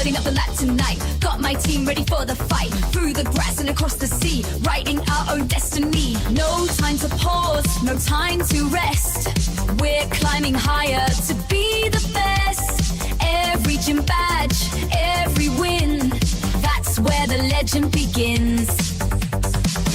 loading up the lap tonight. Got my team ready for the fight. Through the grass and across the sea, writing our own destiny. No time to pause, no time to rest. We're climbing higher to be the best. Every gym badge, every win, that's where the legend begins.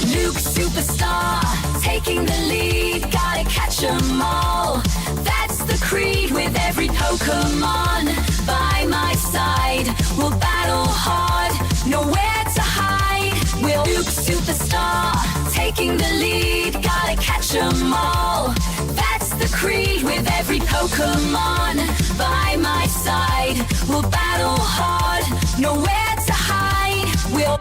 Luke Superstar, taking the lead, gotta catch 'em all. That's the creed with every Pokémon. By my side, we'll battle hard, nowhere to hide. We'll Luke Superstar, taking the lead, gotta catch 'em all. That's the creed with every Pokémon. By my side, we'll battle hard, nowhere to hide. We'll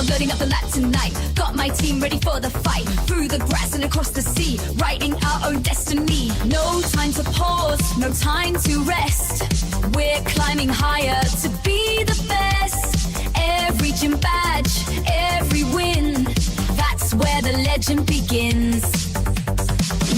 loading up the lap tonight. Got my team ready for the fight. Through the grass and across the sea, writing our own destiny. No time to pause, no time to rest. We're climbing higher to be the best. Every gym badge, every win, that's where the legend begins.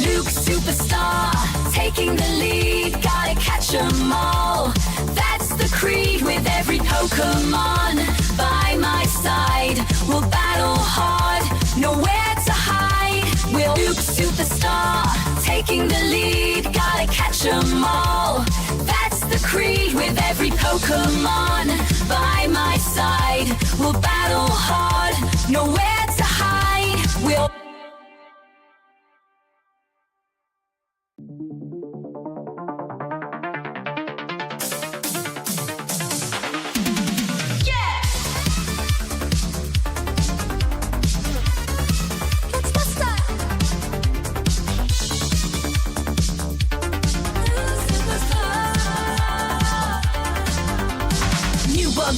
Luke Superstar, taking the lead, gotta catch 'em all. That's the creed with every Pokémon. By my side, we'll battle hard, nowhere to hide. We'll Luke Superstar, taking the lead, gotta catch 'em all. That's the creed with every Pokémon. By my side, we'll battle hard, nowhere to hide. We'll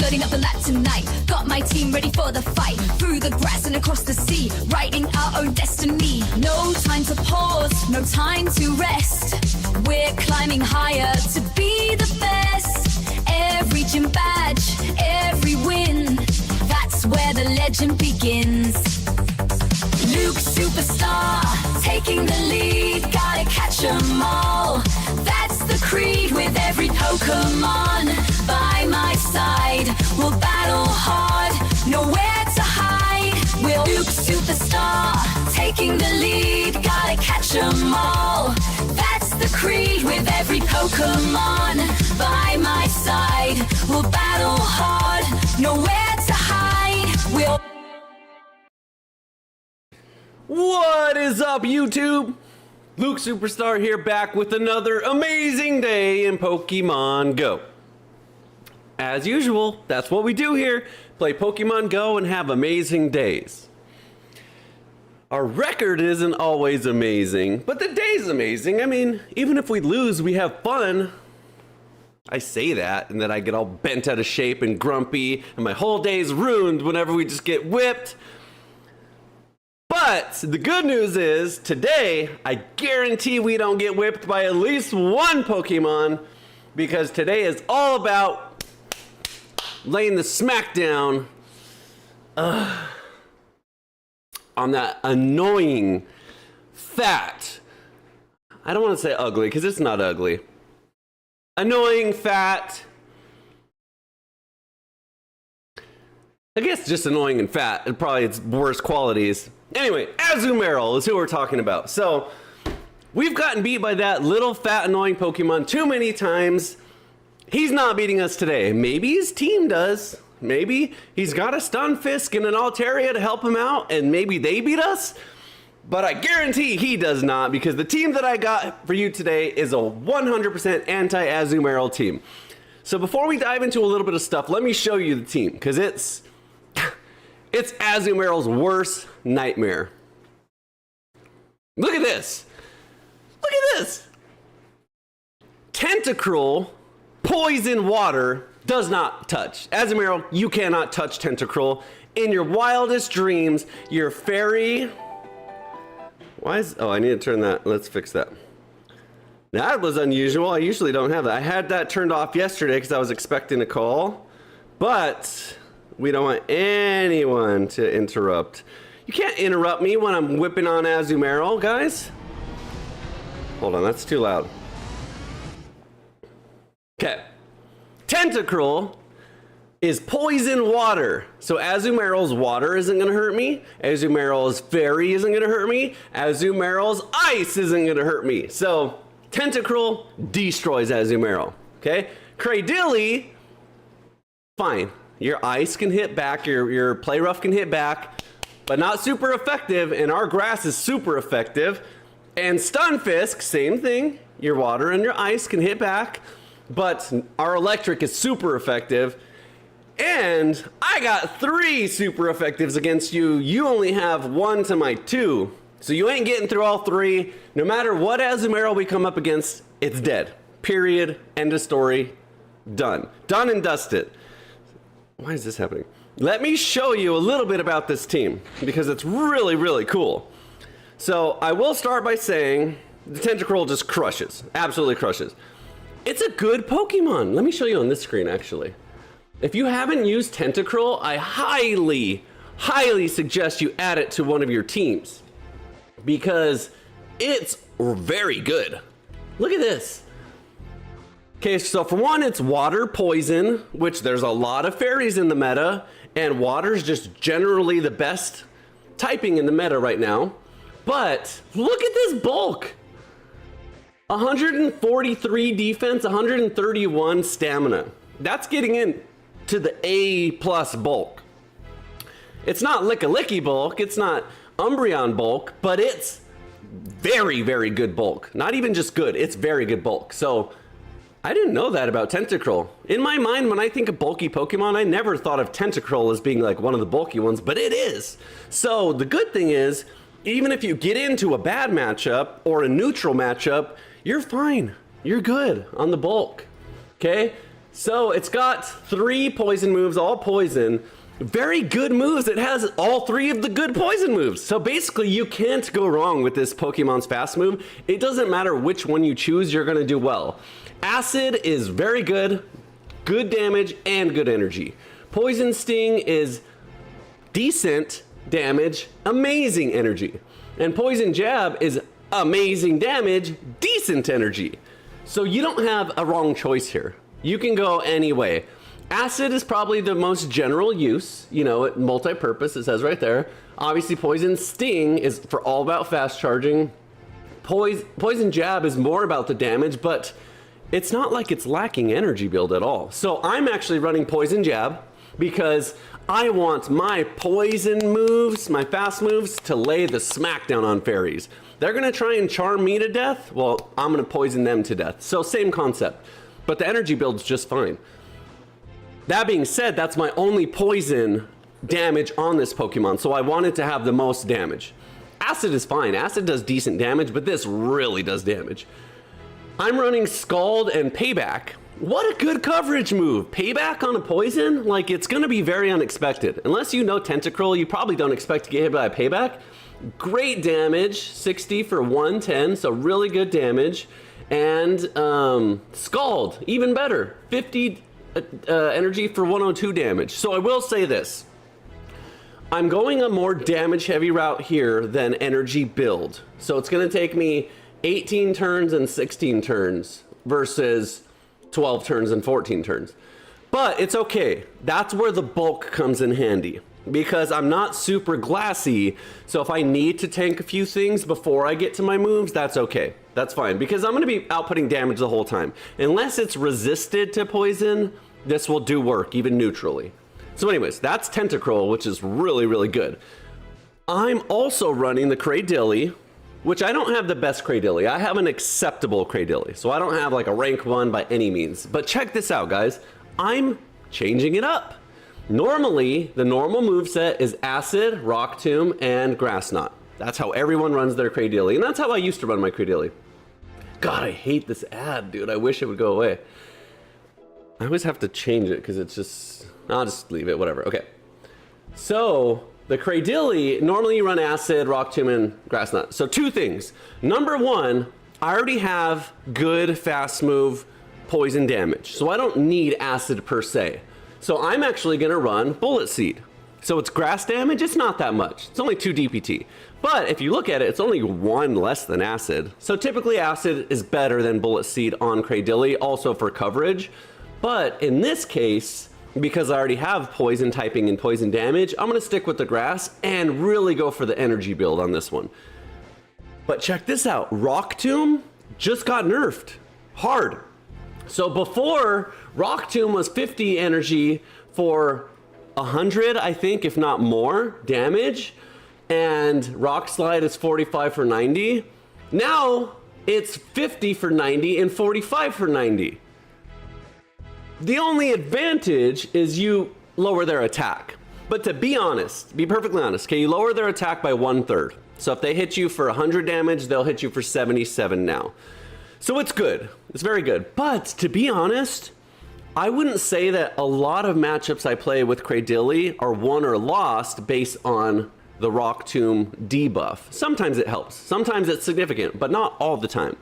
loading up the lap tonight. Got my team ready for the fight. Through the grass and across the sea, writing our own destiny. No time to pause, no time to rest. We're climbing higher to be the best. Every gym badge, every win, that's where the legend begins. Luke Superstar, taking the lead, gotta catch 'em all. That's the creed with every Pokémon. By my side, we'll battle hard, nowhere to hide. We'll Luke Superstar, taking the lead, gotta catch 'em all. That's the creed with every Pokémon. By my side, we'll battle hard, nowhere to hide. We'll What is up, YouTube? Luke Superstar here, back with another amazing day in Pokemon Go. As usual, that's what we do here. Play Pokemon Go and have amazing days. Our record isn't always amazing, but the day's amazing. I mean, even if we lose, we have fun. I say that, and then I get all bent out of shape and grumpy, and my whole day's ruined whenever we just get whipped. But the good news is, today, I guarantee we don't get whipped by at least one Pokemon, because today is all about laying the smackdown on that annoying, fat, I don't want to say ugly, because it's not ugly. Annoying, fat, I guess just annoying and fat, and probably its worst qualities. Anyway, AZUMARILL is who we're talking about. So, we've gotten beat by that little fat annoying Pokemon too many times. He's not beating us today. Maybe his team does. Maybe he's got a Stunfisk and an Altaria to help him out, and maybe they beat us. But I guarantee he does not, because the team that I got for you today is a 100% anti-AZUMARILL team. So before we dive into a little bit of stuff, let me show you the team, because it's AZUMARILL's worst nightmare. Look at this. Look at this. Tentacruel, poison water, does not touch. AZUMARILL, you cannot touch Tentacruel. In your wildest dreams, your fairy Why is... Oh, I need to turn that. Let's fix that. That was unusual. I usually don't have that. I had that turned off yesterday because I was expecting a call. But we don't want anyone to interrupt. You can't interrupt me when I'm whipping on AZUMARILL, guys. Hold on, that's too loud. Okay. Tentacruel is poison water. So AZUMARILL's water isn't gonna hurt me. AZUMARILL's fairy isn't gonna hurt me. AZUMARILL's ice isn't gonna hurt me. So Tentacruel destroys AZUMARILL. Okay? Cradilly, fine. Your ice can hit back, your play rough can hit back, but not super effective, and our grass is super effective. And Stunfisk, same thing. Your water and your ice can hit back, but our electric is super effective. And I got 3 super effectives against you. You only have 1 to my 2. So you ain't getting through all 3. No matter what AZUMARILL we come up against, it's dead. Period. End of story. Done. Done and dusted. Why is this happening? Let me show you a little bit about this team because it's really, really cool. So I will start by saying the Tentacruel just crushes. Absolutely crushes. It's a good Pokemon. Let me show you on this screen, actually. If you haven't used Tentacruel, I highly, highly suggest you add it to one of your teams because it's very good. Look at this. Okay, so for one, it's water poison, which there's a lot of fairies in the meta, and water's just generally the best typing in the meta right now. But look at this bulk. 143 defense, 131 stamina. That's getting in to the A+ bulk. It's not Licky bulk, it's not Umbreon bulk, but it's very, very good bulk. Not even just good, it's very good bulk. So I didn't know that about Tentacruel. In my mind, when I think of bulky Pokemon, I never thought of Tentacruel as being like one of the bulky ones, but it is. So the good thing is, even if you get into a bad matchup or a neutral matchup, you're fine. You're good on the bulk. Okay? So it's got 3 poison moves, all poison. Very good moves. It has all 3 of the good poison moves. So basically, you can't go wrong with this Pokemon's fast move. It doesn't matter which one you choose, you're gonna do well. Acid is very good, good damage, and good energy. Poison Sting is decent damage, amazing energy. And Poison Jab is amazing damage, decent energy. So you don't have a wrong choice here. You can go any way. Acid is probably the most general use, you know, multi-purpose, it says right there. Obviously, Poison Sting is for all about fast charging. Poison Jab is more about the damage, but it's not like it's lacking energy build at all. So I'm actually running Poison Jab because I want my poison moves, my fast moves, to lay the smackdown on fairies. They're gonna try and charm me to death. Well, I'm gonna poison them to death. So same concept, but the energy build's just fine. That being said, that's my only poison damage on this Pokemon, so I wanted to have the most damage. Acid is fine. Acid does decent damage, but this really does damage. I'm running Scald and Payback. What a good coverage move. Payback on a poison? Like, it's gonna be very unexpected. Unless you know Tentacruel, you probably don't expect to get hit by a Payback. Great damage, 60 for 110, so really good damage. And Scald, even better, 50 energy for 102 damage. So I will say this. I'm going a more damage heavy route here than energy build. So it's gonna take me 18 turns and 16 turns versus 12 turns and 14 turns. But it's okay. That's where the bulk comes in handy because I'm not super glassy. So if I need to tank a few things before I get to my moves, that's okay. That's fine because I'm going to be outputting damage the whole time. Unless it's resisted to poison, this will do work even neutrally. So anyways, that's Tentacruel, which is really, really good. I'm also running the Cradilly, which I don't have the best Cradilly. I have an acceptable Cradilly. So I don't have like a rank 1 by any means. But check this out, guys. I'm changing it up. Normally, the normal moveset is Acid, Rock Tomb, and Grass Knot. That's how everyone runs their Cradilly. And that's how I used to run my Cradilly. God, I hate this ad, dude. I wish it would go away. I always have to change it because it's just... I'll just leave it, whatever. Okay. So, the Cradilly, normally you run Acid, Rock Tomb, and Grass Knot. So 2 things. Number 1, I already have good fast move poison damage, so I don't need Acid per se. So I'm actually gonna run Bullet Seed. So it's grass damage, it's not that much. It's only 2 DPT. But if you look at it, it's only 1 less than Acid. So typically Acid is better than Bullet Seed on Cradilly, also for coverage. But in this case, because I already have poison typing and poison damage, I'm gonna stick with the grass and really go for the energy build on this one. But check this out, Rock Tomb just got nerfed hard. So before, Rock Tomb was 50 energy for 100, I think, if not more, damage. And Rock Slide is 45 for 90. Now, it's 50 for 90 and 45 for 90. The only advantage is you lower their attack. But to be honest, be perfectly honest, okay, you lower their attack by 1/3. So if they hit you for 100 damage, they'll hit you for 77 now. So it's good. It's very good. But to be honest, I wouldn't say that a lot of matchups I play with Cradilly are won or lost based on the Rock Tomb debuff. Sometimes it helps. Sometimes it's significant, but not all the time.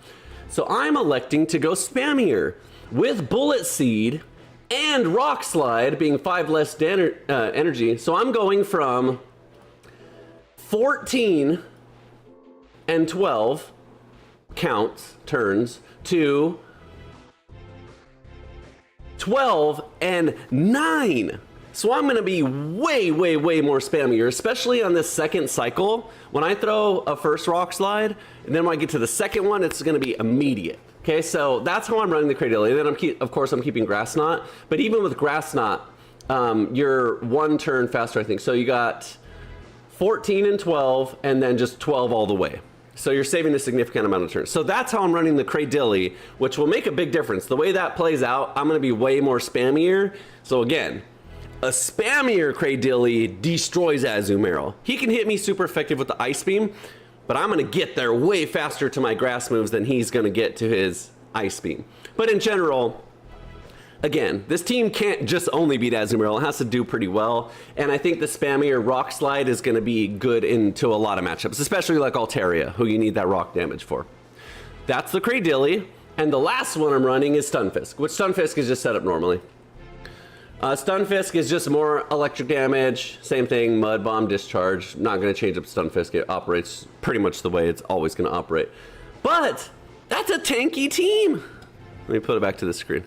So I'm electing to go spammier with Bullet Seed and Rock Slide being 5 less energy. So I'm going from 14 and 12 counts, turns, to 12 and 9. So I'm gonna be way more spammier, especially on this second cycle. When I throw a first Rock Slide, and then when I get to the second one, it's gonna be immediate. Okay, so that's how I'm running the Cradilly. And then of course I'm keeping Grass Knot, but even with Grass Knot, you're 1 turn faster, I think. So you got 14 and 12, and then just 12 all the way. So you're saving a significant amount of turns. So that's how I'm running the Cradilly, which will make a big difference. The way that plays out, I'm gonna be way more spammier. So again, a spammier Cradilly destroys AZUMARILL. He can hit me super effective with the Ice Beam, but I'm gonna get there way faster to my grass moves than he's gonna get to his Ice Beam. But in general, again, this team can't just only beat AZUMARILL. It has to do pretty well. And I think the spammier Rock Slide is gonna be good into a lot of matchups, especially like Altaria, who you need that rock damage for. That's the Cradilly. And the last one I'm running is Stunfisk, which Stunfisk is just set up normally. Stunfisk is just more electric damage, same thing, Mud Bomb, Discharge. Not gonna change up Stunfisk, it operates pretty much the way it's always gonna operate. But that's a tanky team. Let me put it back to the screen.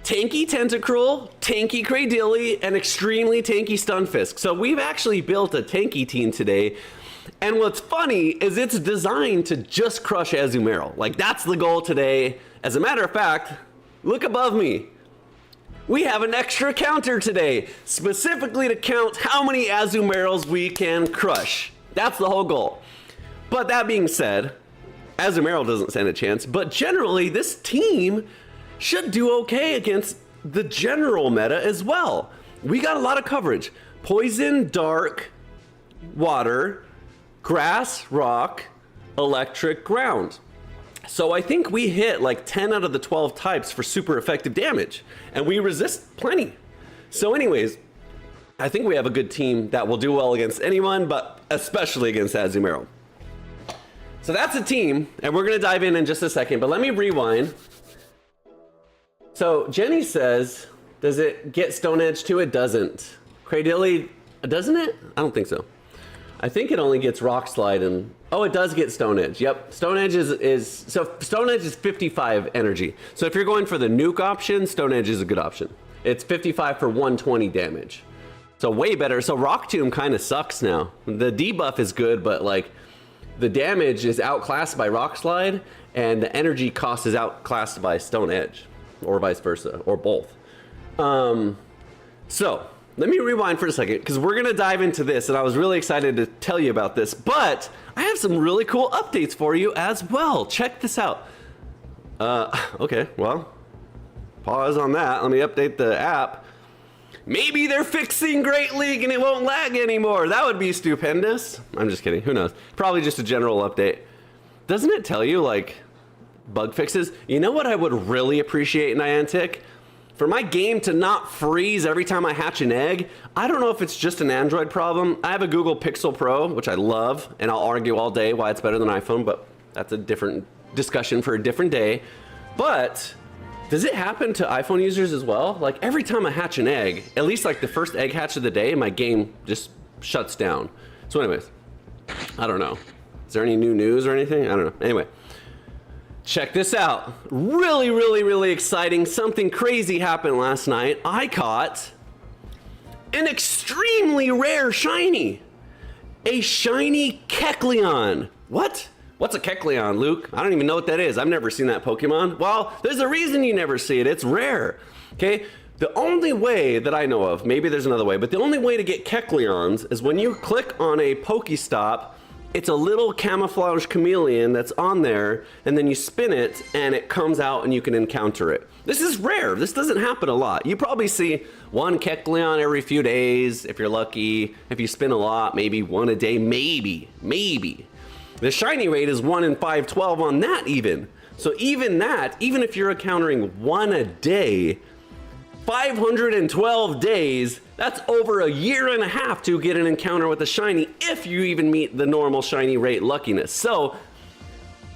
Tanky Tentacruel, tanky Cradilly, and extremely tanky Stunfisk. So we've actually built a tanky team today. And what's funny is it's designed to just crush AZUMARILL. Like, that's the goal today. As a matter of fact, look above me. We have an extra counter today, specifically to count how many AZUMARILLs we can crush. That's the whole goal. But that being said, AZUMARILL doesn't stand a chance, but generally this team should do okay against the general meta as well. We got a lot of coverage. Poison, Dark, Water, Grass, Rock, Electric, Ground. So I think we hit like 10 out of the 12 types for super effective damage, and we resist plenty. So anyways, I think we have a good team that will do well against anyone, but especially against AZUMARILL. So that's a team, and we're gonna dive in just a second, but let me rewind. So Jenny says, does it get Stone Edge too? It doesn't. Cradilly, doesn't it? I don't think so. I think it only gets Rock Slide and, oh, it does get Stone Edge. Yep, Stone Edge so Stone Edge is 55 energy. So if you're going for the nuke option, Stone Edge is a good option. It's 55 for 120 damage. So way better. So Rock Tomb kind of sucks now. The debuff is good, but like the damage is outclassed by Rock Slide and the energy cost is outclassed by Stone Edge, or vice versa, or both. So let me rewind for a second, because we're gonna dive into this, and I was really excited to tell you about this, but I have some really cool updates for you as well. Check this out. Okay, well, pause on that. Let me update the app. Maybe they're fixing Great League and it won't lag anymore. That would be stupendous. I'm just kidding, who knows? Probably just a general update. Doesn't it tell you like bug fixes? You know what I would really appreciate, Niantic? for my game to not freeze every time I hatch an egg, I don't know if it's just an Android problem. I have a Google Pixel Pro, which I love, and I'll argue all day why it's better than iPhone, but that's a different discussion for a different day. But does it happen to iPhone users as well? Like every time I hatch an egg, at least like the first egg hatch of the day, my game just shuts down. So anyways, I don't know. Is there any new news or anything? I don't know. Anyway, check this out. Really, really, really exciting. Something crazy happened last night. I caught an extremely rare shiny. A shiny Kecleon. What? What's a Kecleon, Luke? I don't even know what that is. I've never seen that Pokemon. Well, there's a reason you never see it. It's rare. Okay? The only way that I know of, maybe there's another way, but the only way to get Kecleons is when you click on a Pokestop. It's a little camouflage chameleon that's on there, and then you spin it and it comes out and you can encounter it. This is rare. This doesn't happen a lot. You probably see one Kecleon every few days if you're lucky. If you spin a lot, maybe one a day, maybe. The shiny rate is 1 in 512 on that even. So even that, even if you're encountering one a day, 512 days, that's over a year and a half to get an encounter with a shiny if you even meet the normal shiny rate luckiness. So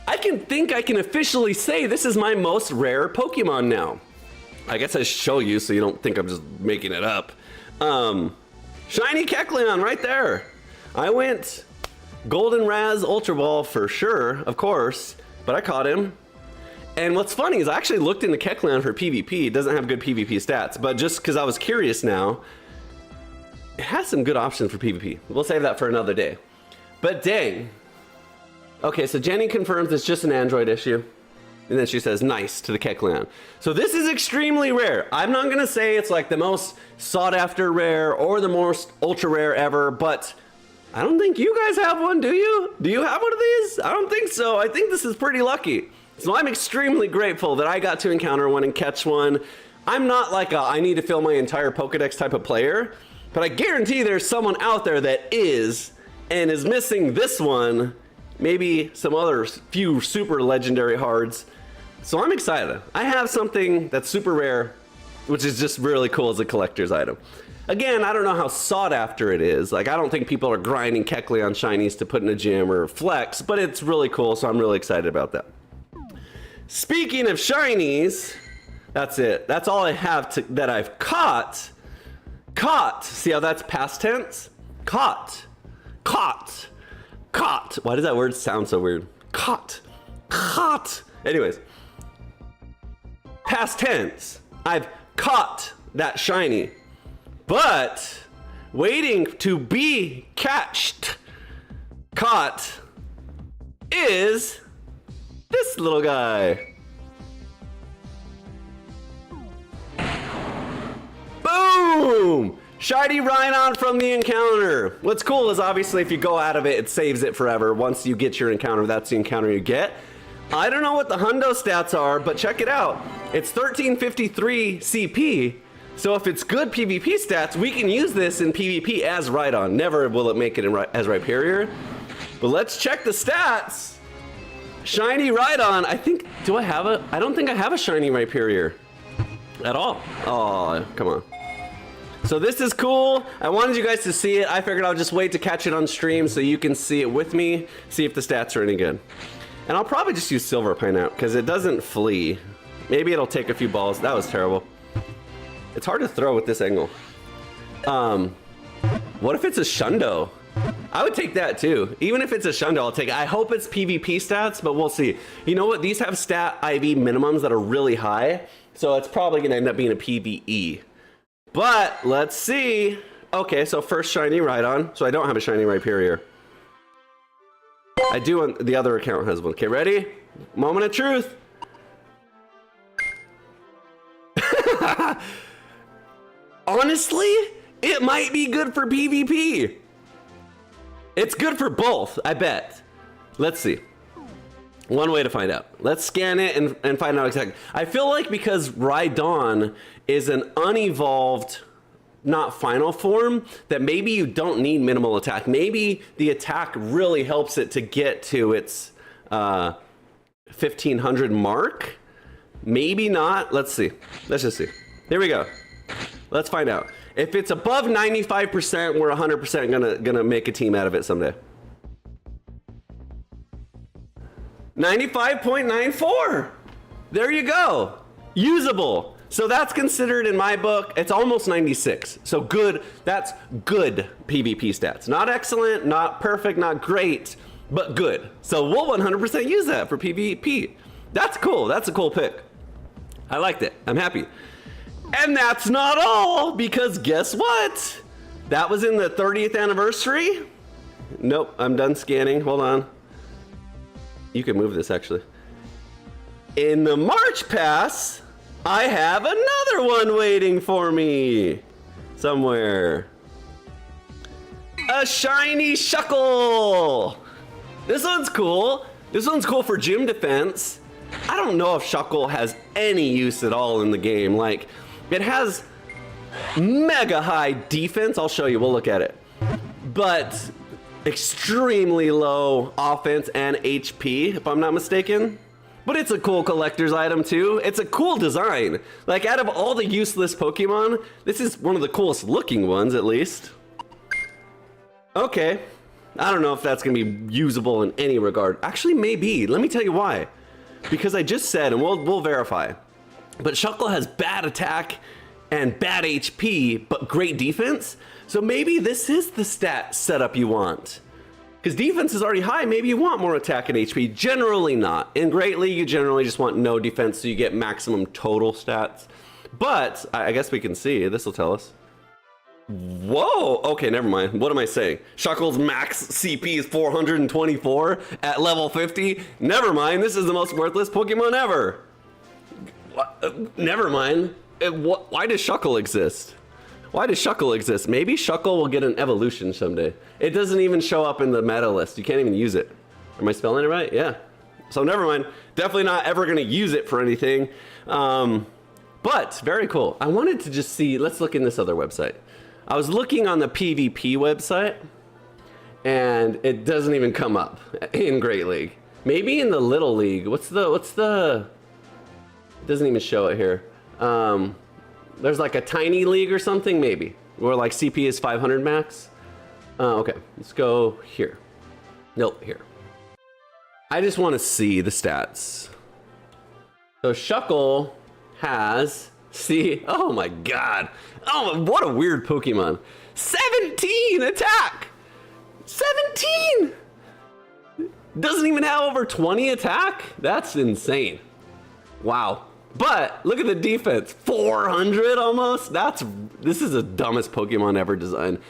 I can officially say this is my most rare Pokemon now. I guess I should show you so you don't think I'm just making it up. Shiny Kecleon right there. I went Golden Raz Ultra Ball for sure, of course, but I caught him. And what's funny is I actually looked into Kecleon for PvP. It doesn't have good PvP stats, but just because I was curious now, it has some good options for PvP. We'll save that for another day. But dang. Okay, so Jenny confirms it's just an Android issue. And then she says, nice, to the Kecleon. So this is extremely rare. I'm not gonna say it's like the most sought after rare or the most ultra rare ever, but I don't think you guys have one, do you? Do you have one of these? I don't think so. I think this is pretty lucky. So I'm extremely grateful that I got to encounter one and catch one. I'm not like a I need to fill my entire Pokedex type of player, but I guarantee there's someone out there that is and is missing this one, maybe some other few super legendary hards. So I'm excited. I have something that's super rare, which is just really cool as a collector's item. Again, I don't know how sought after it is. Like, I don't think people are grinding Kecleon shinies to put in a gym or flex, but it's really cool, so I'm really excited about that. Speaking of shinies, that's it. That's all I have that I've caught. Caught. See how that's past tense? Caught. Caught. Caught. Why does that word sound so weird? Caught. Caught. Anyways. Past tense. I've caught that shiny. But waiting to be caught is this little guy. Boom! Shiny Rhydon from the encounter. What's cool is obviously if you go out of it, it saves it forever. Once you get your encounter, that's the encounter you get. I don't know what the hundo stats are, but check it out. It's 1353 CP. So if it's good PvP stats, we can use this in PvP as Rhydon. Never will it make it as Rhyperior. But let's check the stats. Shiny Rhydon, I don't think I have a shiny Rhyperior at all. Oh, come on. So this is cool. I wanted you guys to see it. I figured I'll just wait to catch it on stream so you can see it with me, see if the stats are any good. And I'll probably just use Silver Pineapple because it doesn't flee. Maybe it'll take a few balls. That was terrible. It's hard to throw with this angle. What if it's a Shundo? I would take that too. Even if it's a Shundo, I'll take it. I hope it's PvP stats, but we'll see. You know what? These have stat IV minimums that are really high, so it's probably gonna end up being a PvE. But let's see. Okay, so first shiny Rhydon. So I don't have a shiny Rhyperior. I do on the other account has one. Okay, ready? Moment of truth. Honestly, it might be good for PvP. It's good for both, I bet. Let's see. One way to find out. Let's scan it and find out exactly. I feel like because Rhydon is an unevolved, not final form, that maybe you don't need minimal attack. Maybe the attack really helps it to get to its 1500 mark. Maybe not. Let's see. Let's just see. Here we go. Let's find out. If it's above 95%, we're 100% gonna make a team out of it someday. 95.94. There you go. Usable. So that's considered in my book, it's almost 96. So good, that's good PvP stats. Not excellent, not perfect, not great, but good. So we'll 100% use that for PvP. That's cool, that's a cool pick. I liked it, I'm happy. And that's not all, because guess what? That was in the 30th anniversary. Nope, I'm done scanning, hold on. You can move this actually. In the March Pass, I have another one waiting for me somewhere. A shiny Shuckle. This one's cool. This one's cool for gym defense. I don't know if Shuckle has any use at all in the game. Like, it has mega high defense. I'll show you, we'll look at it. But extremely low offense and HP, if I'm not mistaken. But it's a cool collector's item too. It's a cool design. Like, out of all the useless Pokemon, this is one of the coolest looking ones, at least. Okay. I don't know if that's gonna be usable in any regard. Actually, maybe. Let me tell you why. Because I just said, and we'll verify, but Shuckle has bad attack and bad HP, but great defense. So maybe this is the stat setup you want. Because defense is already high, maybe you want more attack and HP. Generally not. In Great League, you generally just want no defense so you get maximum total stats. But I guess we can see, this will tell us. Whoa, okay, never mind. What am I saying? Shuckle's max CP is 424 at level 50. Never mind, this is the most worthless Pokemon ever. Never mind. Why does Shuckle exist? Why does Shuckle exist? Maybe Shuckle will get an evolution someday. It doesn't even show up in the meta list. You can't even use it. Am I spelling it right? Yeah. So never mind. Definitely not ever gonna use it for anything. But very cool. I wanted to just see, let's look in this other website. I was looking on the PvP website and it doesn't even come up in Great League. Maybe in the Little League. What's the, it doesn't even show it here. There's like a tiny league or something, maybe, where like CP is 500 max. Okay, let's go here. Nope, here. I just want to see the stats. So Shuckle has, see, oh my god. Oh, what a weird Pokemon. 17 attack! 17! Doesn't even have over 20 attack? That's insane. Wow. But look at the defense, 400 almost. This is the dumbest Pokemon ever designed.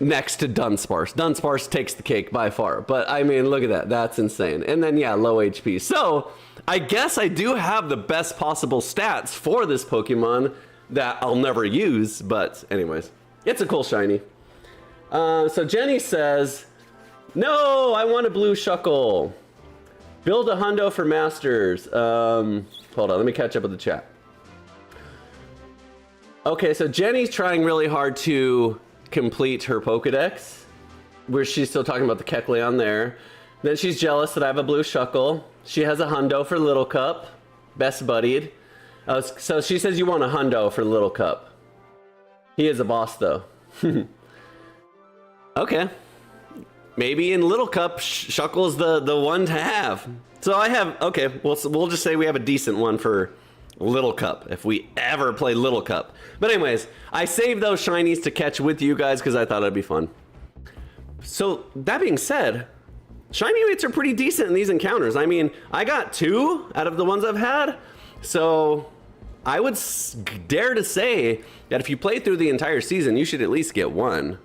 Next to Dunsparce. Dunsparce takes the cake by far. But I mean, look at that, that's insane. And then yeah, low HP. So I guess I do have the best possible stats for this Pokemon that I'll never use. But anyways, it's a cool shiny. So Jenny says, no, I want a blue Shuckle. Build a hundo for masters. Hold on, let me catch up with the chat. Okay, so Jenny's trying really hard to complete her Pokedex, where she's still talking about the Kecleon there. Then she's jealous that I have a blue Shuckle. She has a hundo for Little Cup, best buddied. So she says you want a hundo for Little Cup. He is a boss though. Okay. Maybe in Little Cup, Shuckle's the one to have. So I have, okay, we'll just say we have a decent one for Little Cup, if we ever play Little Cup. But anyways, I saved those shinies to catch with you guys because I thought it'd be fun. So that being said, shiny rates are pretty decent in these encounters. I mean, I got 2 out of the ones I've had. So I would dare to say that if you play through the entire season, you should at least get 1.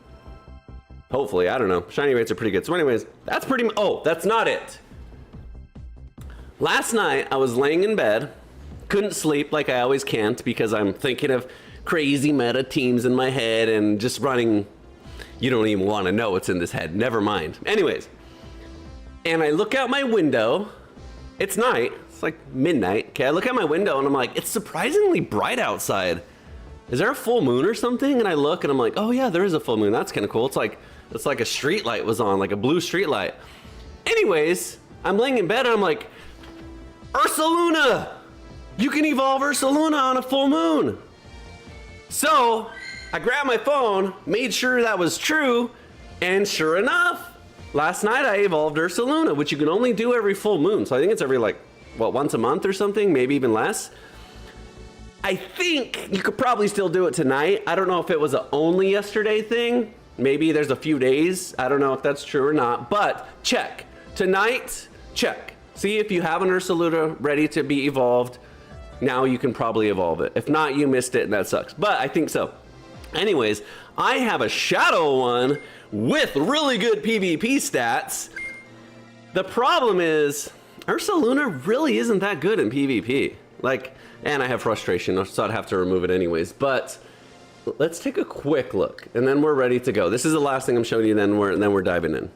Hopefully, I don't know. Shiny rates are pretty good. So anyways, that's pretty, oh, that's not it. Last night, I was laying in bed, couldn't sleep like I always can't because I'm thinking of crazy meta teams in my head and just running, you don't even want to know what's in this head, never mind. Anyways, and I look out my window, it's night, it's like midnight, okay? I look out my window and I'm like, it's surprisingly bright outside. Is there a full moon or something? And I look and I'm like, oh yeah, there is a full moon, that's kind of cool. It's like a street light was on, like a blue street light. Anyways, I'm laying in bed and I'm like, Ursaluna! You can evolve Ursaluna on a full moon! So I grabbed my phone, made sure that was true, and sure enough, last night I evolved Ursaluna, which you can only do every full moon. So I think it's every like, what, once a month or something, maybe even less. I think you could probably still do it tonight. I don't know if it was a only yesterday thing. Maybe there's a few days. I don't know if that's true or not, but check. Tonight, check. See if you have an Ursaluna ready to be evolved. Now you can probably evolve it. If not, you missed it and that sucks, but I think so. Anyways, I have a Shadow one with really good PvP stats. The problem is, Ursaluna really isn't that good in PvP. Like, and I have frustration, so I'd have to remove it anyways. But let's take a quick look, and then we're ready to go. This is the last thing I'm showing you, then we're diving in.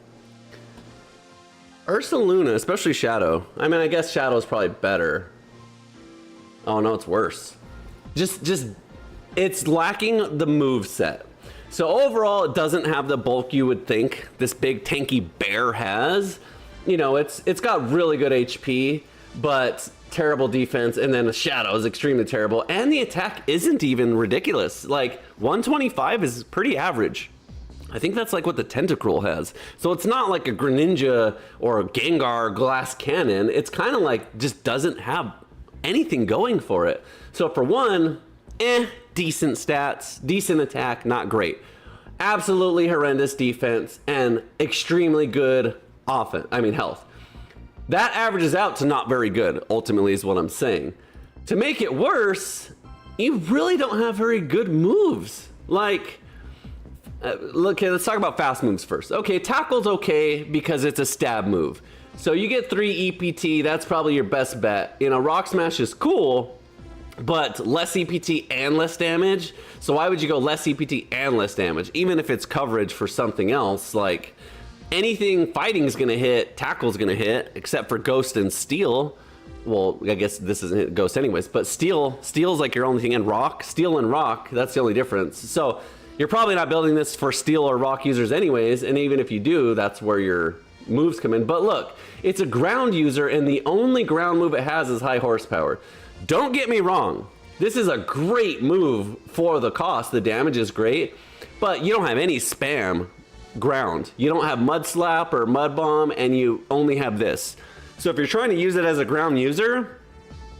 Ursaluna, especially Shadow. I mean, I guess Shadow is probably better. Oh no, it's worse. Just, it's lacking the move set. So overall, it doesn't have the bulk you would think this big tanky bear has. You know, it's got really good HP, but terrible defense, and then the Shadow is extremely terrible, and the attack isn't even ridiculous. Like 125 is pretty average. I think that's like what the Tentacruel has. So it's not like a Greninja or a Gengar glass cannon. It's kind of like just doesn't have anything going for it. So for one, decent stats, decent attack, not great. Absolutely horrendous defense and extremely good offense. I mean health. That averages out to not very good, ultimately, is what I'm saying. To make it worse, you really don't have very good moves. Like, okay, let's talk about fast moves first. Okay, Tackle's okay because it's a stab move. So you get 3 EPT, that's probably your best bet. You know, Rock Smash is cool, but less EPT and less damage. So why would you go less EPT and less damage? Even if it's coverage for something else, like anything fighting is gonna hit, Tackle's gonna hit, except for Ghost and Steel. Well, I guess this isn't Ghost anyways, but Steel's like your only thing, and Rock, Steel and Rock, that's the only difference. So you're probably not building this for Steel or Rock users anyways, and even if you do, that's where your moves come in. But look, it's a ground user, and the only ground move it has is high horsepower. Don't get me wrong, this is a great move for the cost, the damage is great, but you don't have any spam ground. You don't have Mud Slap or Mud Bomb, and you only have this. So if you're trying to use it as a ground user,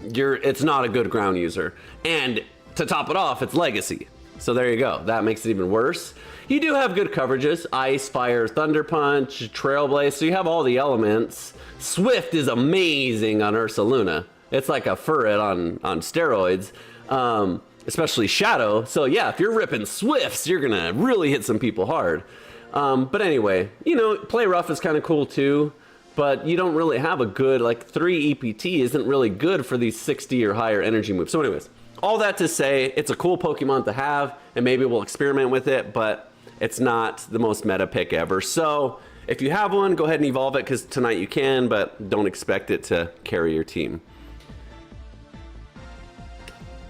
it's not a good ground user. And to top it off, it's Legacy. So there you go. That makes it even worse. You do have good coverages. Ice, Fire, Thunder Punch, Trailblaze. So you have all the elements. Swift is amazing on Ursaluna. It's like a Furret on steroids. Especially Shadow. So yeah, if you're ripping Swifts, you're gonna really hit some people hard. But anyway, you know, Play Rough is kind of cool too. But you don't really have a good, like 3 EPT isn't really good for these 60 or higher energy moves. So anyways, all that to say, it's a cool Pokemon to have, and maybe we'll experiment with it, but it's not the most meta pick ever. So if you have one, go ahead and evolve it, because tonight you can, but don't expect it to carry your team.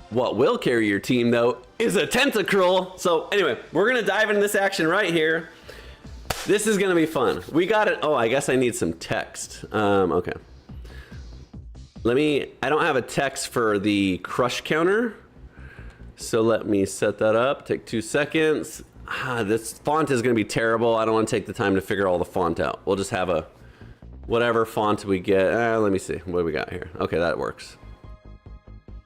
What will carry your team, though, is a Tentacruel. So anyway, we're going to dive into this action right here. This is going to be fun. We got it. Oh, I guess I need some text. Okay. I don't have a text for the crush counter. So let me set that up. Take 2 seconds. This font is going to be terrible. I don't want to take the time to figure all the font out. We'll just have a whatever font we get. Let me see. What do we got here? Okay, that works.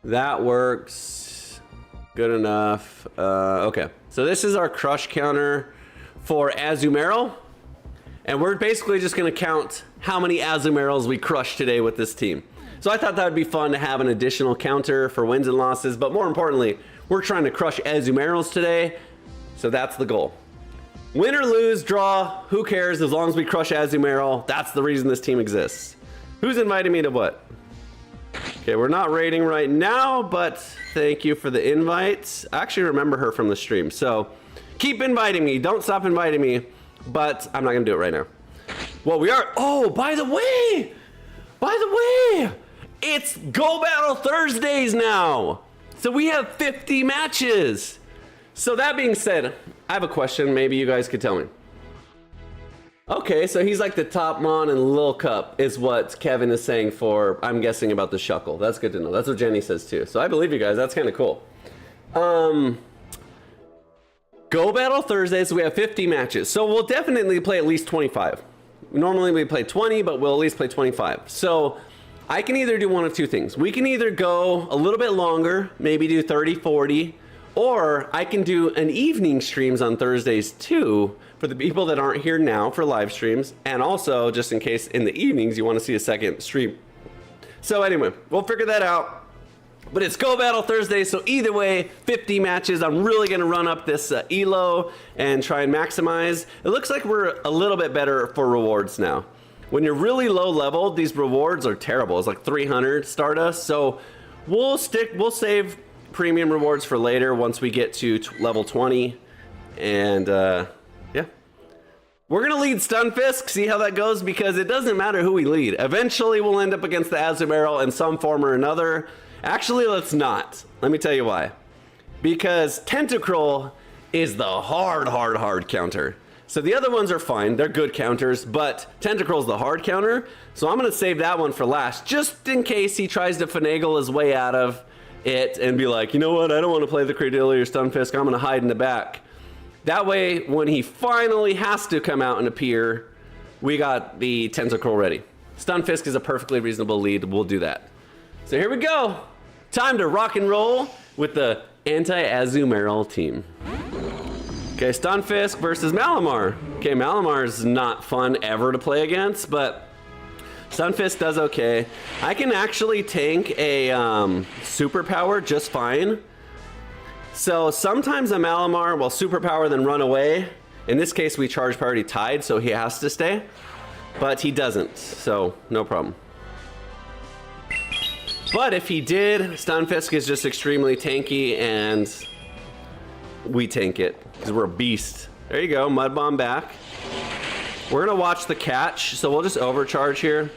That works. Good enough. Okay. So this is our crush counter for AZUMARILL. And we're basically just going to count how many AZUMARILLs we crushed today with this team. So I thought that would be fun to have an additional counter for wins and losses, but more importantly, we're trying to crush AZUMARILLs today, so that's the goal. Win or lose, draw, who cares, as long as we crush AZUMARILL, that's the reason this team exists. Who's inviting me to what? Okay, we're not raiding right now, but thank you for the invites. I actually remember her from the stream, so keep inviting me, don't stop inviting me, but I'm not gonna do it right now. Well, we are, oh, by the way, it's Go Battle Thursdays now. So we have 50 matches. So that being said, I have a question. Maybe you guys could tell me. Okay, so he's like the top mon and Lil Cup is what Kevin is saying for, I'm guessing, about the Shuckle. That's good to know. That's what Jenny says too. So I believe you guys. That's kind of cool. Go Battle Thursdays, we have 50 matches. So we'll definitely play at least 25. Normally we play 20, but we'll at least play 25. So I can either do one of two things. We can either go a little bit longer, maybe do 30, 40, or I can do an evening streams on Thursdays too for the people that aren't here now for live streams. And also just in case in the evenings you want to see a second stream. So anyway, we'll figure that out. But it's Go Battle Thursday, so either way, 50 matches. I'm really going to run up this elo and try and maximize. It looks like we're a little bit better for rewards now. When you're really low level, these rewards are terrible. It's like 300 Stardust. So we'll save premium rewards for later once we get to level 20. And yeah. We're going to lead Stunfisk, see how that goes, because it doesn't matter who we lead. Eventually, we'll end up against the AZUMARILL in some form or another. Actually, let's not. Let me tell you why. Because Tentacruel is the hard counter. So the other ones are fine. They're good counters, but Tentacruel's the hard counter. So I'm going to save that one for last, just in case he tries to finagle his way out of it and be like, you know what? I don't want to play the Cradily or Stunfisk. I'm going to hide in the back. That way, when he finally has to come out and appear, we got the Tentacruel ready. Stunfisk is a perfectly reasonable lead. We'll do that. So here we go. Time to rock and roll with the anti-AZUMARILL team. Okay, Stunfisk versus Malamar. Okay, Malamar is not fun ever to play against, but Stunfisk does okay. I can actually tank a superpower just fine. So sometimes a Malamar will superpower then run away. In this case, we charge priority tied, so he has to stay. But he doesn't, so no problem. But if he did, Stunfisk is just extremely tanky, and we tank it because we're a beast. There you go, Mud Bomb back. We're gonna watch the catch, so we'll just overcharge here.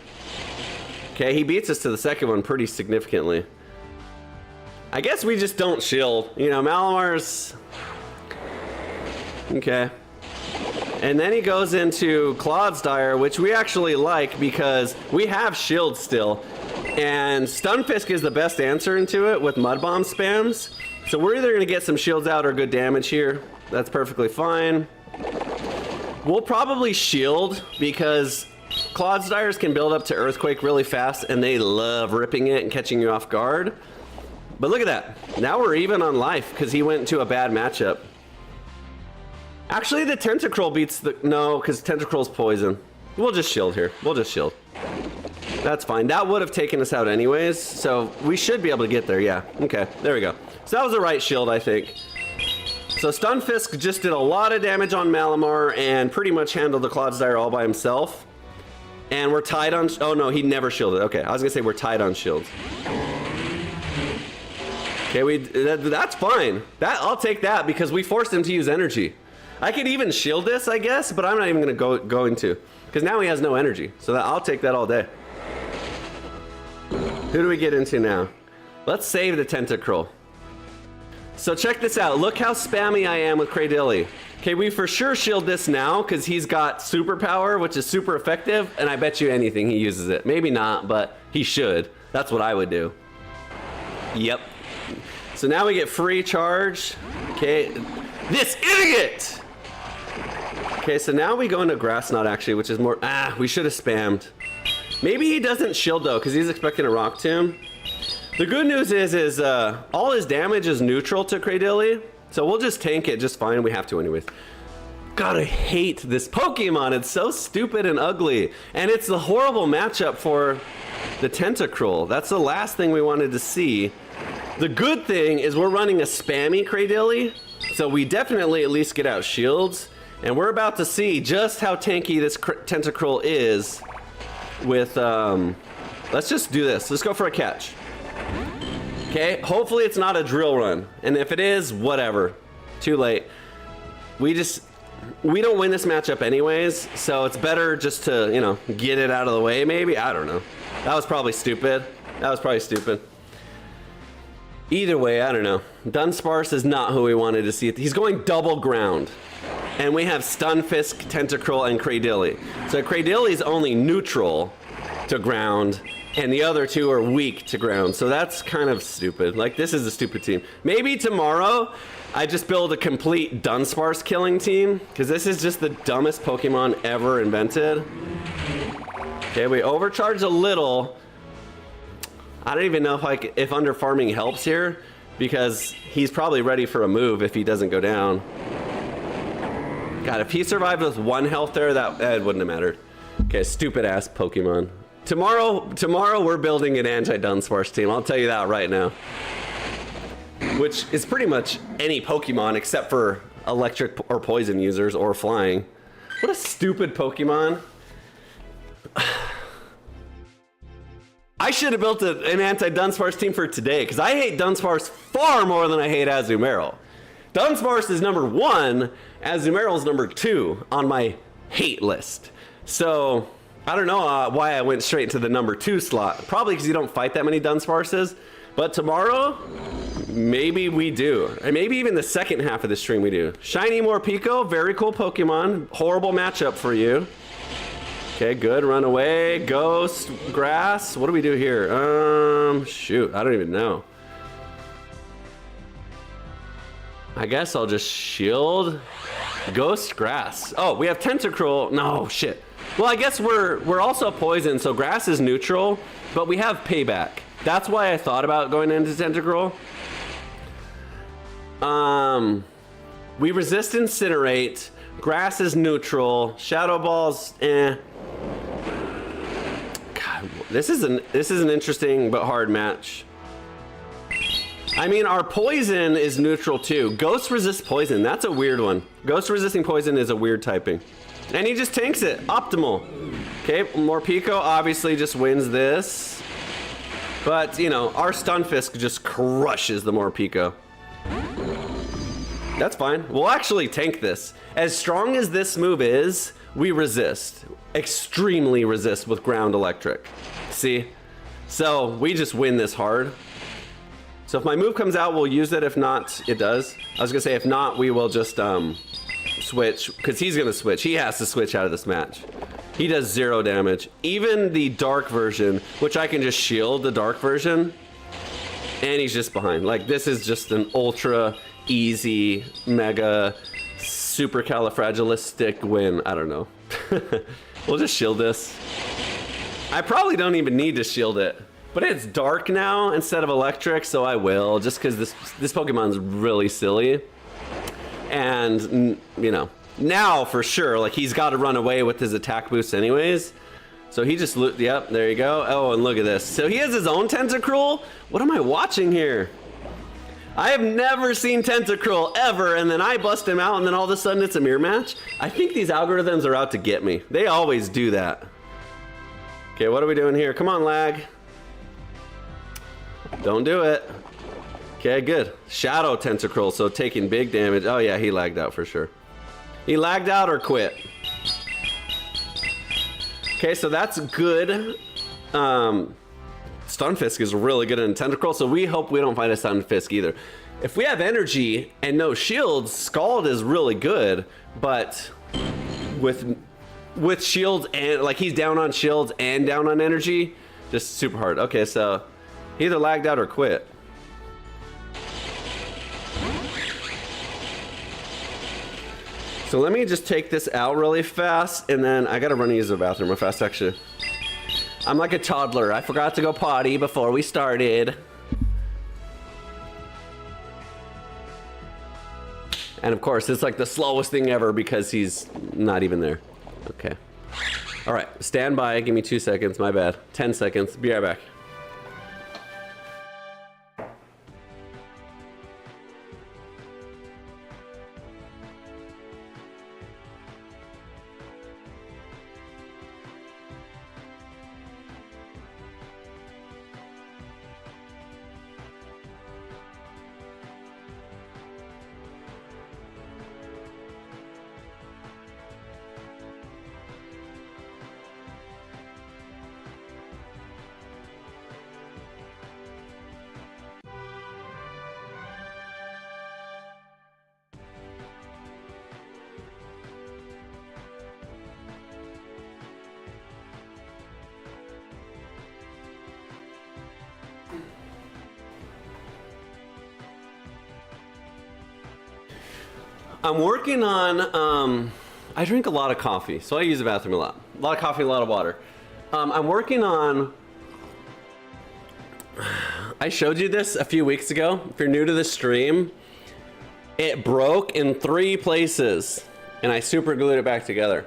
Okay, he beats us to the second one pretty significantly. I guess we just don't shield. You know, Malamar's... Okay. And then he goes into Clodsire, which we actually like because we have shield still. And Stunfisk is the best answer into it with Mud Bomb spams. So we're either going to get some shields out or good damage here. That's perfectly fine. We'll probably shield because Clodsires can build up to Earthquake really fast and they love ripping it and catching you off guard. But look at that. Now we're even on life because he went into a bad matchup. Actually, the Tentacruel beats the... No, because Tentacruel's poison. We'll just shield here. We'll just shield. That's fine. That would have taken us out anyways, so we should be able to get there, yeah. Okay, there we go. So that was the right shield, I think. So Stunfisk just did a lot of damage on Malamar and pretty much handled the Clodsire all by himself. And we're tied on... Oh, no, he never shielded. Okay, I was going to say we're tied on shields. Okay, that's fine. I'll take that because we forced him to use energy. I could even shield this, I guess, but I'm not even going to. Because now he has no energy. So I'll take that all day. Who do we get into now? Let's save the Tentacruel. So check this out. Look how spammy I am with Cradily. Okay, we for sure shield this now because he's got superpower, which is super effective. And I bet you anything he uses it. Maybe not, but he should. That's what I would do. Yep. So now we get free charge. Okay. This idiot! Okay, so now we go into Grass Knot actually, which is more... we should have spammed. Maybe he doesn't shield though, because he's expecting a Rock Tomb. The good news is all his damage is neutral to Cradily, so we'll just tank it just fine. We have to anyways. God, I hate this Pokemon. It's so stupid and ugly. And it's the horrible matchup for the Tentacruel. That's the last thing we wanted to see. The good thing is we're running a spammy Cradily, so we definitely at least get out shields. And we're about to see just how tanky this Tentacruel is with, let's just do this. Let's go for a catch. Okay, hopefully it's not a drill run. And if it is, whatever. Too late. We don't win this matchup anyways, so it's better just to, you know, get it out of the way maybe. I don't know. That was probably stupid. Either way, I don't know. Dunsparce is not who we wanted to see. He's going double ground. And we have Stunfisk, Tentacruel, and Cradily. So Cradily is only neutral to ground, and the other two are weak to ground. So that's kind of stupid. Like, this is a stupid team. Maybe tomorrow I just build a complete Dunsparce killing team, because this is just the dumbest Pokemon ever invented. Okay, we overcharge a little. I don't even know if under farming helps here, because he's probably ready for a move if he doesn't go down. God, if he survived with 1 health there, that wouldn't have mattered. Okay, stupid ass Pokemon. Tomorrow we're building an anti-Dunsparce team. I'll tell you that right now. Which is pretty much any Pokemon except for electric or poison users or flying. What a stupid Pokemon. I should have built an anti-Dunsparce team for today, because I hate Dunsparce far more than I hate AZUMARILL. Dunsparce is number 1, AZUMARILL is number 2 on my hate list. So, I don't know why I went straight to the number 2 slot. Probably because you don't fight that many Dunsparces. But tomorrow, maybe we do. And maybe even the second half of the stream we do. Shiny Morpeko, very cool Pokemon. Horrible matchup for you. Okay, good. Run away. Ghost. Grass. What do we do here? Shoot. I don't even know. I guess I'll just shield. Ghost. Grass. Oh, we have Tentacruel. No, shit. Well, I guess we're also poison, so grass is neutral, but we have payback. That's why I thought about going into Tentacruel. We resist Incinerate. Grass is neutral. Shadow Ball's God, this is an interesting but hard match. I mean, our poison is neutral too. Ghost resists poison. That's a weird one. Ghost resisting poison is a weird typing. And he just tanks it. Optimal. Okay, Morpeko obviously just wins this. But, you know, our Stunfisk just crushes the Morpeko. That's fine. We'll actually tank this. As strong as this move is, we resist. Extremely resist with ground electric. See? So, we just win this hard. So if my move comes out, we'll use it. If not, it does. I was gonna say, if not, we will just switch, because he's gonna switch. He has to switch out of this match. He does 0 damage. Even the dark version, which I can just shield the dark version, and he's just behind. Like, this is just an ultra easy, mega, supercalifragilistic win. I don't know. We'll just shield this. I probably don't even need to shield it, but it's dark now instead of electric, so I will, just because this Pokemon's really silly. And, you know, now for sure, like, he's got to run away with his attack boost anyways. So he just yep, there you go. Oh, and look at this. So he has his own Tentacruel? What am I watching here? I have never seen Tentacruel ever, and then I bust him out, and then all of a sudden it's a mirror match? I think these algorithms are out to get me. They always do that. Okay, what are we doing here? Come on, lag. Don't do it. Okay, good. Shadow Tentacruel, so taking big damage. Oh yeah, he lagged out for sure. He lagged out or quit. Okay, so that's good. Stunfisk is really good in Tentacruel, so we hope we don't find a Stunfisk either. If we have energy and no shields, Scald is really good, but with shields and, like, he's down on shields and down on energy, just super hard. Okay, so he either lagged out or quit. So let me just take this out really fast, and then I gotta run and use the bathroom real fast, actually. I'm like a toddler. I forgot to go potty before we started. And of course, it's like the slowest thing ever because he's not even there. Okay. All right, stand by. Give me 2 seconds. My bad. 10 seconds. Be right back. I'm working on, I drink a lot of coffee, so I use the bathroom a lot. A lot of coffee, a lot of water. I'm working on, I showed you this a few weeks ago. If you're new to the stream, it broke in 3 places and I super glued it back together.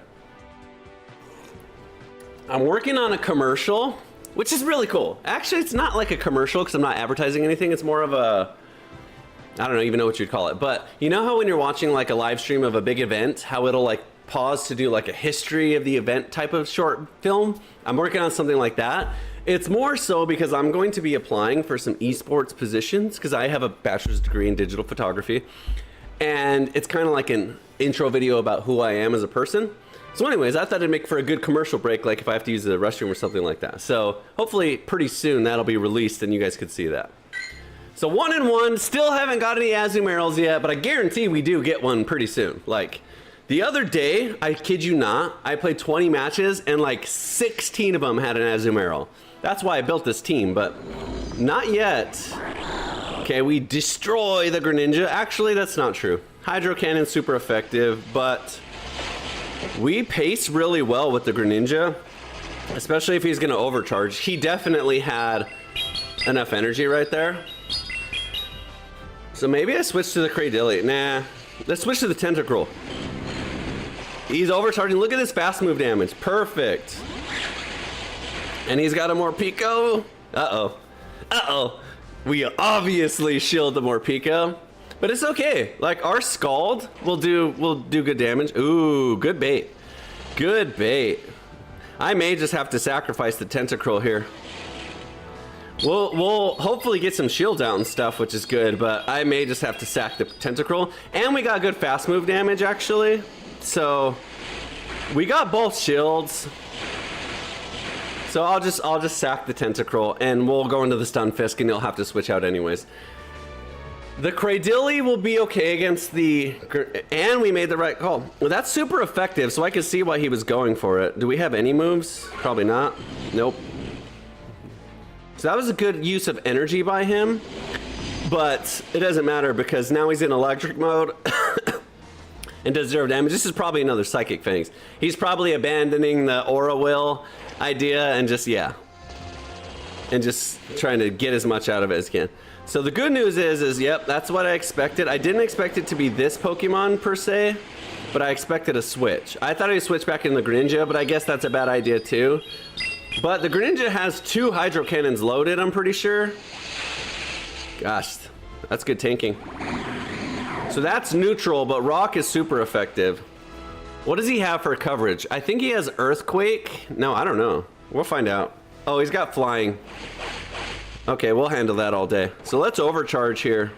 I'm working on a commercial, which is really cool. Actually, it's not like a commercial because I'm not advertising anything. It's more of a, I don't even know what you'd call it. But you know how when you're watching like a live stream of a big event, how it'll like pause to do like a history of the event type of short film? I'm working on something like that. It's more so because I'm going to be applying for some esports positions because I have a bachelor's degree in digital photography. And it's kind of like an intro video about who I am as a person. So anyways, I thought it'd make for a good commercial break, like if I have to use the restroom or something like that. So hopefully pretty soon that'll be released and you guys could see that. So 1 and 1, still haven't got any AZUMARILLs yet, but I guarantee we do get one pretty soon. Like the other day, I kid you not, I played 20 matches and like 16 of them had an AZUMARILL. That's why I built this team, but not yet. Okay, we destroy the Greninja. Actually, that's not true. Hydro Cannon's super effective, but we pace really well with the Greninja, especially if he's gonna overcharge. He definitely had enough energy right there. So maybe I switch to the Cradilly. Nah, let's switch to the Tentacruel. He's overcharging. Look at this fast move damage. Perfect. And he's got a more Pico. Uh-oh. Uh-oh. We obviously shield the more Pico. But it's okay. Like our Scald will do good damage. Ooh, good bait. Good bait. I may just have to sacrifice the Tentacruel here. We'll hopefully get some shield out and stuff, which is good, but I may just have to sack the Tentacruel. And we got good fast move damage actually. So we got both shields. So I'll just sack the Tentacruel and we'll go into the Stun Fisk and you'll have to switch out anyways. The Cradilly will be okay against the, and we made the right call. Well, that's super effective, so I can see why he was going for it. Do we have any moves? Probably not. Nope. So that was a good use of energy by him, but it doesn't matter because now he's in electric mode and does 0 damage. This is probably another Psychic Fangs. He's probably abandoning the Aura Will idea and just, yeah. And just trying to get as much out of it as he can. So the good news is yep, that's what I expected. I didn't expect it to be this Pokemon per se, but I expected a switch. I thought I'd switch back in the Greninja, but I guess that's a bad idea too. But the Greninja has 2 Hydro Cannons loaded, I'm pretty sure. Gosh, that's good tanking. So that's neutral, but Rock is super effective. What does he have for coverage? I think he has Earthquake. No, I don't know. We'll find out. Oh, he's got Flying. Okay, we'll handle that all day. So let's overcharge here.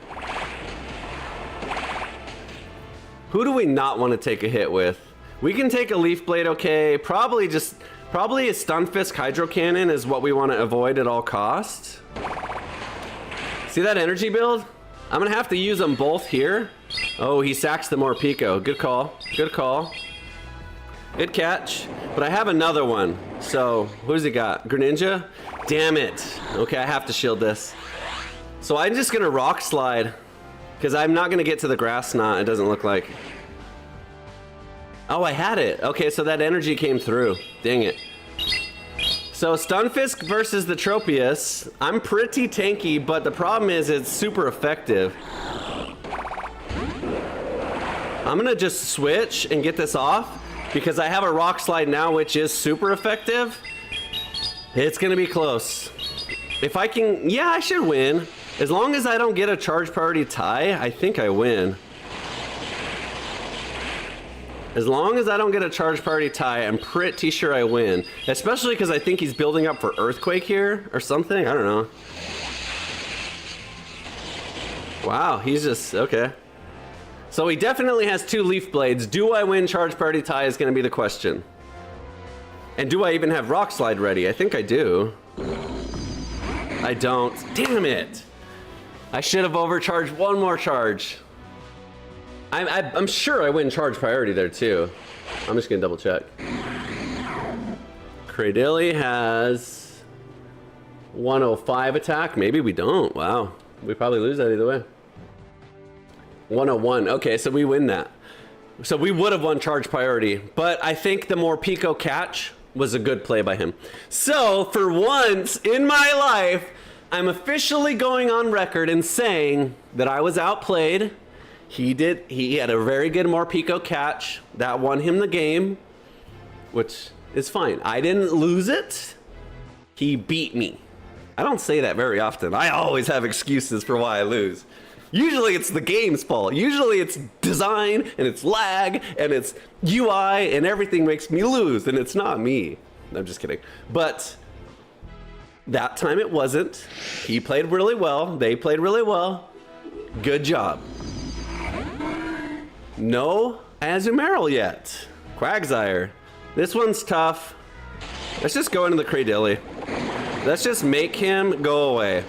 Who do we not want to take a hit with? We can take a Leaf Blade, okay. Probably a Stunfisk Hydro Cannon is what we want to avoid at all costs. See that energy build? I'm gonna have to use them both here. Oh, he sacks the more Pico. Good call. Good call. Good catch. But I have another one. So, who's he got? Greninja? Damn it. Okay, I have to shield this. So I'm just gonna Rock Slide. Because I'm not gonna get to the Grass Knot, it doesn't look like. Oh, I had it. Okay, so that energy came through. Dang it. So Stunfisk versus the Tropius. I'm pretty tanky, but the problem is it's super effective. I'm gonna just switch and get this off because I have a Rock Slide now, which is super effective. It's gonna be close. If I can, yeah, I should win. As long as I don't get a charge priority tie, I think I win. As long as I don't get a charge priority tie, I'm pretty sure I win. Especially because I think he's building up for Earthquake here or something. I don't know. Wow, he's just, okay. So he definitely has 2 Leaf Blades. Do I win charge priority tie is going to be the question. And do I even have Rock Slide ready? I think I do. I don't. Damn it. I should have overcharged one more charge. I'm sure I win charge priority there too. I'm just gonna double check. Cradilly has 105 attack. Maybe we don't. Wow. We probably lose that either way. 101. Okay, so we win that. So we would have won charge priority, but I think the more Pico catch was a good play by him. So for once in my life, I'm officially going on record and saying that I was outplayed. He had a very good more Pico catch that won him the game, which is fine. I didn't lose it. He beat me. I don't say that very often. I always have excuses for why I lose. Usually it's the game's fault. Usually it's design and it's lag and it's UI and everything makes me lose, and it's not me. I'm just kidding. But that time it wasn't. He played really well. They played really well. Good job. No AZUMARILL yet. Quagsire. This one's tough. Let's just go into the Cradilly. Let's just make him go away.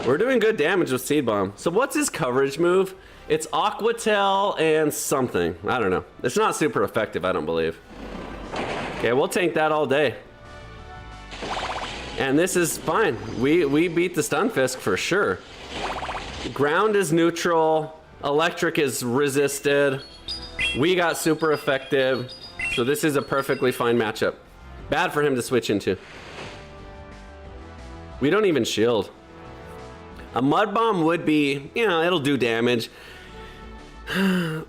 We're doing good damage with Seed Bomb. So what's his coverage move? It's Aqua Tail and something. I don't know. It's not super effective, I don't believe. Okay, we'll tank that all day. And this is fine. We beat the Stunfisk for sure. Ground is neutral. Electric is resisted. We got super effective. So this is a perfectly fine matchup. Bad for him to switch into. We don't even shield. A Mud Bomb would be, you know, it'll do damage.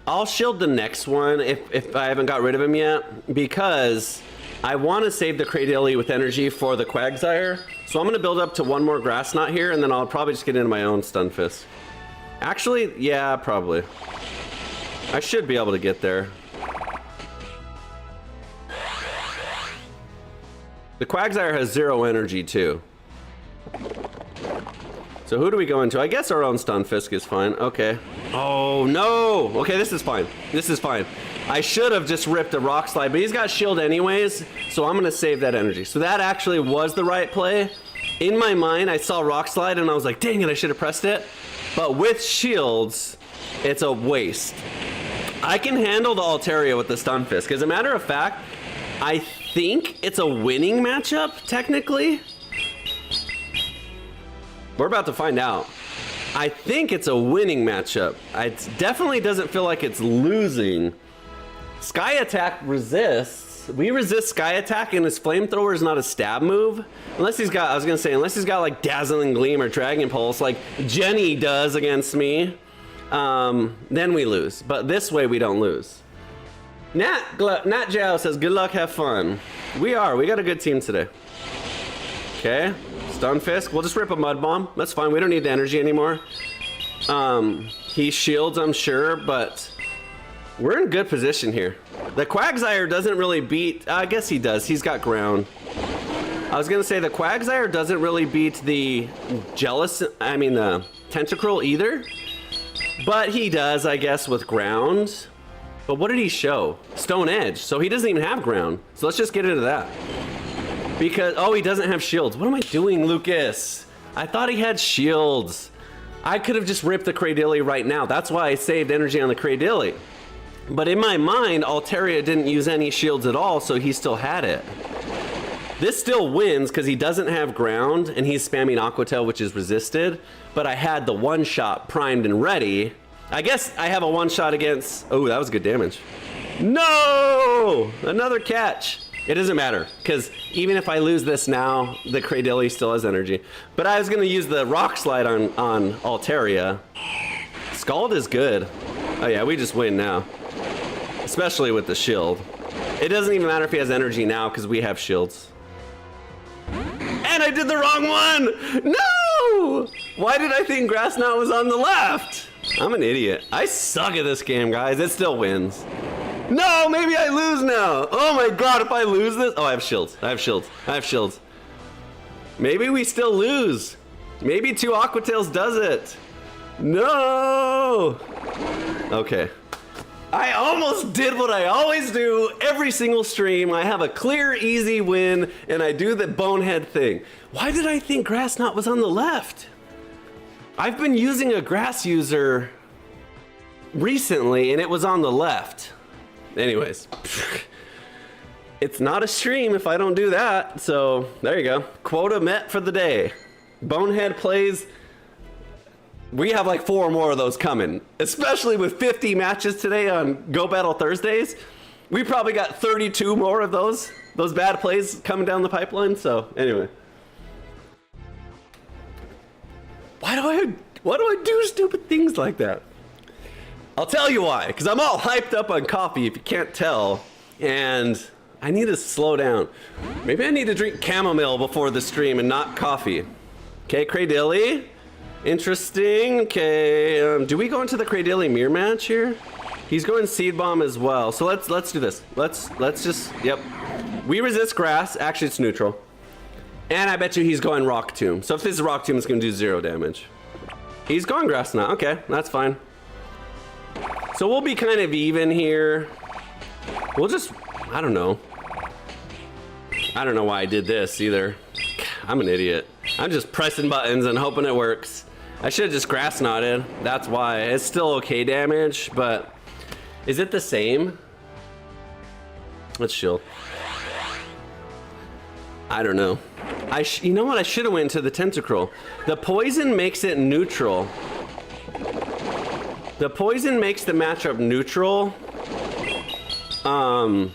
I'll shield the next one if I haven't got rid of him yet, because I want to save the Cradilly with energy for the Quagsire. So I'm going to build up to one more Grass Knot here, and then I'll probably just get into my own Stunfisk. Actually, yeah, probably. I should be able to get there. The Quagsire has 0 energy too. So who do we go into? I guess our own Stunfisk is fine. Okay. Oh no! Okay, this is fine. This is fine. I should have just ripped a Rock Slide, but he's got shield anyways, so I'm gonna save that energy. So that actually was the right play. In my mind, I saw Rock Slide and I was like, dang it, I should have pressed it. But with shields, it's a waste. I can handle the Altaria with the Stunfisk. As a matter of fact, I think it's a winning matchup, technically. We're about to find out. I think it's a winning matchup. It definitely doesn't feel like it's losing. Sky Attack resists. We resist Sky Attack, and his Flamethrower is not a stab move. Unless he's got, I was gonna say, unless he's got like Dazzling Gleam or Dragon Pulse like Jenny does against me, then we lose. But this way we don't lose. Nat Jow says, good luck, have fun. We got a good team today. Okay, Stunfisk, we'll just rip a Mud Bomb. That's fine, we don't need the energy anymore. He shields, I'm sure, but we're in good position here. The Quagsire doesn't really beat, I guess he does, he's got ground. I was gonna say the Quagsire doesn't really beat the Tentacruel either. But he does, I guess, with ground. But what did he show? Stone Edge. So he doesn't even have ground. So let's just get into that. Because, oh, he doesn't have shields. What am I doing, Lucas? I thought he had shields. I could have just ripped the Cradilly right now. That's why I saved energy on the Cradilly. But in my mind, Altaria didn't use any shields at all, so he still had it. This still wins because he doesn't have ground and he's spamming Aqua Tail, which is resisted. But I had the one shot primed and ready. I guess I have a one shot against, oh, that was good damage. No! Another catch. It doesn't matter because even if I lose this now, the Cradilly still has energy. But I was gonna use the Rock Slide on Altaria. Scald is good. Oh yeah, we just win now. Especially with the shield. It doesn't even matter if he has energy now because we have shields. And I did the wrong one! No! Why did I think Grass Knot was on the left? I'm an idiot. I suck at this game, guys. It still wins. No, maybe I lose now. Oh my god, if I lose this. Oh, I have shields. I have shields. I have shields. Maybe we still lose. Maybe 2 Aqua Tails does it. No! Okay. I almost did what I always do every single stream. I have a clear, easy win, and I do the bonehead thing. Why did I think Grass Knot was on the left? I've been using a grass user recently, and it was on the left. Anyways, it's not a stream if I don't do that, so there you go. Quota met for the day. Bonehead plays we have like 4 more of those coming, especially with 50 matches today on Go Battle Thursdays. We probably got 32 more of those bad plays coming down the pipeline. So anyway, why do I do stupid things like that? I'll tell you why, because I'm all hyped up on coffee, if you can't tell, and I need to slow down. Maybe I need to drink chamomile before the stream and not coffee. Okay, Cradilly. Interesting. Okay, do we go into the Cradilly mirror match here? He's going Seed Bomb as well. So let's do this. Let's just, yep. We resist grass. Actually, it's neutral. And I bet you he's going Rock Tomb. So if this is Rock Tomb, it's going to do 0 damage. He's going Grass Knot. Okay, that's fine. So we'll be kind of even here. We'll just, I don't know. I don't know why I did this either. I'm an idiot. I'm just pressing buttons and hoping it works. I should have just Grass Knotted. That's why. It's still okay damage, but is it the same? Let's shield. I don't know. You know what? I should have went to the Tentacruel. The poison makes it neutral. The poison makes the matchup neutral. I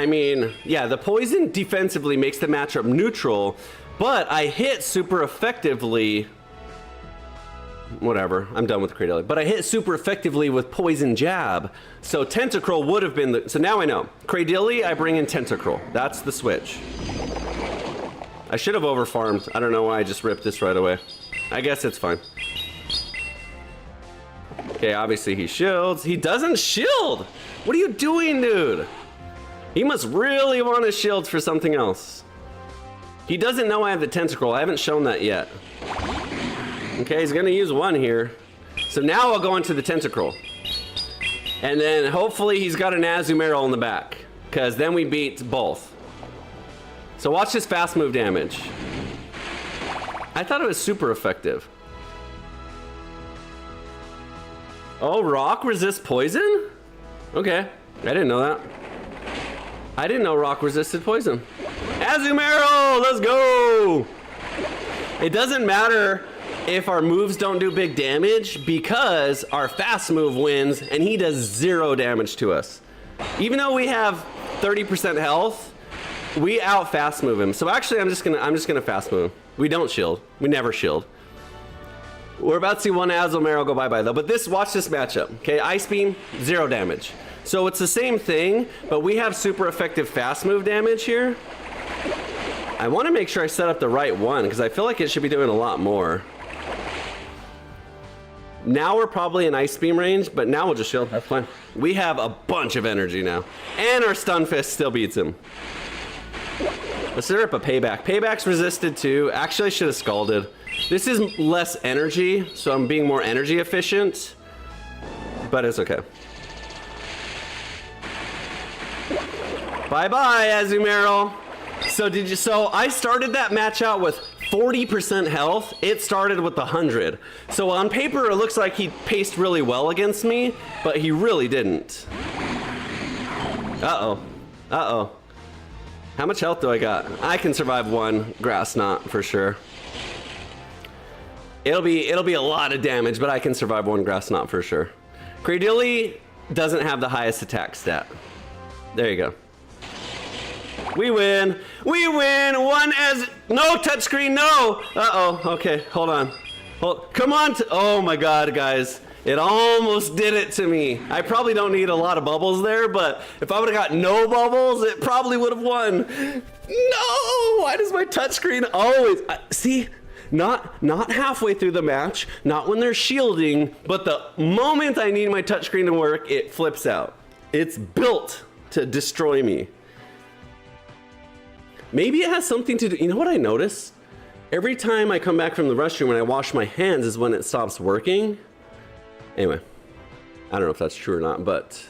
mean, yeah, the poison defensively makes the matchup neutral, but I hit super effectively. Whatever, I'm done with Cradilly. But I hit super effectively with Poison Jab. So Tentacruel would have been the, so now I know. Cradilly, I bring in Tentacruel. That's the switch. I should have overfarmed. I don't know why I just ripped this right away. I guess it's fine. Okay, obviously he shields. He doesn't shield! What are you doing, dude? He must really want to shield for something else. He doesn't know I have the Tentacruel. I haven't shown that yet. Okay, he's gonna use 1 here. So now I'll go into the Tentacruel. And then hopefully he's got an AZUMARILL in the back, because then we beat both. So watch this fast move damage. I thought it was super effective. Oh, rock resists poison? Okay, I didn't know that. I didn't know rock resisted poison. AZUMARILL, let's go! It doesn't matter if our moves don't do big damage because our fast move wins and he does 0 damage to us. Even though we have 30% health, we out fast move him. So actually I'm just gonna fast move. We don't shield. We never shield. We're about to see one AZUMARILL go bye-bye though, but watch this matchup. Okay, Ice Beam, 0 damage. So it's the same thing, but we have super effective fast move damage here. I want to make sure I set up the right one because I feel like it should be doing a lot more. Now we're probably in Ice Beam range, but now we'll just shield. That's fine. We have a bunch of energy now. And our Stun Fist still beats him. Let's set up a Payback. Payback's resisted too. Actually, I should have Scalded. This is less energy, so I'm being more energy efficient. But it's okay. Bye-bye, AZUMARILL. So I started that match out with 40% health. It started with 100. So on paper, it looks like he paced really well against me, but he really didn't. Uh-oh. Uh-oh. How much health do I got? I can survive 1 Grass Knot for sure. It'll be a lot of damage, but I can survive 1 Grass Knot for sure. Cradilly doesn't have the highest attack stat. There you go. We win. We win. No touchscreen. No. Uh-oh. Okay. Hold on. Come on. Oh my God, guys. It almost did it to me. I probably don't need a lot of bubbles there, but if I would have got no bubbles, it probably would have won. No. Why does my touchscreen always... see? Not halfway through the match, not when they're shielding, but the moment I need my touchscreen to work, it flips out. It's built to destroy me. Maybe it has something to do, you know what I noticed? Every time I come back from the restroom and I wash my hands is when it stops working. Anyway, I don't know if that's true or not, but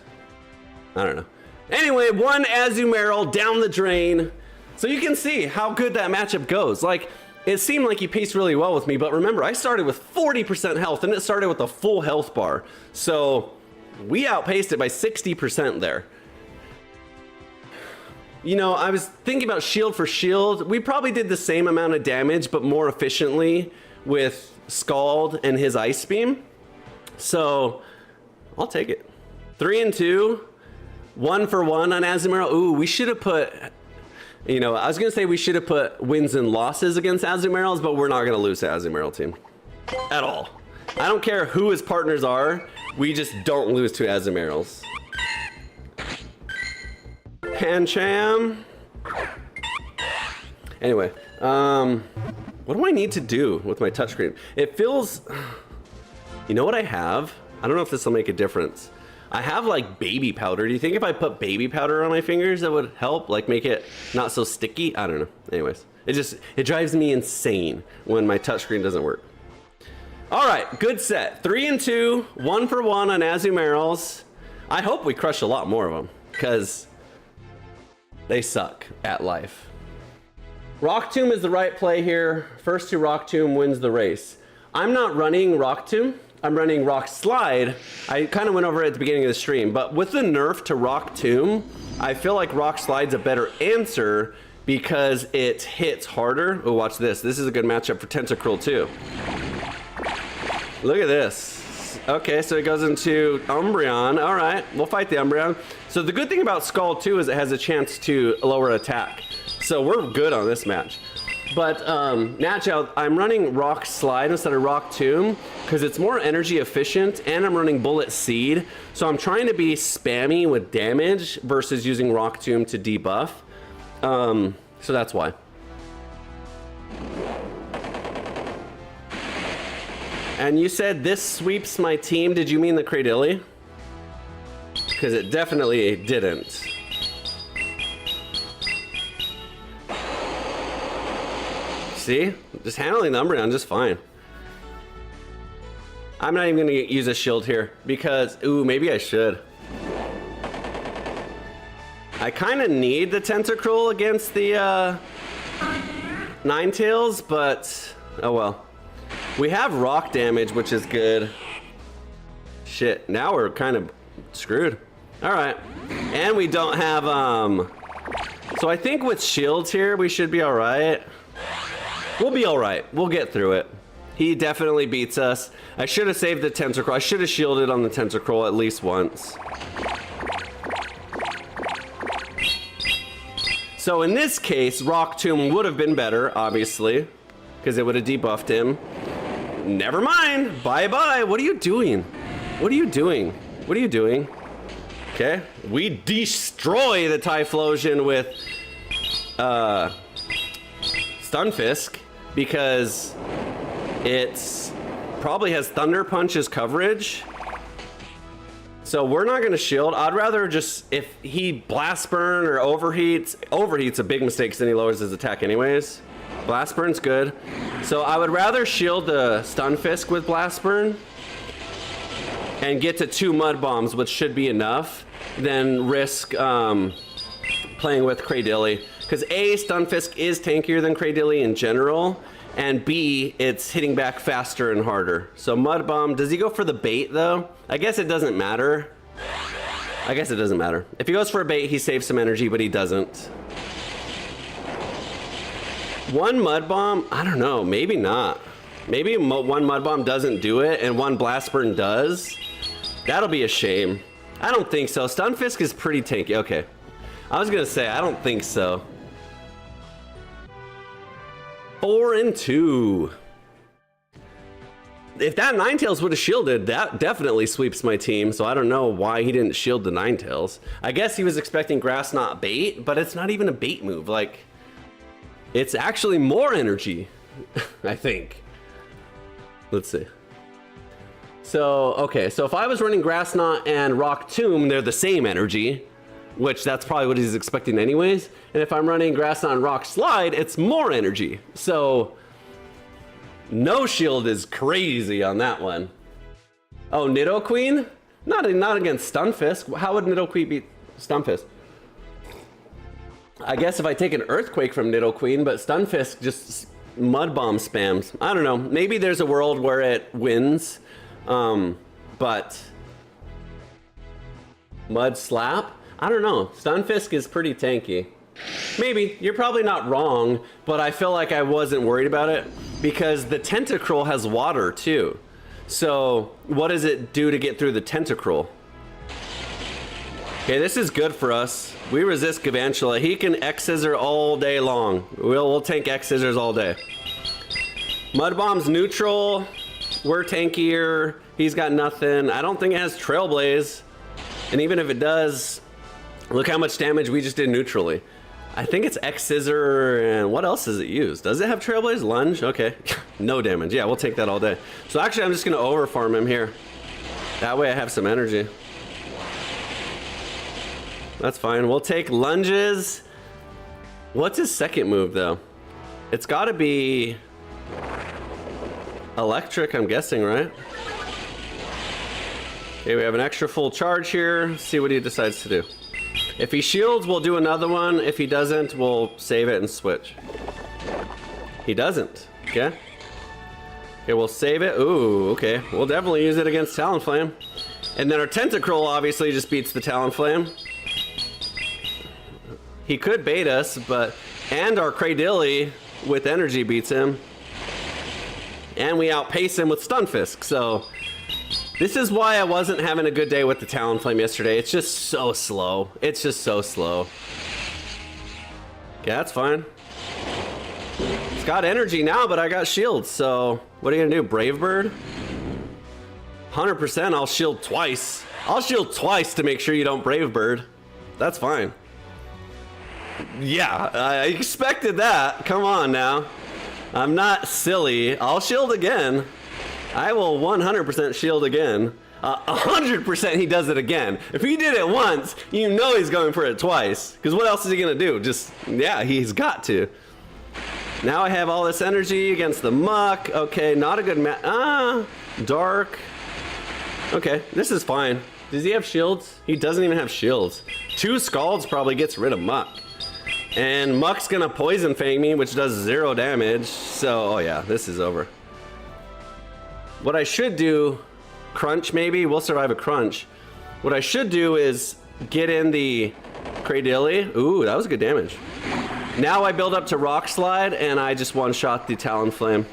I don't know. Anyway, 1 AZUMARILL down the drain. So you can see how good that matchup goes. Like, it seemed like he paced really well with me, but remember, I started with 40% health and it started with a full health bar. So we outpaced it by 60% there. You know, I was thinking about shield for shield. We probably did the same amount of damage, but more efficiently with Scald and his Ice Beam. So I'll take it. 3 and 2, 1 for 1 on Azumarill. Ooh, we should have put, you know, I was gonna say we should have put wins and losses against Azumarills, but we're not gonna lose to Azumarill team at all. I don't care who his partners are, we just don't lose to Azumarills. Pancham. Anyway, what do I need to do with my touchscreen? It feels, you know what I have? I don't know if this will make a difference. I have like baby powder. Do you think if I put baby powder on my fingers that would help, like make it not so sticky? I don't know. Anyways, it drives me insane when my touchscreen doesn't work. All right, good set. 3 and 2, 1 for 1 on Azumarills. I hope we crush a lot more of them because they suck at life. Rock Tomb is the right play here. First to Rock Tomb wins the race. I'm not running Rock Tomb. I'm running Rock Slide. I kind of went over it at the beginning of the stream, but with the nerf to Rock Tomb, I feel like Rock Slide's a better answer because it hits harder. Oh, watch this. This is a good matchup for Tentacruel too. Look at this. Okay, so it goes into Umbreon. All right, we'll fight the Umbreon. So the good thing about Scald too is it has a chance to lower attack. So we're good on this match. But Natchow, I'm running Rock Slide instead of Rock Tomb because it's more energy efficient, and I'm running Bullet Seed. So I'm trying to be spammy with damage versus using Rock Tomb to debuff. So that's why. And you said this sweeps my team. Did you mean the Cradilly? Because it definitely didn't. See? Just handling the Umbreon just fine. I'm not even going to use a shield here because, ooh, maybe I should. I kind of need the Tentacruel against the Ninetales, but oh well. We have rock damage, which is good. Shit, now we're kind of screwed. All right, and we don't have, so I think with shields here, we should be all right. We'll be all right. We'll get through it. He definitely beats us. I should have saved the Tentacruel. I should have shielded on the Tentacruel at least once. So in this case, Rock Tomb would have been better, obviously, because it would have debuffed him. Never mind. Bye-bye. What are you doing? What are you doing? What are you doing? Okay. We destroy the Typhlosion with Stunfisk because it's probably has Thunder Punch as coverage. So we're not going to shield. I'd rather just, if he Blast Burn or Overheat's a big mistake because then he lowers his attack anyways. Blast Burn's good. So I would rather shield the Stunfisk with Blast Burn and get to 2 Mud Bombs, which should be enough, than risk playing with Cradilly. Because A, Stunfisk is tankier than Cradilly in general, and B, it's hitting back faster and harder. So Mud Bomb, does he go for the bait though? I guess it doesn't matter. I guess it doesn't matter. If he goes for a bait, he saves some energy, but he doesn't. 1 Mud Bomb? I don't know, maybe not. Maybe 1 Mud Bomb doesn't do it and 1 Blast Burn does. That'll be a shame. I don't think so. Stunfisk is pretty tanky. Okay. I was gonna say, I don't think so. 4 and 2. If that Ninetales would have shielded, that definitely sweeps my team, so I don't know why he didn't shield the Ninetales. I guess he was expecting Grass Knot bait, but it's not even a bait move. Like, it's actually more energy, I think. Let's see. So, okay, so if I was running Grass Knot and Rock Tomb, they're the same energy, which that's probably what he's expecting anyways. And if I'm running Grass Knot and Rock Slide, it's more energy. So, no shield is crazy on that one. Oh, Nidoqueen? Not against Stunfisk. How would Nidoqueen beat Stunfisk? I guess if I take an Earthquake from Nidoqueen, but Stunfisk just Mud Bomb spams. I don't know. Maybe there's a world where it wins, but Mud Slap? I don't know. Stunfisk is pretty tanky. Maybe. You're probably not wrong, but I feel like I wasn't worried about it because the Tentacruel has water too. So what does it do to get through the Tentacruel? Okay, this is good for us. We resist Gavantula. He can X-Scissor all day long. We'll tank X-Scissors all day. Mud Bomb's neutral. We're tankier. He's got nothing. I don't think it has Trailblaze. And even if it does, look how much damage we just did neutrally. I think it's X-Scissor, and what else does it use? Does it have Trailblaze? Lunge? Okay. No damage. Yeah, we'll take that all day. So actually, I'm just going to overfarm him here. That way I have some energy. That's fine. We'll take lunges. What's his second move, though? It's got to be electric, I'm guessing, right? Okay, we have an extra full charge here. Let's see what he decides to do. If he shields, we'll do another one. If he doesn't, we'll save it and switch. He doesn't. Okay. Okay, we'll save it. Ooh, okay. We'll definitely use it against Talonflame. And then our Tentacruel obviously just beats the Talonflame. He could bait us, but... And our Cradilly with energy beats him. And we outpace him with Stunfisk, so... This is why I wasn't having a good day with the Talonflame yesterday. It's just so slow. It's just so slow. Yeah, that's fine. It's got energy now, but I got shields, so... What are you gonna do, Brave Bird? 100% I'll shield twice. I'll shield twice to make sure you don't Brave Bird. That's fine. Yeah, I expected that. Come on now. I'm not silly. I'll shield again. I will 100% shield again. 100% he does it again. If he did it once, you know he's going for it twice. Because what else is he going to do? Just, yeah, he's got to. Now I have all this energy against the Muck. Okay, not a good Dark. Okay, this is fine. Does he have shields? He doesn't even have shields. 2 Scalds probably gets rid of Muck. And Muck's gonna Poison Fang me, which does 0 damage. So, oh yeah, this is over. What I should do, Crunch maybe? We'll survive a Crunch. What I should do is get in the Cradilly. Ooh, that was good damage. Now I build up to Rock Slide, and I just one-shot the Talonflame.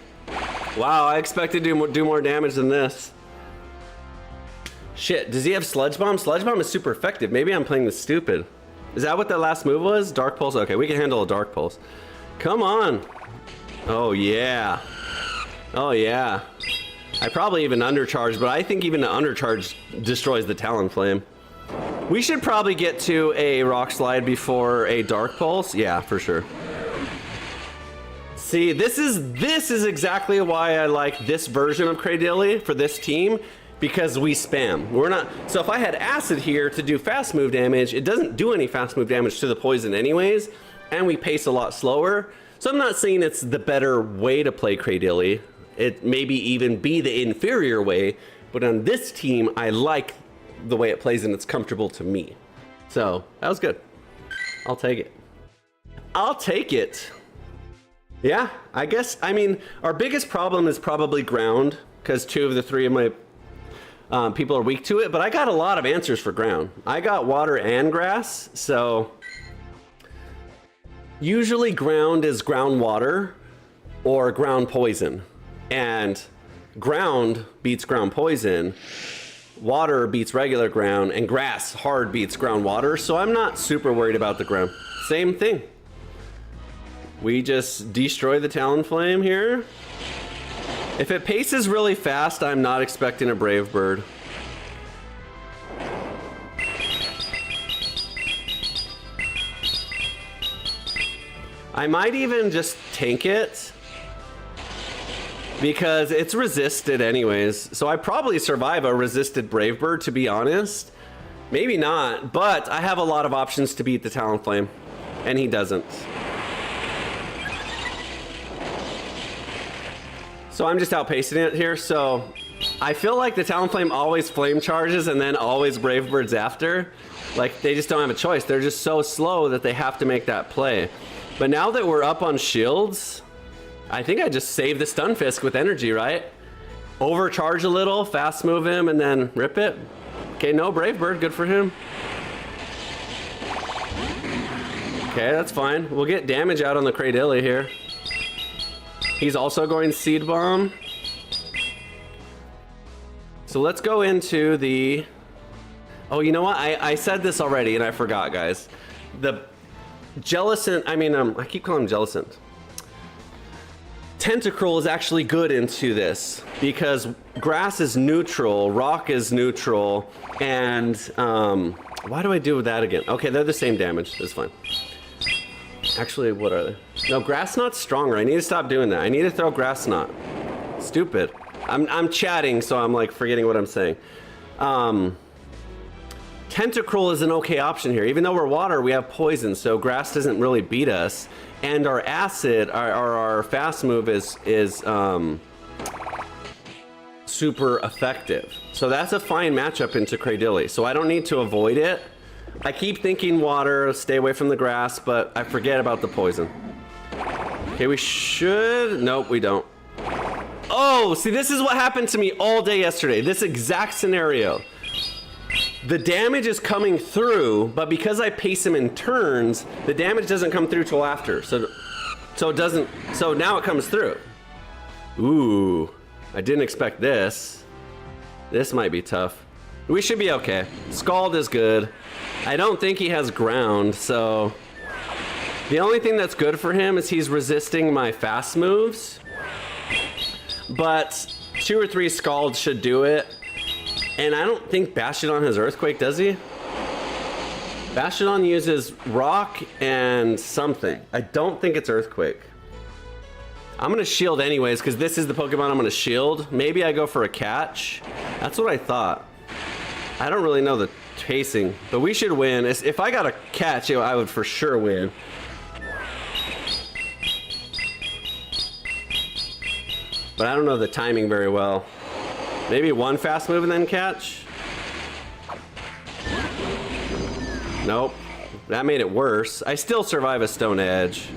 Wow, I expected to do more damage than this. Shit, does he have Sludge Bomb? Sludge Bomb is super effective. Maybe I'm playing this stupid. Is that what that last move was? Dark Pulse? Okay, we can handle a Dark Pulse. Come on. Oh, yeah. Oh, yeah. I probably even undercharged, but I think even the undercharge destroys the Talonflame. We should probably get to a Rock Slide before a Dark Pulse. Yeah, for sure. See, this is exactly why I like this version of Cradilly for this team. Because we spam. We're not. So if I had Acid here to do fast move damage, it doesn't do any fast move damage to the poison anyways, and we pace a lot slower. So I'm not saying it's the better way to play Cradilly. It maybe even be the inferior way, but on this team, I like the way it plays and it's comfortable to me. So that was good. I'll take it. I'll take it. Yeah, I guess. I mean, our biggest problem is probably ground, because 2 of the 3 of my people are weak to it, but I got a lot of answers for ground. I got water and grass, so usually ground is ground water or ground poison, and ground beats ground poison, water beats regular ground, and grass hard beats ground water, so I'm not super worried about the ground. Same thing. We just destroy the Talonflame here. If it paces really fast, I'm not expecting a Brave Bird. I might even just tank it because it's resisted anyways. So I probably survive a resisted Brave Bird, to be honest. Maybe not, but I have a lot of options to beat the Talonflame, and he doesn't. So I'm just outpacing it here. So I feel like the Talonflame always flame charges and then always Brave Birds after. Like, they just don't have a choice. They're just so slow that they have to make that play. But now that we're up on shields, I think I just save the Stunfisk with energy, right? Overcharge a little, fast move him, and then rip it. Okay, no Brave Bird, good for him. Okay, that's fine. We'll get damage out on the Cradilly here. He's also going Seed Bomb. So let's go into the... Oh, you know what? I said this already and I forgot, guys. The Jellicent, I keep calling him Jellicent. Tentacruel is actually good into this because grass is neutral, rock is neutral, and why do I do that again? Okay, they're the same damage. That's fine. Actually, what are they? No, grass knot's stronger. I need to stop doing that. I need to throw grass knot. Stupid. I'm chatting, so I'm like forgetting what I'm saying. Tentacruel is an okay option here. Even though we're water, we have poison, so grass doesn't really beat us. And our acid, our fast move is super effective. So that's a fine matchup into Cradilly. So I don't need to avoid it. I keep thinking water, stay away from the grass, but I forget about the poison. Okay, we should, nope, we don't. Oh, see, this is what happened to me all day yesterday. This exact scenario. The damage is coming through, but because I pace him in turns, the damage doesn't come through till after. So it doesn't, so now it comes through. Ooh, I didn't expect this. This might be tough. We should be okay. Scald is good. I don't think he has ground, so the only thing that's good for him is he's resisting my fast moves. But 2 or 3 Scalds should do it. And I don't think Bastiodon has Earthquake, does he? Bastiodon uses Rock and something. I don't think it's Earthquake. I'm gonna shield anyways, because this is the Pokemon I'm gonna shield. Maybe I go for a catch. That's what I thought. I don't really know the pacing, but we should win. If I got a catch, I would for sure win. But I don't know the timing very well. Maybe 1 fast move and then catch? Nope. That made it worse. I still survive a Stone Edge.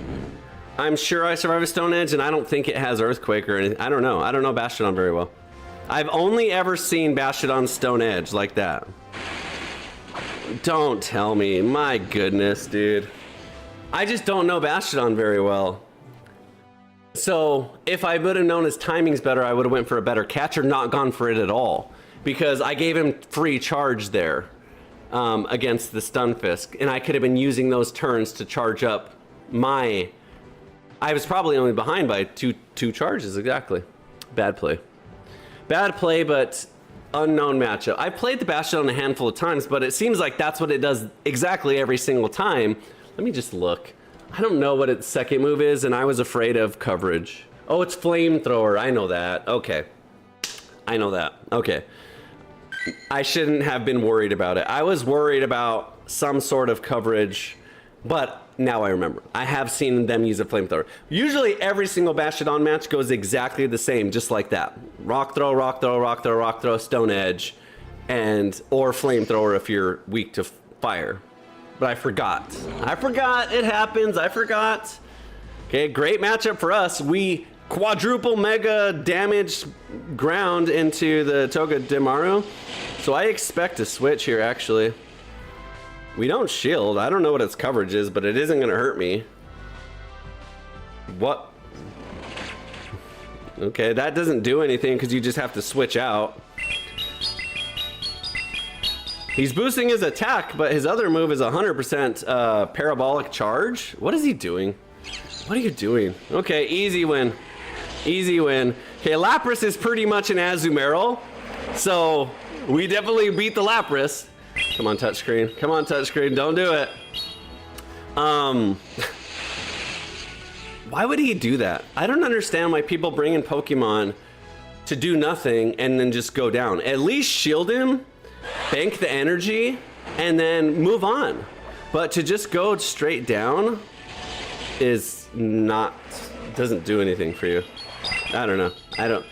I'm sure I survive a Stone Edge, and I don't think it has Earthquake or anything. I don't know. I don't know Bastiodon very well. I've only ever seen Bastiodon Stone Edge like that. Don't tell me. My goodness, dude. I just don't know Bastiodon very well. So if I would have known his timing's better, I would have went for a better catch or not gone for it at all. Because I gave him free charge there against the Stunfisk. And I could have been using those turns to charge up my... I was probably only behind by two charges, exactly. Bad play. Bad play, but unknown matchup. I've played the Bastiodon a handful of times, but it seems like that's what it does exactly every single time. Let me just look. I don't know what its second move is, and I was afraid of coverage. Oh, it's Flamethrower. I know that. Okay. I know that. Okay. I shouldn't have been worried about it. I was worried about some sort of coverage, but now I remember. I have seen them use a Flamethrower. Usually every single Bastiodon match goes exactly the same, just like that. Rock throw, rock throw, rock throw, rock throw, Stone Edge, or Flamethrower if you're weak to fire. But I forgot. I forgot. It happens. I forgot. Okay, great matchup for us. We quadruple mega damage ground into the Togedemaru. So I expect a switch here, actually. We don't shield. I don't know what its coverage is, but it isn't going to hurt me. What? Okay, that doesn't do anything because you just have to switch out. He's boosting his attack, but his other move is 100% parabolic charge. What is he doing? What are you doing? Okay, easy win. Easy win. Okay, Lapras is pretty much an Azumarill. So we definitely beat the Lapras. Come on, touchscreen. Come on, touchscreen. Don't do it. Why would he do that? I don't understand why people bring in Pokemon to do nothing and then just go down. At least shield him, bank the energy, and then move on. But to just go straight down is not, doesn't do anything for you. I don't know. I don't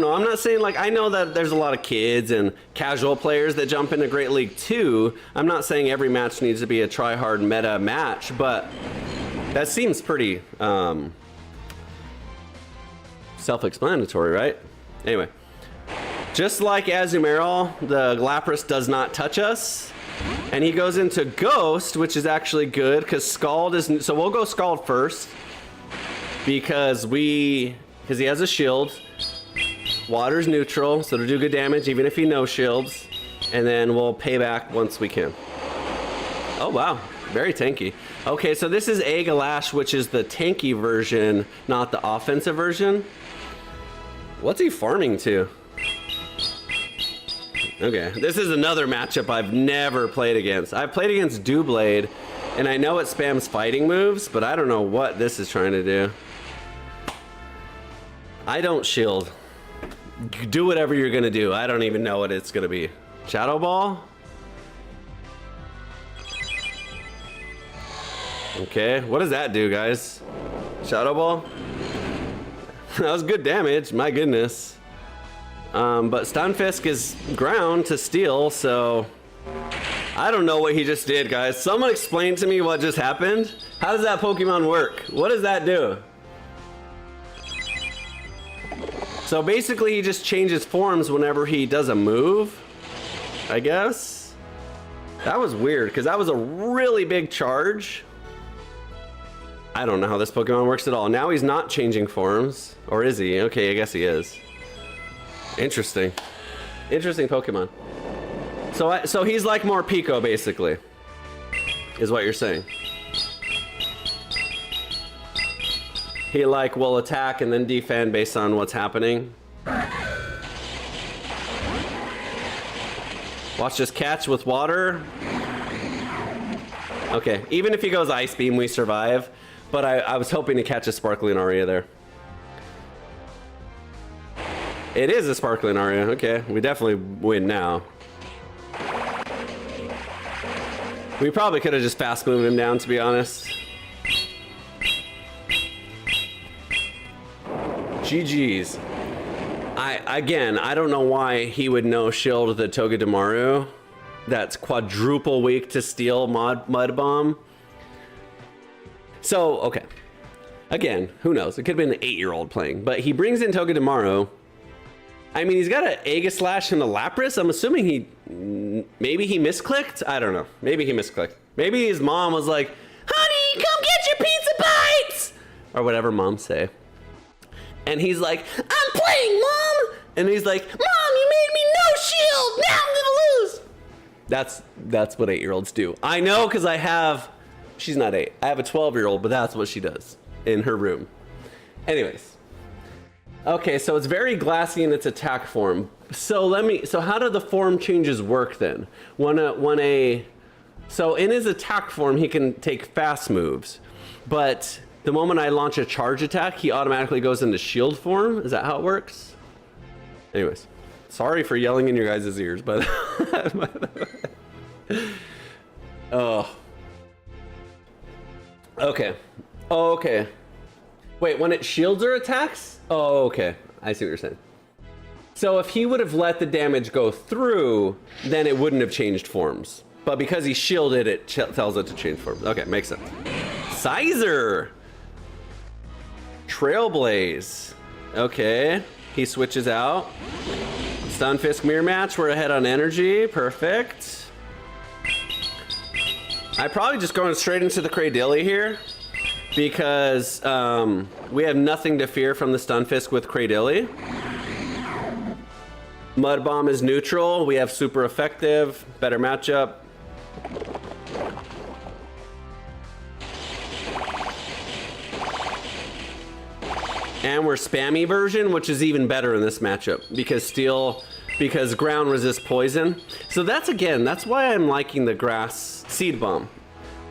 know. I'm not saying, like, I know that there's a lot of kids and casual players that jump into Great League too. I'm not saying every match needs to be a try-hard meta match, but that seems pretty self-explanatory, right? Anyway, just like Azumarill, the Lapras does not touch us. And he goes into Ghost, which is actually good because Scald is... So we'll go Scald first because we because he has a shield. Water's neutral, so it'll do good damage even if he no shields. And then we'll pay back once we can. Oh wow, very tanky. Okay, so this is Aegislash, which is the tanky version, not the offensive version. What's he farming to? Okay, this is another matchup I've never played against. I've played against Doublade, and I know it spams fighting moves, but I don't know what this is trying to do. I don't shield. Do whatever you're gonna do. I don't even know what it's gonna be. Shadow Ball? Okay, what does that do, guys? Shadow Ball? That was good damage, my goodness. But Stunfisk is ground to steal, so I don't know what he just did, guys. Someone explain to me what just happened. How does that Pokemon work? What does that do? So basically he just changes forms whenever he does a move, I guess. That was weird, because that was a really big charge. I don't know how this Pokemon works at all. Now he's not changing forms. Or is he? Okay, I guess he is. Interesting. Interesting Pokemon. So he's like more Pico, basically, is what you're saying. He like will attack and then defend based on what's happening. Watch this catch with water. Okay, even if he goes Ice Beam, we survive. But I was hoping to catch a Sparkling Aria there. It is a Sparkling Aria. Okay, we definitely win now. We probably could have just fast moved him down, to be honest. GG's. Again, I don't know why he would no shield the Togedemaru. That's quadruple weak to steel Mud Bomb. So, okay. Again, who knows? It could have been an 8-year-old playing. But he brings in Togedemaru. I mean, he's got an Aegislash and a Lapras. I'm assuming maybe he misclicked? I don't know. Maybe he misclicked. Maybe his mom was like, honey, come get your pizza bites! Or whatever moms say. And he's like, I'm playing, Mom! And he's like, Mom, you made me no shield! Now I'm gonna lose! That's what 8-year-olds do. I know, because I have... She's not 8. I have a 12-year-old, but that's what she does in her room. Anyways. Okay, so it's very glassy in its attack form. So how do the form changes work then? So in his attack form, he can take fast moves, but the moment I launch a charge attack, he automatically goes into shield form. Is that how it works? Anyways, sorry for yelling in your guys' ears, but oh. Okay. Oh, okay. Wait, when it shields or attacks? Oh, okay. I see what you're saying. So if he would have let the damage go through, then it wouldn't have changed forms. But because he shielded, it tells it to change forms. Okay, makes sense. Sizer! Trailblaze. Okay. He switches out. Stunfisk mirror match. We're ahead on energy. Perfect. I'm probably just going straight into the Cradilly here because we have nothing to fear from the Stunfisk with Cradilly. Mud Bomb is neutral. We have super effective, better matchup. And we're spammy version, which is even better in this matchup because ground resists poison. So that's why I'm liking the grass seed bomb.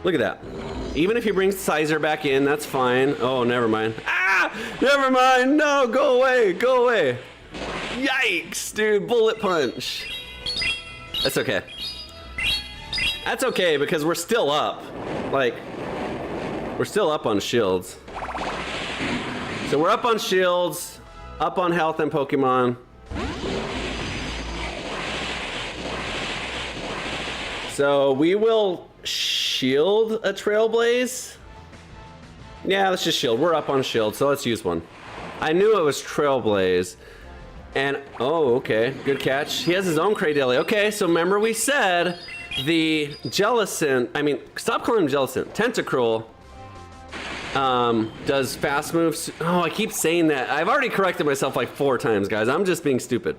Look at that. Even if he brings Sizer back in, that's fine. Oh, never mind. Ah, never mind. No, go away, go away. Yikes, dude, bullet punch. That's okay. That's okay because we're still up. Like, we're still up on shields. So we're up on shields, up on health and Pokemon. So we will shield a Trailblaze. Yeah, let's just shield. We're up on shield, so let's use one. I knew it was Trailblaze. And, oh, okay, good catch. He has his own Cradilly. Okay, so remember we said the Jellicent, stop calling him Jellicent, Tentacruel Does fast moves. Oh, I keep saying that. I've already corrected myself like 4 times, guys. I'm just being stupid.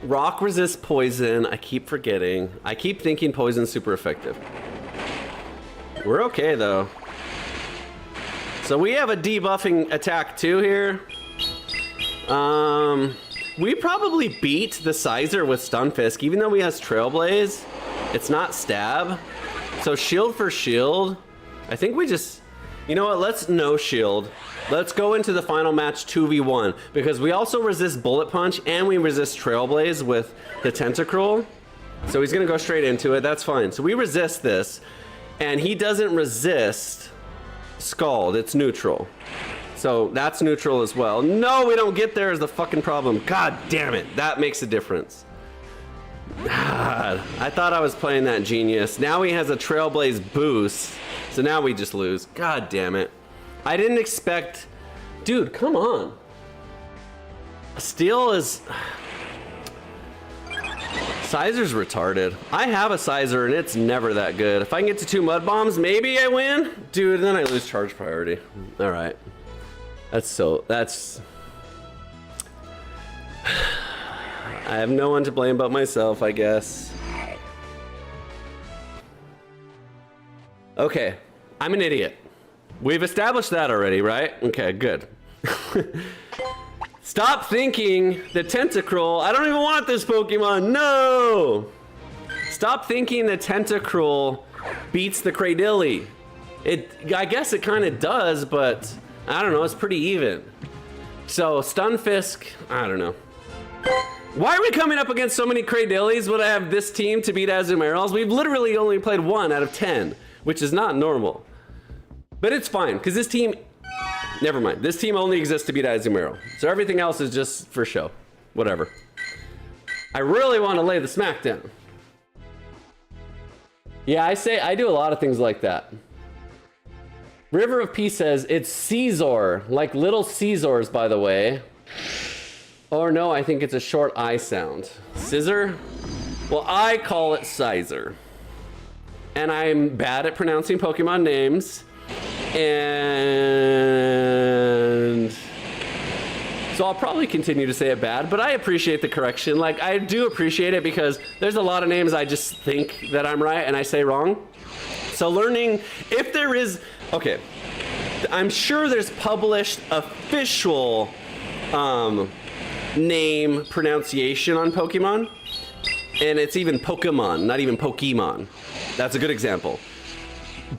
Rock resists poison. I keep forgetting. I keep thinking poison's super effective. We're okay though. So we have a debuffing attack too here. We probably beat the Sizer with Stunfisk, even though he has Trailblaze. It's not stab. So shield for shield. I think we just, you know what, let's no shield. Let's go into the final match 2v1 because we also resist Bullet Punch and we resist Trailblaze with the Tentacruel. So he's gonna go straight into it, that's fine. So we resist this and he doesn't resist Scald, it's neutral. So that's neutral as well. No, we don't get there is the fucking problem. God damn it, that makes a difference. God, I thought I was playing that genius. Now he has a Trailblaze boost. So now we just lose. God damn it. I didn't expect... Dude, come on. Steel is... Sizer's retarded. I have a Sizer and it's never that good. If I can get to 2 Mud Bombs, maybe I win? Dude, then I lose charge priority. Alright. That's... I have no one to blame but myself, I guess. Okay, I'm an idiot. We've established that already, right? Okay, good. Stop thinking the Tentacruel. I don't even want this Pokemon. No! Stop thinking the Tentacruel beats the Cradilly. I guess it kind of does, but I don't know. It's pretty even. So Stunfisk, I don't know. Why are we coming up against so many Cradillys when I have this team to beat Azumarills? We've literally only played 1 out of 10, which is not normal. But it's fine, because this team... Never mind. This team only exists to beat Azumarill. So everything else is just for show. Whatever. I really want to lay the smack down. Yeah, I do a lot of things like that. River of Peace says, it's Caesar. Like little Caesars, by the way. Or no, I think it's a short I sound. Scissor? Well, I call it Sizer. And I'm bad at pronouncing Pokemon names. And so I'll probably continue to say it bad, but I appreciate the correction. Like, I do appreciate it because there's a lot of names I just think that I'm right and I say wrong. So learning, if there is, okay, I'm sure there's published official name pronunciation on Pokemon, and it's even Pokemon, not even Pokemon. That's a good example.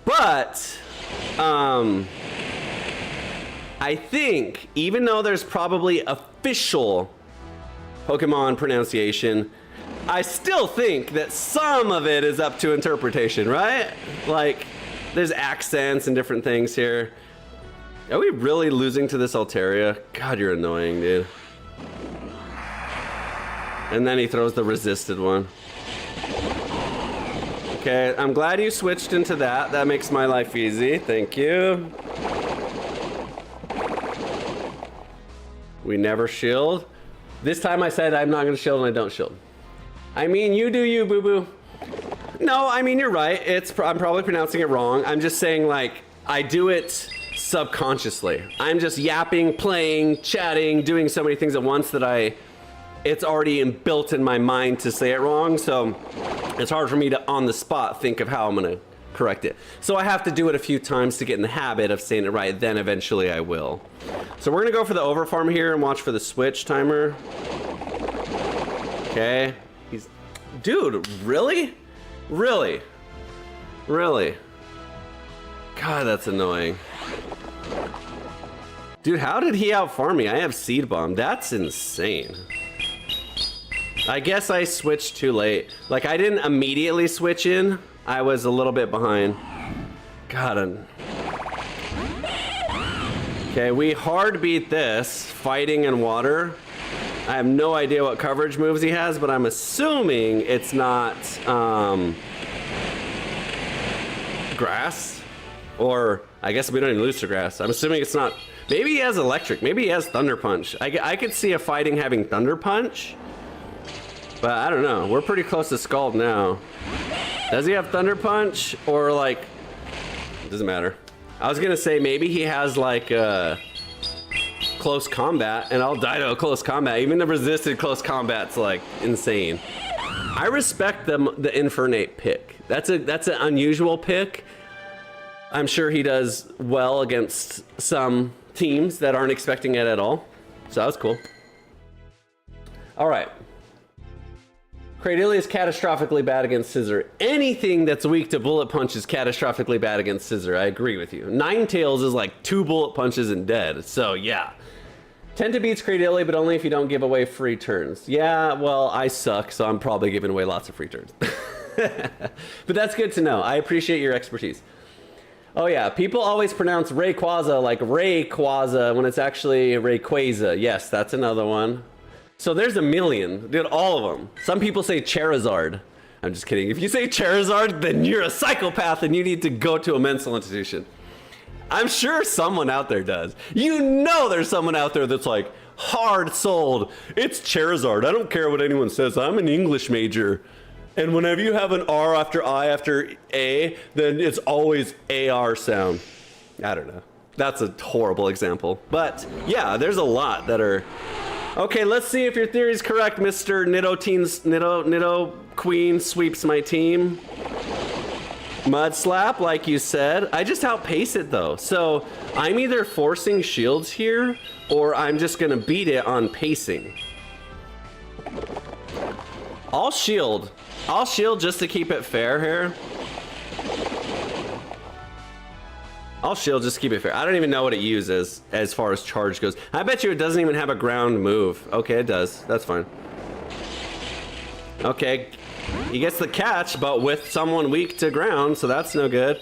But I think even though there's probably official Pokemon pronunciation, I still think that some of it is up to interpretation, right? Like, there's accents and different things here. Are we really losing to this Altaria? God, you're annoying, dude. And then he throws the resisted one. Okay, I'm glad you switched into that. That makes my life easy. Thank you. We never shield. This time I said I'm not gonna shield and I don't shield. I mean, you do you, boo-boo. No, I mean, you're right. I'm probably pronouncing it wrong. I'm just saying, like, I do it subconsciously. I'm just yapping, playing, chatting, doing so many things at once that it's already built in my mind to say it wrong, so it's hard for me to, on the spot, think of how I'm gonna correct it. So I have to do it a few times to get in the habit of saying it right, then eventually I will. So we're gonna go for the overfarm here and watch for the switch timer. Okay. Dude, really? Really? Really? God, that's annoying. Dude, how did he outfarm me? I have Seed Bomb. That's insane. I guess I switched too late. Like, I didn't immediately switch in. I was a little bit behind. God, okay, we hard beat this. Fighting and water. I have no idea what coverage moves he has, but I'm assuming it's not grass. Or I guess we don't even lose to grass. I'm assuming it's not. Maybe he has electric. Maybe he has Thunder Punch. I could see a fighting having Thunder Punch. But I don't know. We're pretty close to Scald now. Does he have Thunder Punch? Or like, it doesn't matter. I was gonna say maybe he has like close combat, and I'll die to a close combat. Even the resisted close combat's like insane. I respect the Infernate pick. That's an unusual pick. I'm sure he does well against some teams that aren't expecting it at all. So that was cool. All right. Cradily is catastrophically bad against Scissor. Anything that's weak to bullet punch is catastrophically bad against Scissor. I agree with you. Ninetales is like 2 bullet punches and dead. So yeah. Tenta beats Cradily, but only if you don't give away free turns. Yeah, well, I suck, so I'm probably giving away lots of free turns. But that's good to know. I appreciate your expertise. Oh yeah, people always pronounce Rayquaza like Rayquaza when it's actually Rayquaza. Yes, that's another one. So there's a million, dude, all of them. Some people say Charizard. I'm just kidding. If you say Charizard, then you're a psychopath and you need to go to a mental institution. I'm sure someone out there does. You know there's someone out there that's like hard sold. It's Charizard. I don't care what anyone says. I'm an English major. And whenever you have an R after I after A, then it's always AR sound. I don't know. That's a horrible example. But yeah, there's a lot that are... Okay, let's see if your theory is correct, Mr. Nido Queen sweeps my team. Mud Slap, like you said. I just outpace it though. So I'm either forcing shields here or I'm just gonna beat it on pacing. I'll shield just to keep it fair here. I'll shield just to keep it fair. I don't even know what it uses as far as charge goes. I bet you it doesn't even have a ground move. Okay, it does. That's fine. Okay, he gets the catch, but with someone weak to ground, so that's no good.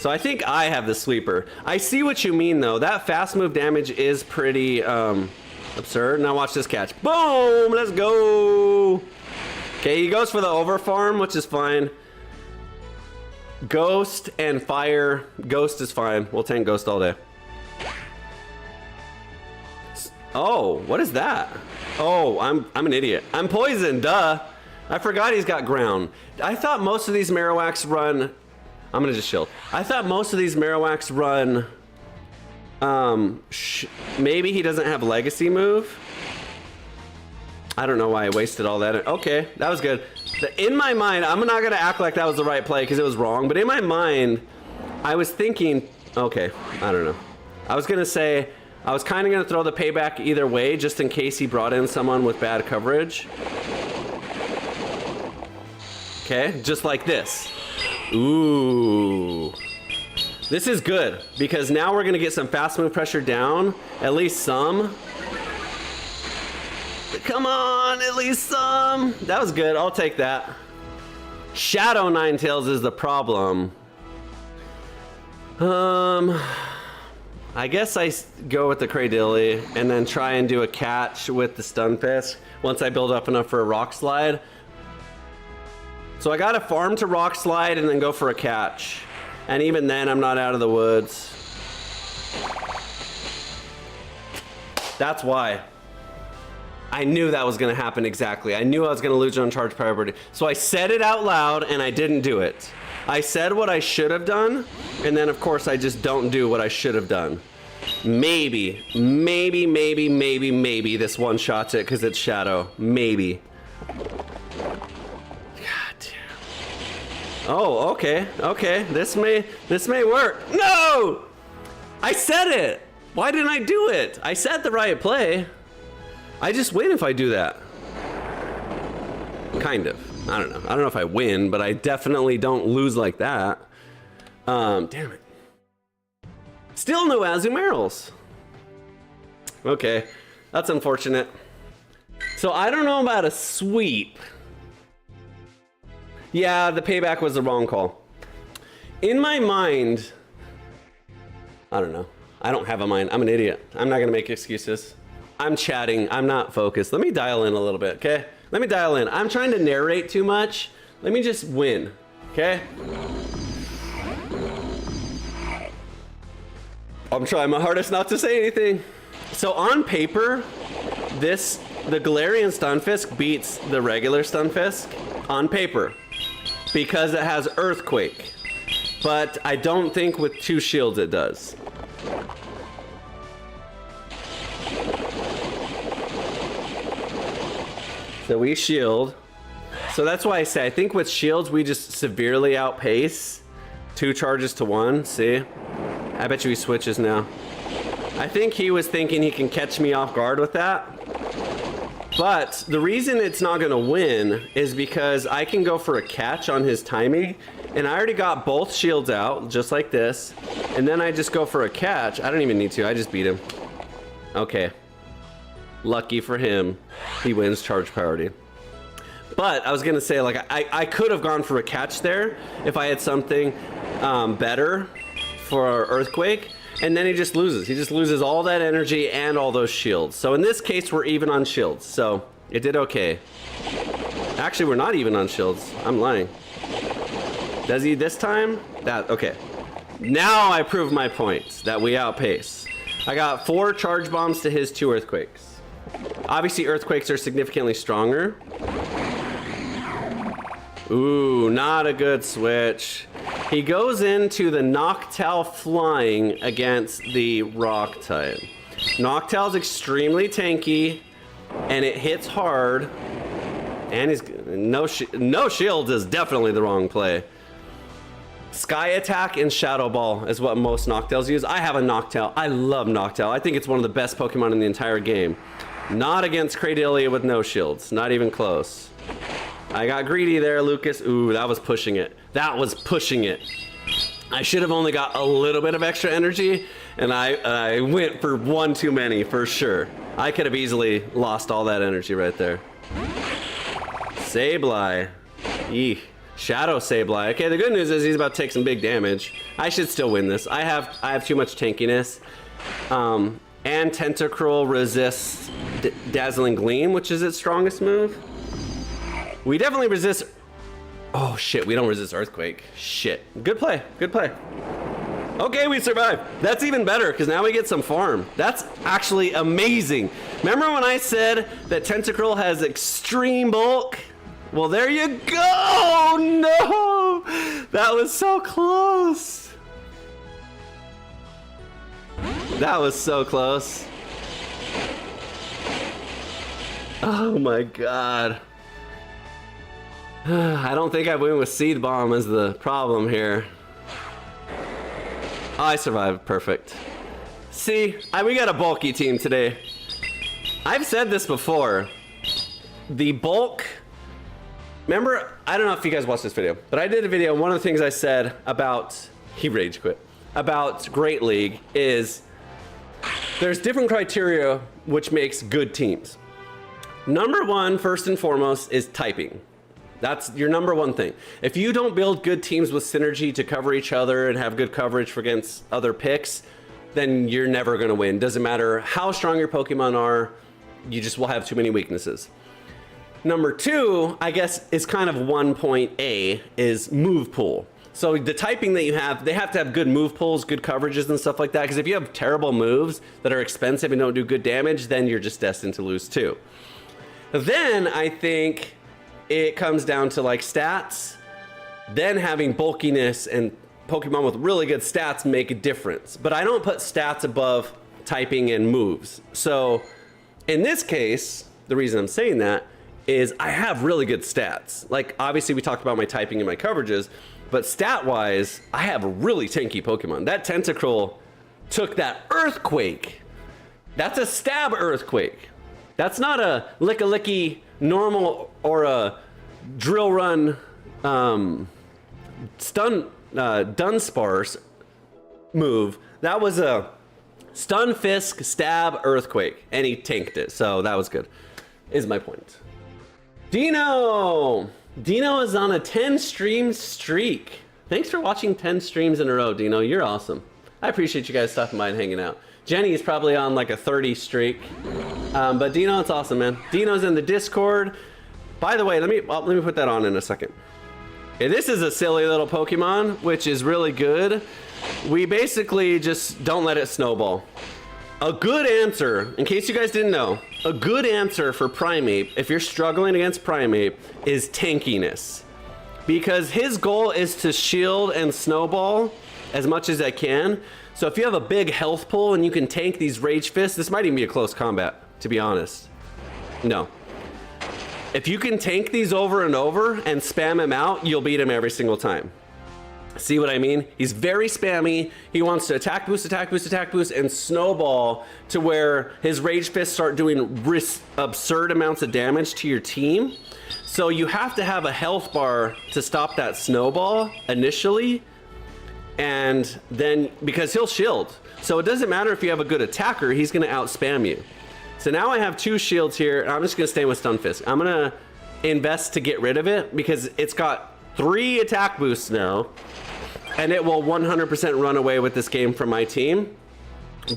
So I think I have the sweeper. I see what you mean though. That fast move damage is pretty absurd. Now watch this catch. Boom, let's go. Okay, he goes for the over farm, which is fine. Ghost and fire. Ghost is fine. We'll tank Ghost all day. Oh, what is that? Oh, I'm an idiot. I'm poisoned, duh. I forgot he's got ground. I thought most of these Marowaks run... I'm gonna just shield. I thought most of these Marowaks run... maybe he doesn't have legacy move? I don't know why I wasted all that. Okay, that was good. In my mind, I'm not gonna act like that was the right play because it was wrong, but in my mind, I was thinking, okay, I don't know. I was gonna say, I was kind of gonna throw the payback either way just in case he brought in someone with bad coverage. Okay, just like this. Ooh. This is good because now we're gonna get some fast move pressure down, at least some. Come on, at least some. That was good, I'll take that. Shadow Ninetales is the problem. I guess I go with the Cradily and then try and do a catch with the Stunfisk once I build up enough for a Rock Slide. So I gotta farm to Rock Slide and then go for a catch. And even then, I'm not out of the woods. That's why. I knew that was gonna happen exactly. I knew I was gonna lose on charge priority. So I said it out loud and I didn't do it. I said what I should have done, and then of course I just don't do what I should have done. Maybe this one shots it because it's Shadow. Maybe. God damn. Oh, okay. This may work. No! I said it! Why didn't I do it? I said the right play. I just win if I do that. Kind of. I don't know. I don't know if I win, but I definitely don't lose like that. Damn it. Still no AZUMARILLs. Okay, that's unfortunate. So I don't know about a sweep. Yeah, the payback was the wrong call. In my mind, I don't know. I don't have a mind. I'm an idiot. I'm not gonna make excuses. I'm chatting. I'm not focused. Let me dial in a little bit, okay? Let me dial in. I'm trying to narrate too much. Let me just win, okay? I'm trying my hardest not to say anything. So on paper, the Galarian Stunfisk beats the regular Stunfisk on paper because it has Earthquake. but I don't think with 2 shields it does. So we shield. So that's why I say I think with shields we just severely outpace 2 charges to 1. See? I bet you he switches now. I think he was thinking he can catch me off guard with that. But the reason it's not gonna win is because I can go for a catch on his timing, and I already got both shields out, just like this. And then I just go for a catch. I don't even need to, I just beat him. Okay. Lucky for him, he wins charge priority. But I was gonna say, like, I could have gone for a catch there if I had something better for Earthquake. And then he just loses. He just loses all that energy and all those shields. So in this case, we're even on shields. So it did okay. Actually, we're not even on shields. I'm lying. Does he this time? Okay. Now I prove my point that we outpace. I got 4 charge bombs to his 2 earthquakes. Obviously, earthquakes are significantly stronger. Ooh, not a good switch. He goes into the Noctowl flying against the rock type. Noctowl's extremely tanky, and it hits hard. And he's no shields is definitely the wrong play. Sky Attack and Shadow Ball is what most Noctowls use. I have a Noctowl. I love Noctowl. I think it's one of the best Pokemon in the entire game. Not against Cradillia with no shields. Not even close. I got greedy there, Lucas. Ooh, that was pushing it. That was pushing it. I should have only got a little bit of extra energy, and I went for one too many, for sure. I could have easily lost all that energy right there. Sableye. Eek. Shadow Sableye. Okay, the good news is he's about to take some big damage. I should still win this. I have too much tankiness. And Tentacruel resists Dazzling Gleam, which is its strongest move. We definitely resist... Oh shit, we don't resist Earthquake. Shit. Good play, good play. Okay, we survived. That's even better, because now we get some farm. That's actually amazing. Remember when I said that Tentacruel has extreme bulk? Well, there you go! No! That was so close. That was so close. Oh my god. I don't think I win with Seed Bomb is the problem here. Oh, I survived. Perfect. See, we got a bulky team today. I've said this before. The bulk... Remember, I don't know if you guys watched this video, but I did a video. One of the things I said about... He rage quit. About Great League is... There's different criteria which makes good teams. Number one, first and foremost, is typing. That's your number one thing. If you don't build good teams with synergy to cover each other and have good coverage against other picks, then you're never going to win. Doesn't matter how strong your Pokemon are, you just will have too many weaknesses. Number two, I guess, is kind of 1.A, is move pool. So the typing that you have, they have to have good move pools, good coverages and stuff like that. Because if you have terrible moves that are expensive and don't do good damage, then you're just destined to lose too. Then I think it comes down to like stats, then having bulkiness and Pokemon with really good stats make a difference. But I don't put stats above typing and moves. So in this case, the reason I'm saying that is I have really good stats. Like obviously we talked about my typing and my coverages, but stat wise, I have a really tanky Pokemon. That Tentacruel took that Earthquake. That's a stab Earthquake. That's not a lick-a-licky normal or a drill run Dunsparce move. That was a stun Fisk stab Earthquake, and he tanked it. So that was good, is my point. Dino is on a 10 stream streak. Thanks for watching 10 streams in a row, Dino. You're awesome. I appreciate you guys stopping by and hanging out. Jenny is probably on like a 30 streak. But Dino, it's awesome, man. Dino's in the Discord. By the way, let me put that on in a second. Okay, this is a silly little Pokemon, which is really good. We basically just don't let it snowball. A good answer, in case you guys didn't know, a good answer for Primeape, if you're struggling against Primeape, is tankiness. because his goal is to shield and snowball as much as I can. So if you have a big health pool and you can tank these rage fists, this might even be a close combat, to be honest. No. If you can tank these over and over and spam him out, you'll beat him every single time. See what I mean? He's very spammy. He wants to attack boost, attack boost, attack boost, and snowball to where his rage fists start doing absurd amounts of damage to your team. So you have to have a health bar to stop that snowball initially. And then, because he'll shield. So it doesn't matter if you have a good attacker, he's gonna outspam you. So now I have 2 shields here, and I'm just gonna stay with Stun Fist. I'm gonna invest to get rid of it because it's got 3 attack boosts now, and it will 100% run away with this game from my team.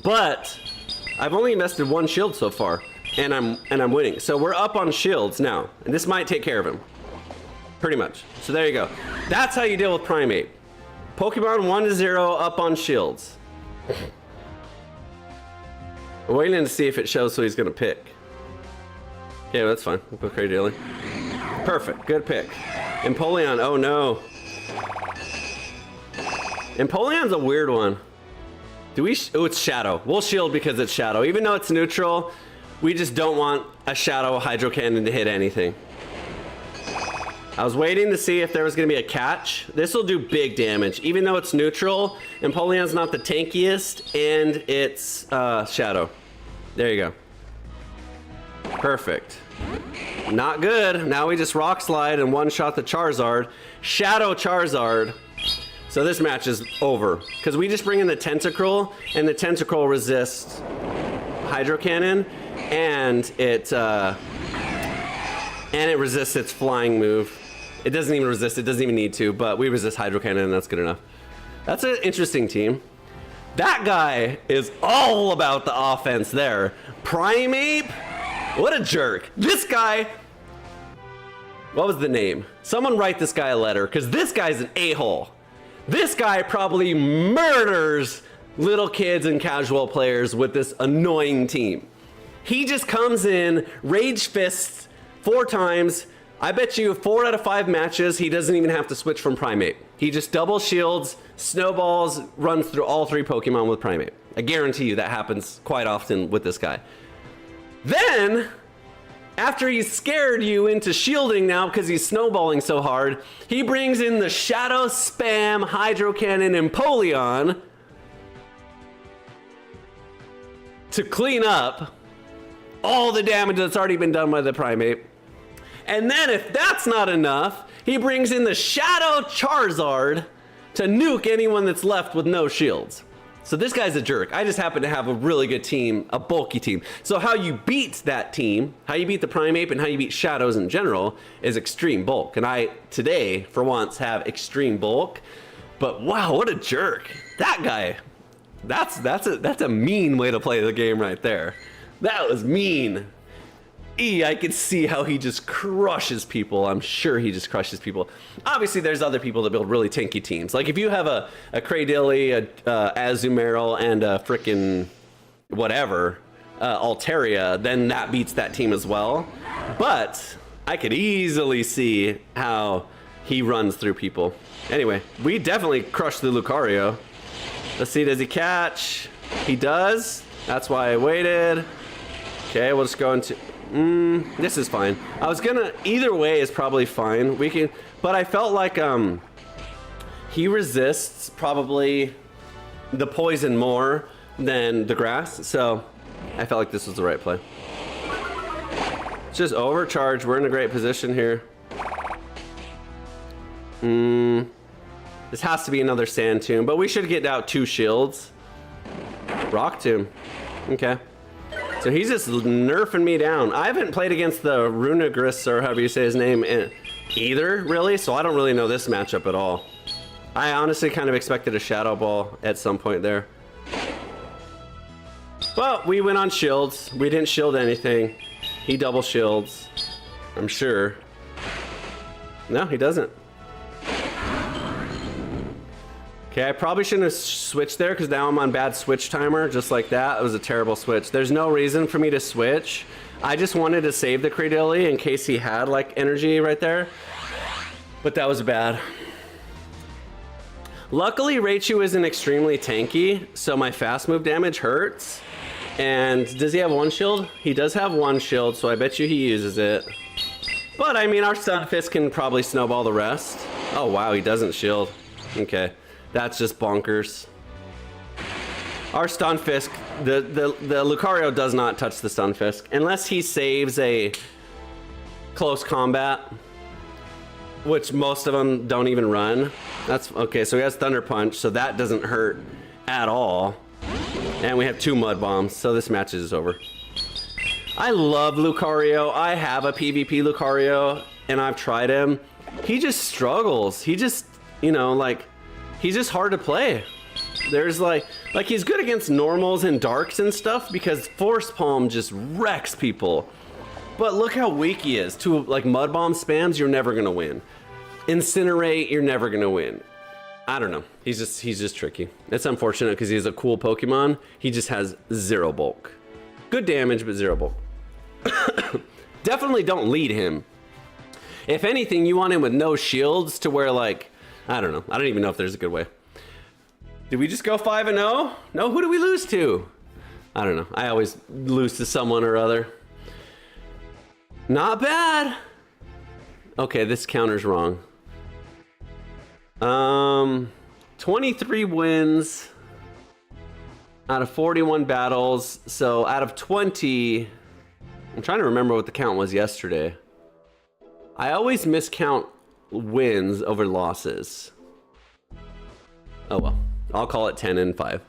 But I've only invested 1 shield so far, and I'm winning. So we're up on shields now, and this might take care of him, pretty much. So there you go. That's how you deal with Primate. Pokemon 1-0 up on shields. We're waiting to see if it shows who he's gonna pick. Yeah, that's fine. We'll put Cradilly. Perfect, good pick. Empoleon, oh no. Empoleon's a weird one. Do we, oh, it's Shadow. We'll shield because it's Shadow. Even though it's neutral, we just don't want a Shadow Hydro Cannon to hit anything. I was waiting to see if there was gonna be a catch. This will do big damage. Even though it's neutral, Empoleon's not the tankiest, and it's Shadow. There you go. Perfect. Not good. Now we just Rock Slide and one-shot the Charizard. Shadow Charizard. So this match is over. Because we just bring in the Tentacruel, and the Tentacruel resists Hydro Cannon, and it resists its flying move. It doesn't even resist, it doesn't even need to, but we resist Hydro Cannon, and that's good enough. That's an interesting team. That guy is all about the offense there. Primeape? What a jerk. This guy, what was the name? Someone write this guy a letter, because this guy's an a-hole. This guy probably murders little kids and casual players with this annoying team. He just comes in, rage fists 4 times. I bet you 4 out of 5 matches, he doesn't even have to switch from Primate. He just double shields, snowballs, runs through all 3 Pokemon with Primate. I guarantee you that happens quite often with this guy. Then, after he's scared you into shielding now because he's snowballing so hard, he brings in the Shadow Spam Hydro Cannon Empoleon to clean up all the damage that's already been done by the Primate. And then if that's not enough, he brings in the Shadow Charizard to nuke anyone that's left with no shields. So this guy's a jerk. I just happen to have a really good team, a bulky team. So how you beat that team, how you beat the Primeape and how you beat Shadows in general is extreme bulk. And I, today, for once, have extreme bulk. But wow, what a jerk. That guy, that's a mean way to play the game right there. That was mean. I could see how he just crushes people. I'm sure he just crushes people. Obviously, there's other people that build really tanky teams. Like if you have a Cradilly, a AZUMARILL, and a frickin' whatever, Altaria, then that beats that team as well. But I could easily see how he runs through people. Anyway, we definitely crushed the Lucario. Let's see, does he catch? He does. That's why I waited. Okay, we'll just go into... this is fine. I was gonna, either way is probably fine. We can, but I felt like he resists probably the poison more than the grass, so I felt like this was the right play. Just overcharge. We're in a great position here. This has to be another Sand Tomb, but we should get out 2 shields. Rock Tomb. Okay. So he's just nerfing me down. I haven't played against the Runagris, or however you say his name, either, really, so I don't really know this matchup at all. I honestly kind of expected a Shadow Ball at some point there. But we went on shields. We didn't shield anything. He double shields, I'm sure. No, he doesn't. Okay, I probably shouldn't have switched there because now I'm on bad switch timer, just like that. It was a terrible switch. There's no reason for me to switch. I just wanted to save the Cradilly in case he had like energy right there. But that was bad. Luckily, Raichu isn't extremely tanky, so my fast move damage hurts. And does he have one shield? He does have one shield, so I bet you he uses it. But I mean, our Stunfisk can probably snowball the rest. Oh wow, he doesn't shield. Okay, that's just bonkers. Our Stunfisk, the Lucario does not touch the Stunfisk unless he saves a close combat, which most of them don't even run. That's okay. So he has Thunder Punch, so that doesn't hurt at all. And we have 2 Mud Bombs, so this match is over. I love Lucario. I have a PvP Lucario, and I've tried him. He just struggles. He just, you know, like, he's just hard to play. There's like he's good against normals and darks and stuff because Force Palm just wrecks people. But look how weak he is. To like Mud Bomb spams, you're never gonna win. Incinerate, you're never gonna win. I don't know. He's just tricky. It's unfortunate because he's a cool Pokemon. He just has 0 bulk. Good damage, but 0 bulk. Definitely don't lead him. If anything, you want him with no shields to where, like, I don't know. I don't even know if there's a good way. Did we just go 5-0? No, who do we lose to? I don't know. I always lose to someone or other. Not bad. Okay, this counter's wrong. 23 wins out of 41 battles. So out of 20, I'm trying to remember what the count was yesterday. I always miscount wins over losses. Oh well, I'll call it 10-5.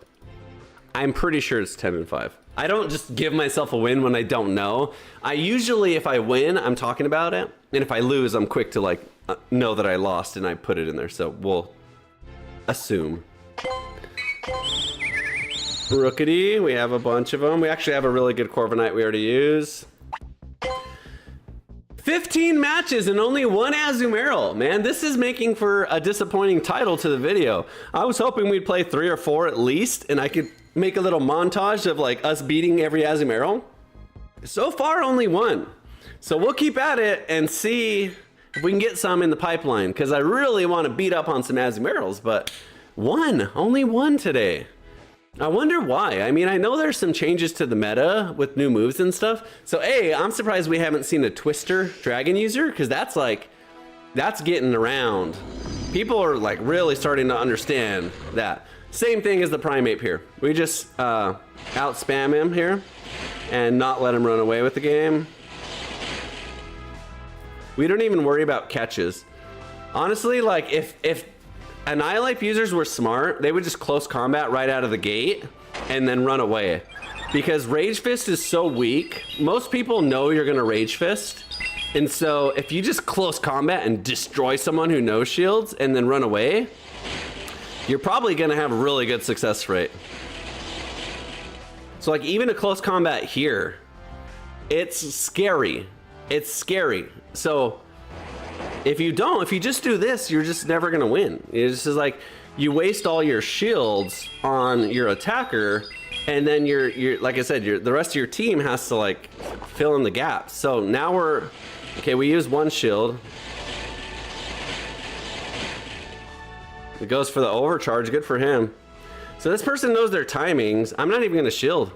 I'm pretty sure it's 10-5. I don't just give myself a win when I don't know. I usually, if I win, I'm talking about it. And if I lose, I'm quick to like know that I lost and I put it in there. So we'll assume. Rookity, we have a bunch of them. We actually have a really good Corviknight we already use. 15 matches and only 1 Azumarill. Man, this is making for a disappointing title to the video. I was hoping we'd play 3 or 4 at least, and I could make a little montage of like us beating every Azumarill. So far, only 1. So we'll keep at it and see if we can get some in the pipeline, because I really want to beat up on some Azumarills, but 1, only 1 today. I wonder why. I mean, I know there's some changes to the meta with new moves and stuff. So A, I'm surprised we haven't seen a Twister Dragon user, because that's like, that's getting around. People are like really starting to understand that. Same thing as the Primeape here. We just out spam him here and not let him run away with the game. We don't even worry about catches. Honestly, like if Annihilate users were smart, they would just close combat right out of the gate and then run away. Because Rage Fist is so weak, most people know you're gonna Rage Fist. And so if you just close combat and destroy someone who no shields and then run away, you're probably gonna have a really good success rate. So like even a close combat here, it's scary. It's scary. So if you just do this, you're just never gonna win. It's just like you waste all your shields on your attacker, and then you're like I said, the rest of your team has to like fill in the gaps. So now we're okay. We use 1 shield. It goes for the overcharge. Good for him. So this person knows their timings. I'm not even gonna shield.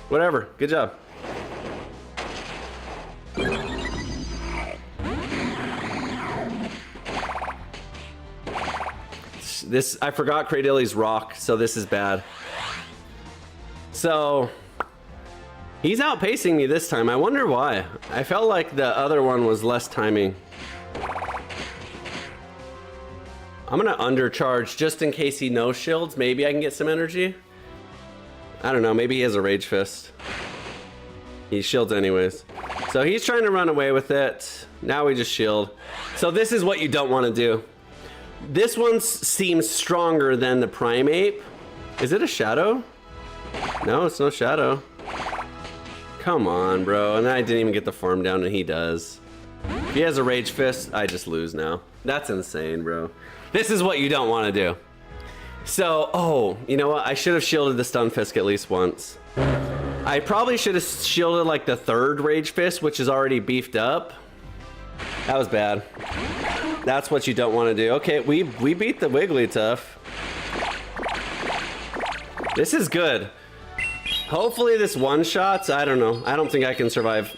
Whatever. Good job. This, I forgot Cradilly's rock, so this is bad. So he's outpacing me this time. I wonder why. I felt like the other one was less timing. I'm gonna undercharge just in case he no shields. Maybe I can get some energy. I don't know, maybe he has a Rage Fist. He shields anyways. So he's trying to run away with it. Now we just shield. So this is what you don't want to do. This one seems stronger than the Primeape. Is it a shadow? No, it's no shadow. Come on, bro. And I didn't even get the farm down, and he does. If he has a Rage Fist, I just lose now. That's insane, bro. This is what you don't want to do. So, oh, you know what? I should have shielded the Stunfisk at least once. I probably should have shielded like the 3rd Rage Fist, which is already beefed up. That was bad. That's what you don't want to do. Okay, we beat the Wigglytuff. This is good. Hopefully this one-shots, I don't know. I don't think I can survive.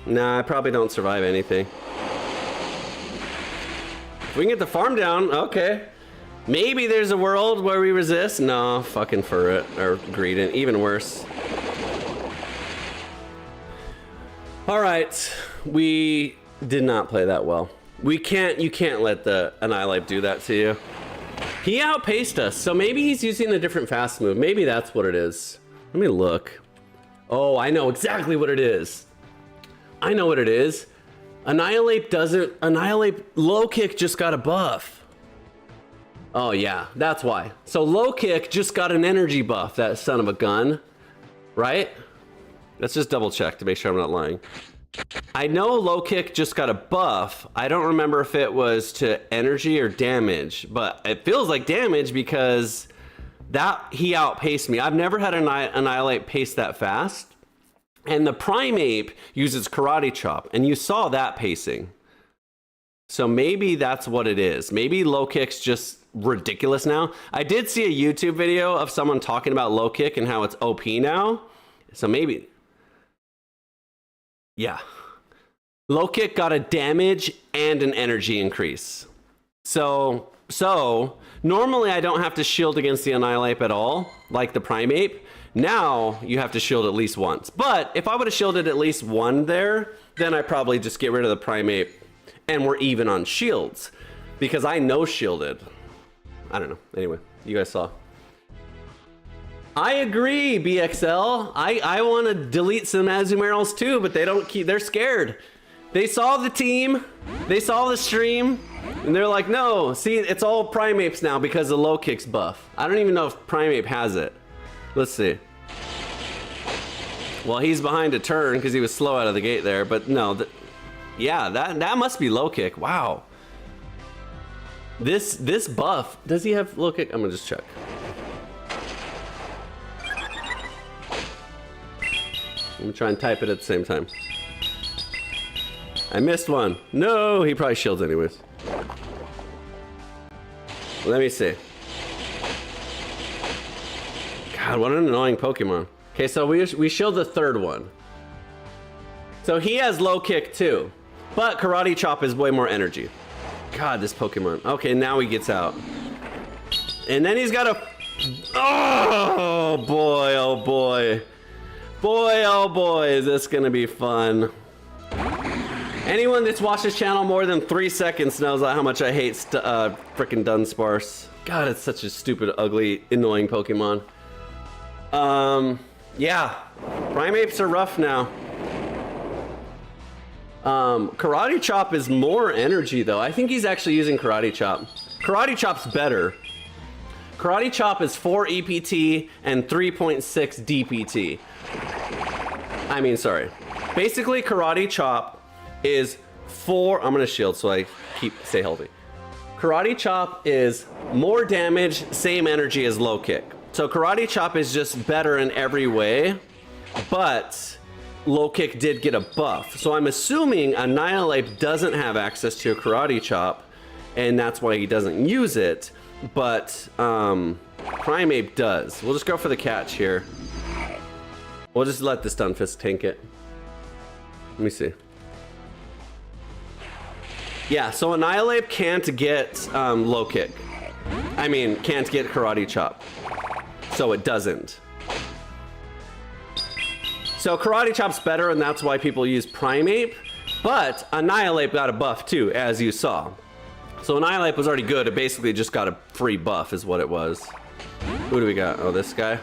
Nah, I probably don't survive anything. If we can get the farm down, okay. Maybe there's a world where we resist. No, fucking Furret or Greedent, even worse. All right, we did not play that well. You can't let the Annihilate do that to you. He outpaced us, so maybe he's using a different fast move. Maybe that's what it is. Let me look. Oh, I know exactly what it is. I know what it is. Annihilate low kick just got a buff. Oh yeah, that's why. So low kick just got an energy buff, that son of a gun, right? Let's just double check to make sure I'm not lying. I know low kick just got a buff. I don't remember if it was to energy or damage, but it feels like damage because he outpaced me. I've never had Annihilate pace that fast. And the Primeape uses Karate Chop, and you saw that pacing. So maybe that's what it is. Maybe low kick's just ridiculous now. I did see a YouTube video of someone talking about low kick and how it's OP now. So maybe... yeah. Low kick got a damage and an energy increase. So normally I don't have to shield against the Annihilate at all, like the Primeape. Now you have to shield at least once. But if I would have shielded at least one there, then I probably just get rid of the Primeape and we're even on shields because I no shielded. I don't know. Anyway, you guys saw. I agree, BXL. I want to delete some Azumarills too, but they're scared. They saw the team, they saw the stream, and they're like, no, see, it's all Primeapes now because of low kick's buff. I don't even know if Primeape has it. Let's see. Well, he's behind a turn because he was slow out of the gate there, but no, yeah, that must be low kick. Wow. This buff, does he have low kick? I'm gonna just check. Let me try and type it at the same time. I missed one. No, he probably shields anyways. Let me see. God, what an annoying Pokemon. Okay, so we shield the third one. So he has low kick too, but Karate Chop is way more energy. God, this Pokemon. Okay, now he gets out. And then he's got a... oh boy, oh boy. Boy, oh boy, is this gonna be fun. Anyone that's watched this channel more than 3 seconds knows how much I hate frickin' Dunsparce. God, it's such a stupid, ugly, annoying Pokemon. Yeah, Primeapes are rough now. Karate Chop is more energy though. I think he's actually using Karate Chop. Karate Chop's better. Karate Chop is 4 EPT and 3.6 DPT. I mean, sorry. Basically, Karate Chop is 4... I'm gonna shield so I stay healthy. Karate Chop is more damage, same energy as low kick. So Karate Chop is just better in every way, but low kick did get a buff. So I'm assuming Annihilate doesn't have access to a Karate Chop, and that's why he doesn't use it, but Primeape does. We'll just go for the catch here. We'll just let the Stunfisk tank it. Let me see. Yeah, so Annihilate can't get low kick. I mean, can't get Karate Chop. So it doesn't. So Karate Chop's better, and that's why people use Primeape. But Annihilate got a buff too, as you saw. So Annihilate was already good. It basically just got a free buff is what it was. Who do we got? Oh, this guy.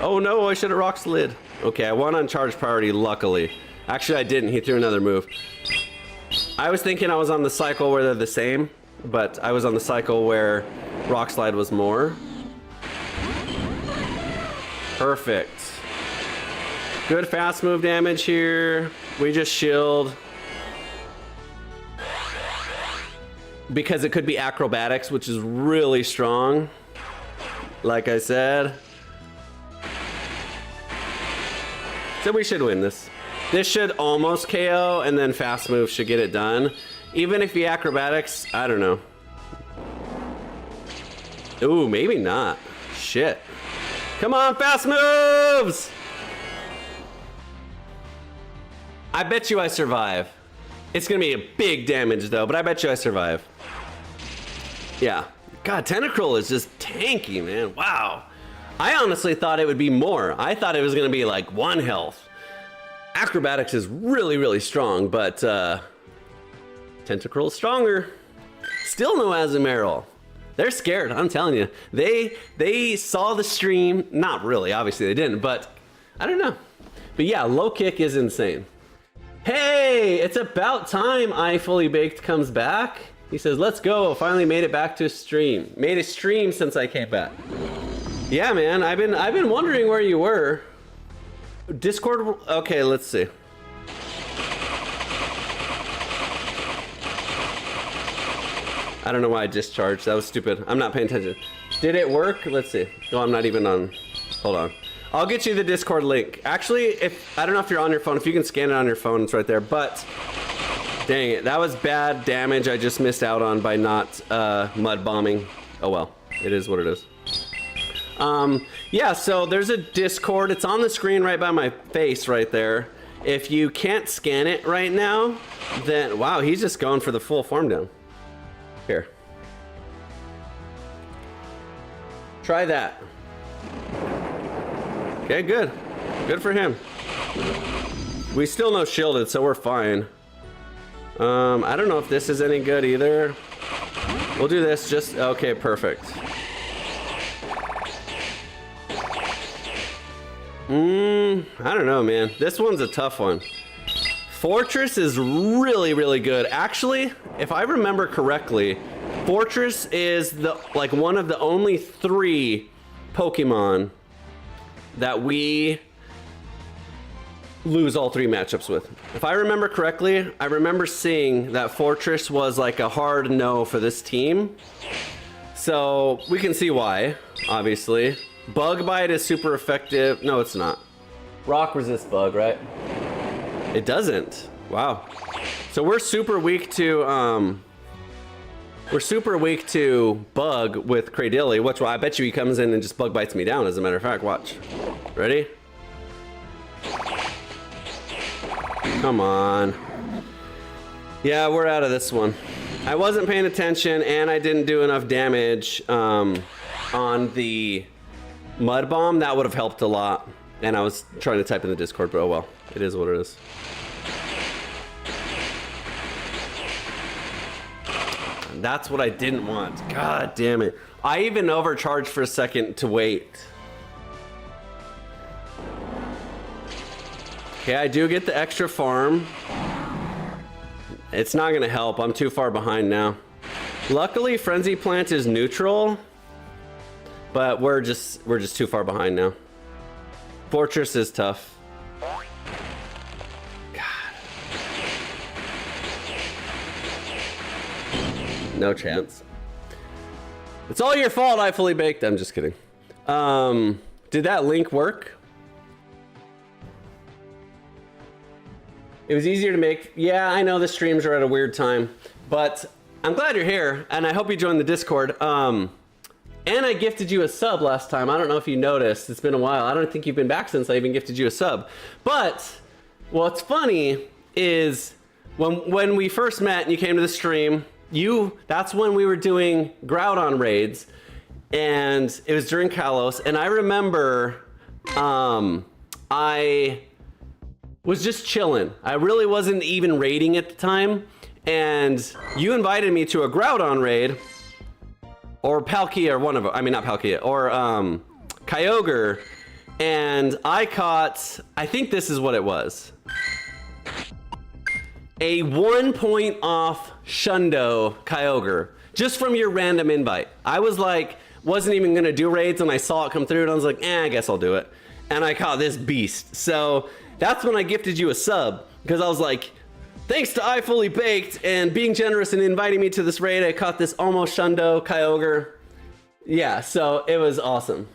Oh no, I should have rock slid. Okay, I won on charge priority, luckily. Actually, I didn't. He threw another move. I was thinking I was on the cycle where they're the same, but I was on the cycle where rock slide was more. Perfect. Good fast move damage here. We just shield. Because it could be acrobatics, which is really strong. Like I said. So we should win this. This should almost KO, and then fast move should get it done. Even if he acrobatics, I don't know. Ooh, maybe not. Shit. Come on, fast moves! I bet you I survive. It's gonna be a big damage though, but I bet you I survive. Yeah. God, Tentacruel is just tanky, man. Wow. I honestly thought it would be more. I thought it was gonna be like 1 health. Acrobatics is really, really strong, but Tentacruel is stronger. Still no AZUMARILL. They're scared, I'm telling you. They saw the stream. Not really, obviously they didn't, but I don't know. But yeah, low kick is insane. Hey, it's about time I Fully Baked comes back. He says, let's go. Finally made it back to a stream. Made a stream since I came back. Yeah, man, I've been wondering where you were. Discord, okay, let's see. I don't know why I discharged. That was stupid. I'm not paying attention. Did it work? Let's see. No, I'm not even on. Hold on. I'll get you the Discord link. Actually, I don't know if you're on your phone. If you can scan it on your phone, it's right there. But dang it, that was bad damage I just missed out on by not mud bombing. Oh well, it is what it is. Yeah, so there's a Discord. It's on the screen right by my face right there. If you can't scan it right now, then wow, he's just going for the full farm down. Here. Try that. Okay, good. Good for him. We still no shielded, so we're fine. I don't know if this is any good either. We'll do this just, okay, perfect. I don't know, man. This one's a tough one. Fortress is really, really good. Actually, if I remember correctly, Fortress is like one of the only 3 Pokemon that we lose all 3 matchups with. If I remember correctly, I remember seeing that Fortress was like a hard no for this team. So we can see why, obviously. Bug Bite is super effective. No, it's not. Rock resist bug, right? It doesn't. Wow. So we're super weak to bug with Cradilly, which I bet you he comes in and just bug bites me down, as a matter of fact. Watch. Ready? Come on. Yeah, we're out of this one. I wasn't paying attention and I didn't do enough damage on the mud bomb. That would have helped a lot. And I was trying to type in the Discord, but oh well. It is what it is. That's what I didn't want. God damn it. I even overcharged for a second to wait. Okay, I do get the extra farm. It's not gonna help. I'm too far behind now. Luckily, Frenzy Plant is neutral, but we're just too far behind now. Fortress is tough. No chance. It's all your fault, I Fully Baked. I'm just kidding. Did that link work? It was easier to make. Yeah, I know the streams are at a weird time, but I'm glad you're here, and I hope you joined the Discord. And I gifted you a sub last time. I don't know if you noticed. It's been a while. I don't think you've been back since I even gifted you a sub. But what's funny is when we first met and you came to the stream, that's when we were doing Groudon raids, and it was during Kalos, and I remember I was just chilling. I really wasn't even raiding at the time, and you invited me to a Groudon raid, or Palkia, or one of them, I mean not Palkia, or Kyogre, and I caught, I think this is what it was. A 1 point off Shundo Kyogre, just from your random invite. I was like, wasn't even gonna do raids, and I saw it come through, and I was like, I guess I'll do it. And I caught this beast. So that's when I gifted you a sub, because I was like, thanks to I Fully Baked and being generous and inviting me to this raid, I caught this almost Shundo Kyogre. Yeah, so it was awesome.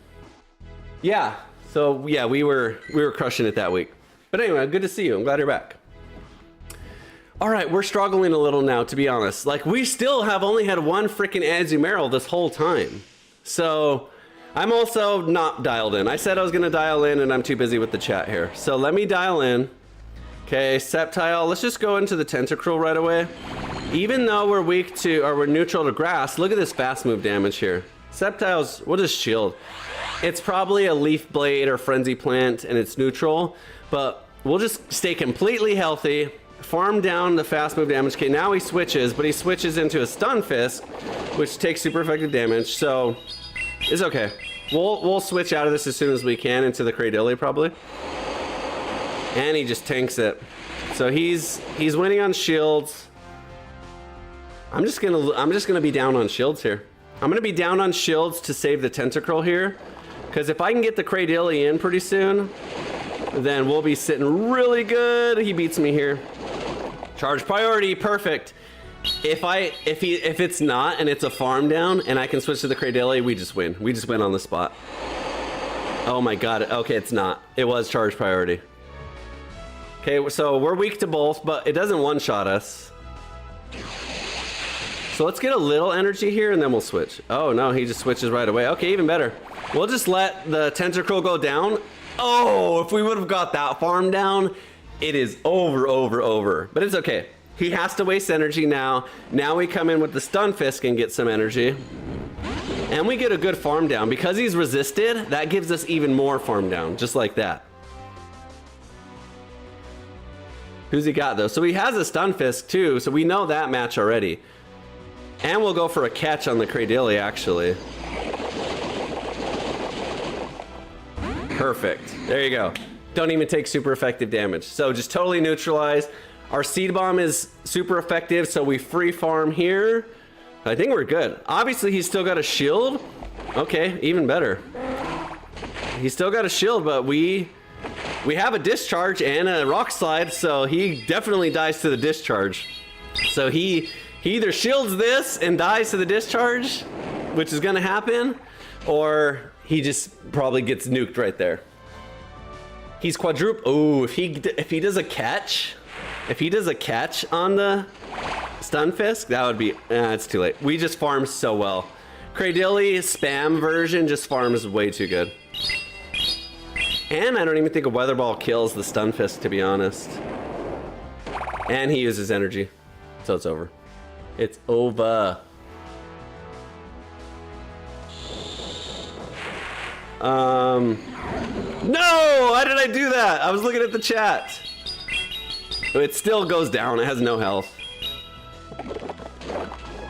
Yeah, so yeah, we were crushing it that week. But anyway, good to see you. I'm glad you're back. All right, we're struggling a little now, to be honest. Like, we still have only had one freaking AZUMARILL this whole time. So, I'm also not dialed in. I said I was gonna dial in and I'm too busy with the chat here. So let me dial in. Okay, Sceptile, let's just go into the Tentacruel right away. Even though we're weak to, or we're neutral to grass, look at this fast move damage here. Sceptile's, what is shield? It's probably a Leaf Blade or Frenzy Plant and it's neutral, but we'll just stay completely healthy. Farm down the fast move damage. Okay, now he switches, but he switches into a Stun Fist, which takes super effective damage, so it's okay. We'll switch out of this as soon as we can into the Cradilly probably. And he just tanks it. So he's winning on shields. I'm just gonna be down on shields here. I'm gonna be down on shields to save the Tentacruel here, because if I can get the Cradilly in pretty soon, then we'll be sitting really good. He beats me here. Charge priority, perfect. If it's not and it's a farm down and I can switch to the Cradilly, we just win. We just win on the spot. Oh my god. Okay, it's not. It was charge priority. Okay, so we're weak to both, but it doesn't one-shot us. So let's get a little energy here and then we'll switch. Oh no, he just switches right away. Okay, even better. We'll just let the Tentacruel go down. Oh, if we would have got that farm down, it is over. But it's okay. He has to waste energy now. Now we come in with the Stun Fist and get some energy. And we get a good farm down. Because he's resisted, that gives us even more farm down, just like that. Who's he got though? So he has a Stun Fist too, so we know that match already. And we'll go for a catch on the Cradilly actually. Perfect. There you go. Don't even take super effective damage. So just totally neutralize. Our Seed Bomb is super effective, so we free farm here. I think we're good. Obviously, he's still got a shield. Okay, even better. He's still got a shield, but we have a discharge and a rock slide, so he definitely dies to the discharge. So he either shields this and dies to the discharge, which is gonna happen, or he just probably gets nuked right there. He's quadruple. Oh, if he does a catch, on the Stun Fist, that would be. It's too late. We just farm so well. Cradilly spam version just farms way too good. And I don't even think a Weather Ball kills the Stun Fist, to be honest. And he uses energy, so it's over. It's over. No! Why did I do that? I was looking at the chat. It still goes down. It has no health.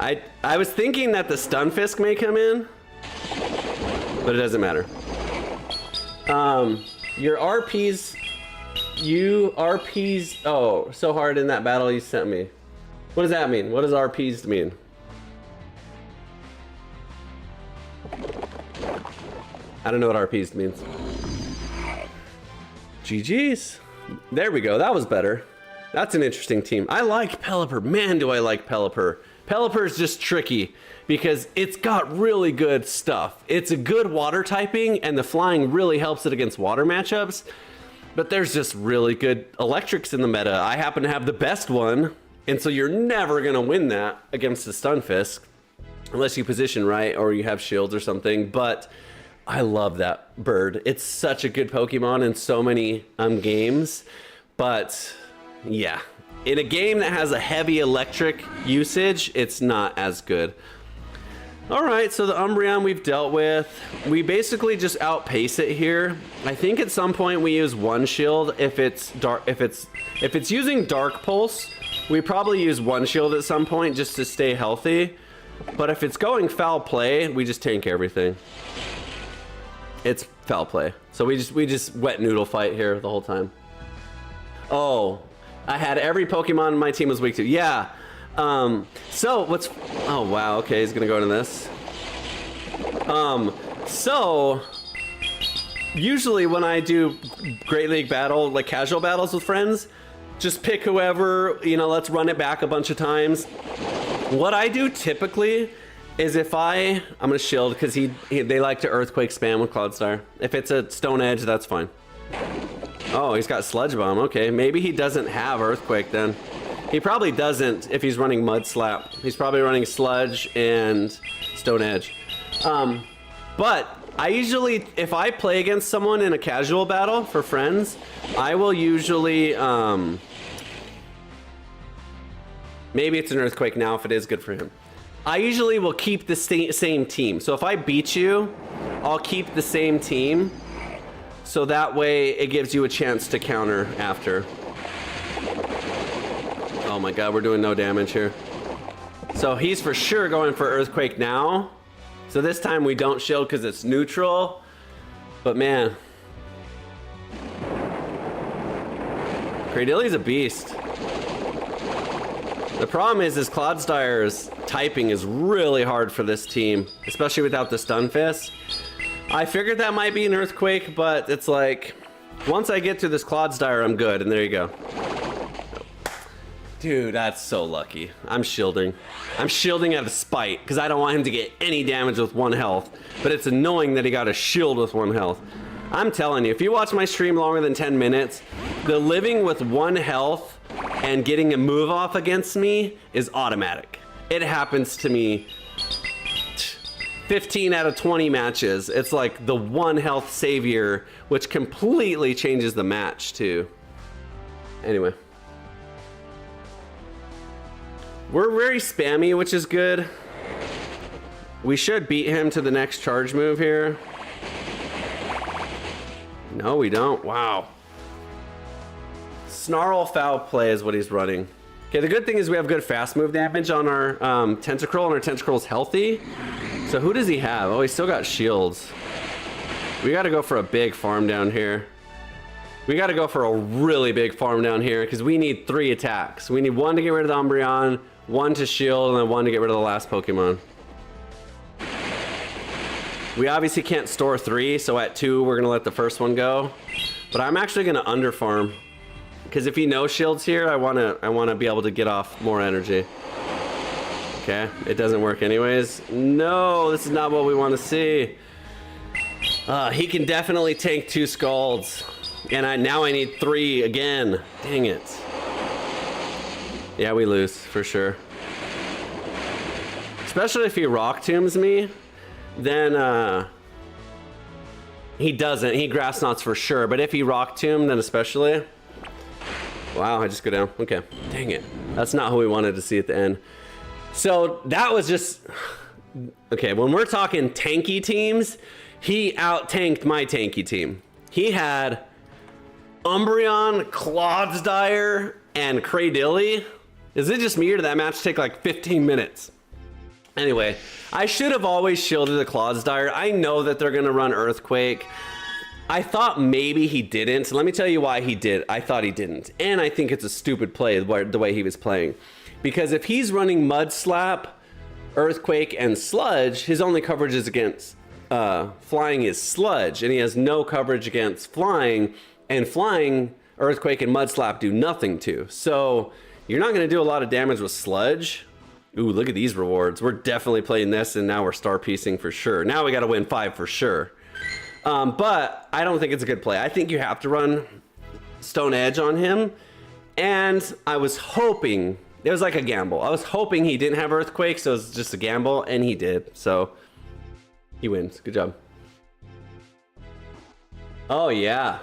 I was thinking that the Stun Fist may come in, but it doesn't matter. Your RPs, oh, so hard in that battle you sent me. What does that mean? What does RPs mean? I don't know what RPs means. GG's. There we go. That was better. That's an interesting team. I like Pelipper. Man, do I like Pelipper. Pelipper's just tricky because it's got really good stuff. It's a good water typing and the flying really helps it against water matchups. But there's just really good electrics in the meta. I happen to have the best one. And so you're never going to win that against the Stun Fist unless you position right or you have shields or something. But I love that bird. It's such a good Pokemon in so many games. But yeah, in a game that has a heavy electric usage, it's not as good. All right, so the Umbreon we've dealt with. We basically just outpace it here. I think at some point we use one shield. If it's using Dark Pulse, we probably use one shield at some point just to stay healthy. But if it's going foul play, we just tank everything. It's foul play. So we just wet noodle fight here the whole time. Oh, I had every Pokemon in my team was weak to. Yeah. So what's, oh wow, okay, he's gonna go into this. So usually when I do Great League battle, like casual battles with friends, just pick whoever, you know, let's run it back a bunch of times. What I do typically is if I'm gonna shield because they like to Earthquake spam with Cloudstar. If it's a Stone Edge, that's fine. Oh, he's got Sludge Bomb. Okay, maybe he doesn't have Earthquake then. He probably doesn't if he's running Mud Slap. He's probably running Sludge and Stone Edge. But I usually, if I play against someone in a casual battle for friends, I will usually, maybe it's an Earthquake now if it is good for him. I usually will keep the same team. So if I beat you, I'll keep the same team. So that way it gives you a chance to counter after. Oh my god, we're doing no damage here. So he's for sure going for Earthquake now. So this time we don't shield because it's neutral. But man. Cradilly's a beast. The problem is Clodsdire's typing is really hard for this team, especially without the Stun Fist. I figured that might be an Earthquake, but it's like, once I get to this Clodsire, I'm good, and there you go. Dude, that's so lucky. I'm shielding. I'm shielding out of spite, because I don't want him to get any damage with 1 health, but it's annoying that he got a shield with 1 health. I'm telling you, if you watch my stream longer than 10 minutes, the living with 1 health and getting a move off against me is automatic. It happens to me 15 out of 20 matches. It's like the 1 health savior, which completely changes the match too. Anyway. We're very spammy, which is good. We should beat him to the next charge move here. No, we don't. Wow. Snarl Foul Play is what he's running. Okay, the good thing is we have good fast move damage on our Tentacruel, and our Tentacruel's healthy. So who does he have? Oh, he's still got shields. We gotta go for a big farm down here. We gotta go for a really big farm down here because we need 3 attacks. We need 1 to get rid of the Umbreon, 1 to shield, and then 1 to get rid of the last Pokemon. We obviously can't store 3, so at 2 we're gonna let the first one go. But I'm actually gonna underfarm. Because if he no shields here, I wanna be able to get off more energy. Okay, it doesn't work anyways. No, this is not what we want to see. He can definitely tank 2 Scalds. And now I need 3 again. Dang it. Yeah, we lose for sure. Especially if he Rock Tombs me, then he doesn't. He Grass Knots for sure. But if he Rock Tomb, then especially. Wow, I just go down. Okay, dang it. That's not who we wanted to see at the end. So that was just... Okay, when we're talking tanky teams, he out-tanked my tanky team. He had Umbreon, Clodsire, and Cradilly. Is it just me or did that match take like 15 minutes? Anyway, I should have always shielded the Clodsire. I know that they're gonna run Earthquake. I thought maybe he didn't. Let me tell you why he did. I thought he didn't. And I think it's a stupid play the way he was playing. Because if he's running Mud Slap, Earthquake, and Sludge, his only coverage is against flying is Sludge. And he has no coverage against flying. And flying, Earthquake, and Mud Slap do nothing to. So you're not going to do a lot of damage with Sludge. Ooh, look at these rewards. We're definitely playing this, and now we're star piecing for sure. Now we got to win 5 for sure. But I don't think it's a good play. I think you have to run Stone Edge on him. And I was hoping, it was like a gamble. I was hoping he didn't have Earthquake, so it was just a gamble, and he did. So he wins. Good job. Oh, yeah.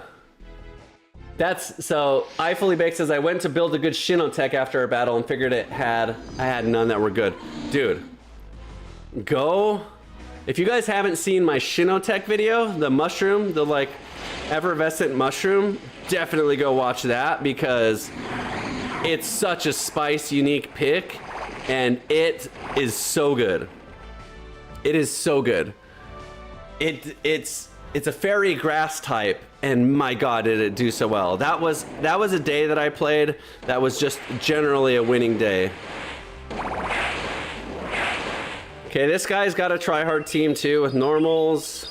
That's, so I Fully Baked says, I went to build a good Shinotech after our battle and figured I had none that were good. Dude, go. If you guys haven't seen my Shinotech video, the mushroom, the like effervescent mushroom, definitely go watch that because it's such a spice unique pick and it is so good. It is so good. It's a fairy grass type and my god did it do so well. That was a day that I played that was just generally a winning day. Okay, this guy's got a try-hard team too with normals.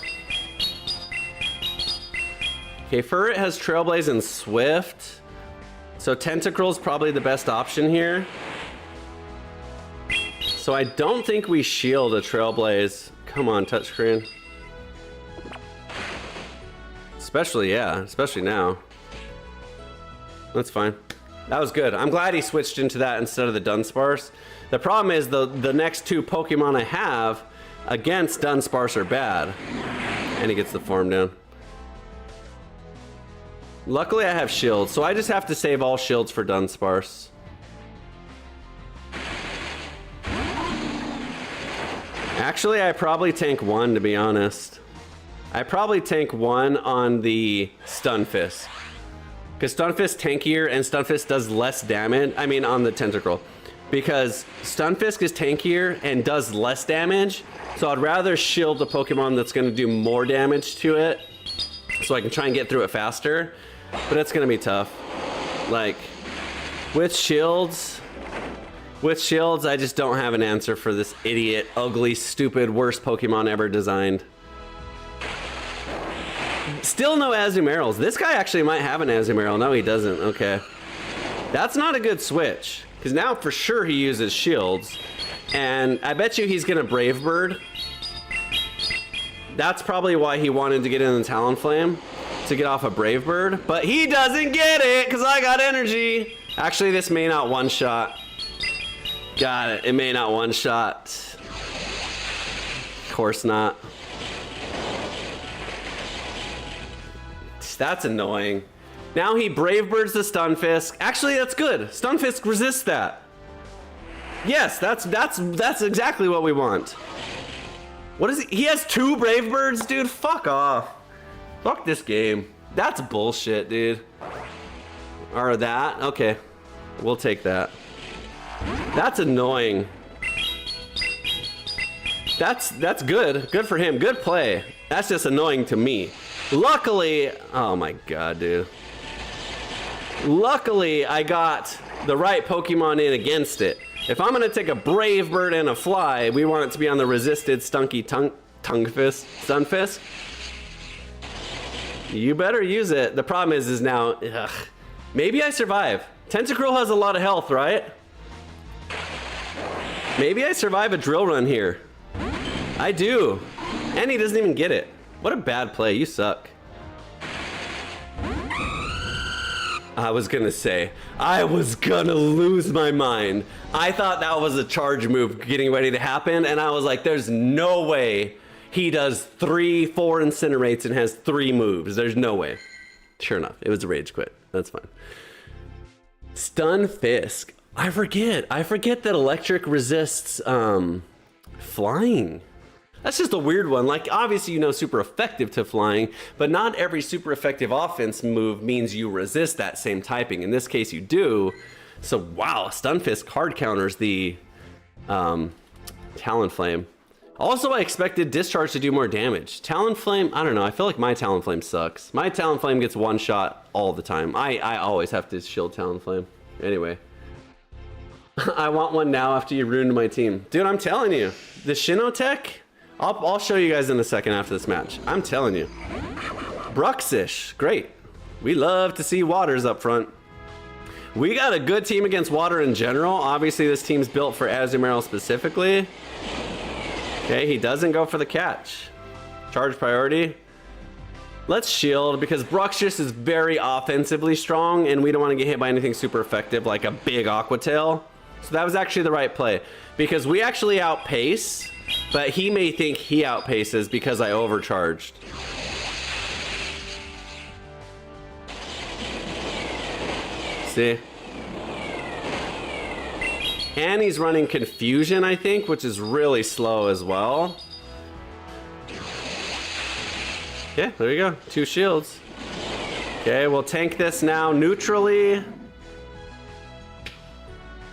Okay, Furret has Trailblaze and Swift. So Tentacruel's probably the best option here. So I don't think we shield a Trailblaze. Come on, touchscreen. Especially, yeah, especially now. That's fine. That was good. I'm glad he switched into that instead of the Dunsparce. The problem is the next two Pokemon I have against Dunsparce are bad. And he gets the form down. Luckily I have shields, so I just have to save all shields for Dunsparce. Actually, I probably tank one, to be honest. I probably tank one on the Stunfisk. Because Stunfisk tankier and Stunfisk does less damage. I mean, on the Tentacruel. Because Stunfisk is tankier and does less damage. So I'd rather shield the Pokemon that's going to do more damage to it. So I can try and get through it faster. But it's going to be tough. Like, with shields... With shields, I just don't have an answer for this idiot, ugly, stupid, worst Pokemon ever designed. Still no Azumarills. This guy actually might have an Azumarill. No, he doesn't. Okay. That's not a good switch. Because now for sure he uses shields. And I bet you he's going to Brave Bird. That's probably why he wanted to get in the Talonflame. To get off a Brave Bird. But he doesn't get it because I got energy. Actually, this may not one-shot. Got it. It may not one-shot. Of course not. That's annoying. Now he Brave Birds the Stunfisk. Actually, that's good. Stunfisk resists that. Yes, that's exactly what we want. What is he? He has 2 Brave Birds, dude. Fuck off. Fuck this game. That's bullshit, dude. Or that. Okay. We'll take that. That's annoying. That's good. Good for him. Good play. That's just annoying to me. Luckily, oh my god, dude. Luckily, I got the right Pokemon in against it. If I'm gonna take a Brave Bird and a Fly, we want it to be on the resisted Stunfisk. You better use it. The problem is now, ugh. Maybe I survive. Tentacruel has a lot of health, right? Maybe I survive a drill run here. I do. And he doesn't even get it. What a bad play. You suck. I was gonna say, I was gonna lose my mind. I thought that was a charge move getting ready to happen, and I was like, there's no way he does 3, 4 incinerates and has 3 moves. There's no way. Sure enough, it was a rage quit. That's fine. Stunfisk. I forget that electric resists flying. That's just a weird one. Like, obviously, you know, super effective to flying, but not every super effective offense move means you resist that same typing. In this case, you do. So, wow, Stunfisk hard counters the Talonflame. Also, I expected Discharge to do more damage. Talonflame, I don't know. I feel like my Talonflame sucks. My Talonflame gets one shot all the time. I always have to shield Talonflame. Anyway. I want one now after you ruined my team. Dude, I'm telling you. The Shinotech, I'll show you guys in a second after this match. I'm telling you. Bruxish, great. We love to see waters up front. We got a good team against water in general. Obviously, this team's built for Azumarill specifically. Okay, he doesn't go for the catch. Charge priority. Let's shield because Bruxish is very offensively strong and we don't want to get hit by anything super effective like a big Aqua Tail. So that was actually the right play because we actually outpace, but he may think he outpaces because I overcharged. See? And he's running Confusion, I think, which is really slow as well. Yeah, there you go. 2 shields. Okay, we'll tank this now neutrally.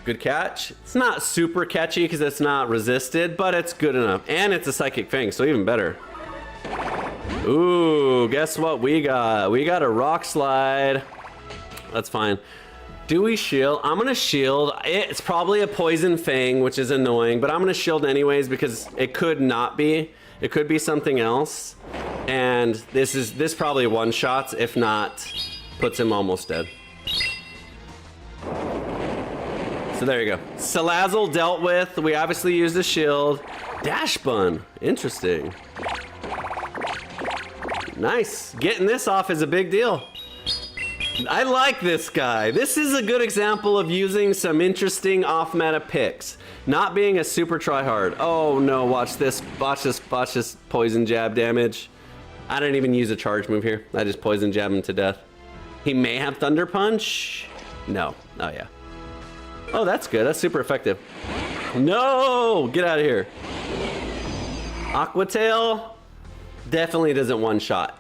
Good catch. It's not super catchy because it's not resisted, but it's good enough. And it's a Psychic Fang, so even better. Ooh, guess what we got? We got a Rock Slide. That's fine. Do we shield? I'm gonna shield. It's probably a Poison Fang, which is annoying, but I'm gonna shield anyways because it could not be. It could be something else. And this probably one-shots, if not, puts him almost dead. So there you go. Salazzle dealt with. We obviously used a shield. Dash Bun. Interesting. Nice. Getting this off is a big deal. I like this guy. This is a good example of using some interesting off-meta picks. Not being a super tryhard. Oh no, watch this. Watch this. Watch this poison jab damage. I didn't even use a charge move here. I just poison jab him to death. He may have Thunder Punch. No. Oh yeah. Oh, that's good. That's super effective. No! Get out of here. Aqua Tail definitely doesn't one-shot.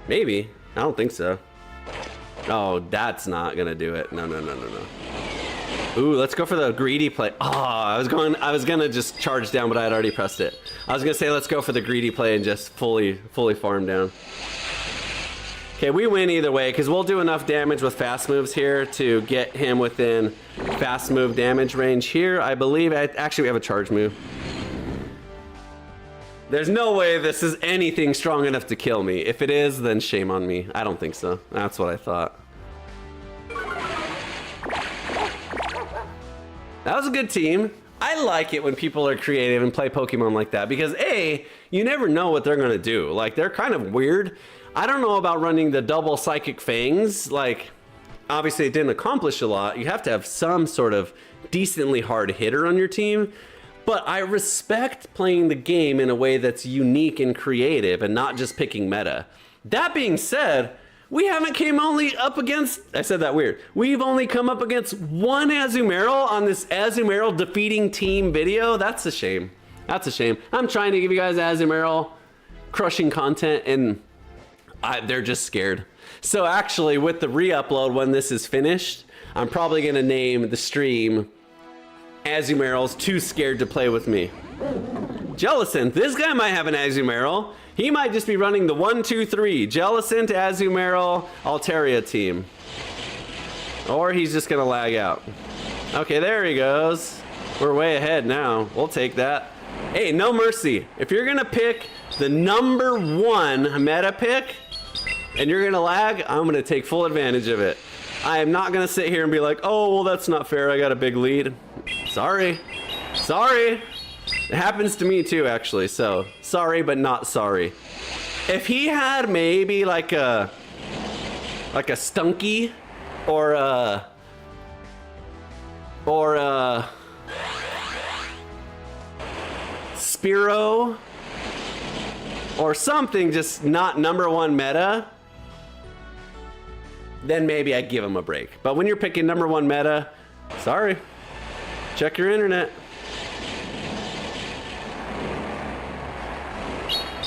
Maybe. I don't think so. Oh, that's not gonna do it. No, no, no, no, no. Ooh, let's go for the greedy play. Oh, I was gonna just charge down, but I had already pressed it. I was gonna say let's go for the greedy play and just fully farm down. Okay, we win either way because we'll do enough damage with fast moves here to get him within fast move damage range here. I believe actually we have a charge move. There's no way this is anything strong enough to kill me. If it is, then shame on me. I don't think so. That's what I thought. That was a good team. I like it when people are creative and play Pokemon like that because A, you never know what they're gonna do. Like, they're kind of weird. I don't know about running the double Psychic Fangs. Like, obviously it didn't accomplish a lot. You have to have some sort of decently hard hitter on your team. But I respect playing the game in a way that's unique and creative and not just picking meta. That being said, we haven't came only up against, I said that weird. We've only come up against one Azumarill on this Azumarill defeating team video. That's a shame. That's a shame. I'm trying to give you guys Azumarill crushing content and they're just scared. So actually with the re-upload when this is finished, I'm probably gonna name the stream Azumarill's Too Scared to Play With Me. Jellicent, this guy might have an Azumarill. He might just be running the 1-2-3 Jellicent, Azumarill, Altaria team. Or he's just gonna lag out. Okay, there he goes. We're way ahead now. We'll take that. Hey, no mercy. If you're gonna pick the #1 meta pick and you're gonna lag, I'm gonna take full advantage of it. I am not gonna sit here and be like, oh, well, that's not fair. I got a big lead. Sorry. Sorry. It happens to me too, actually. So sorry, but not sorry. If he had maybe like a Stunky or a Spearow or something, just not #1 meta, then maybe I'd give him a break. But when you're picking #1 meta, sorry. Check your internet.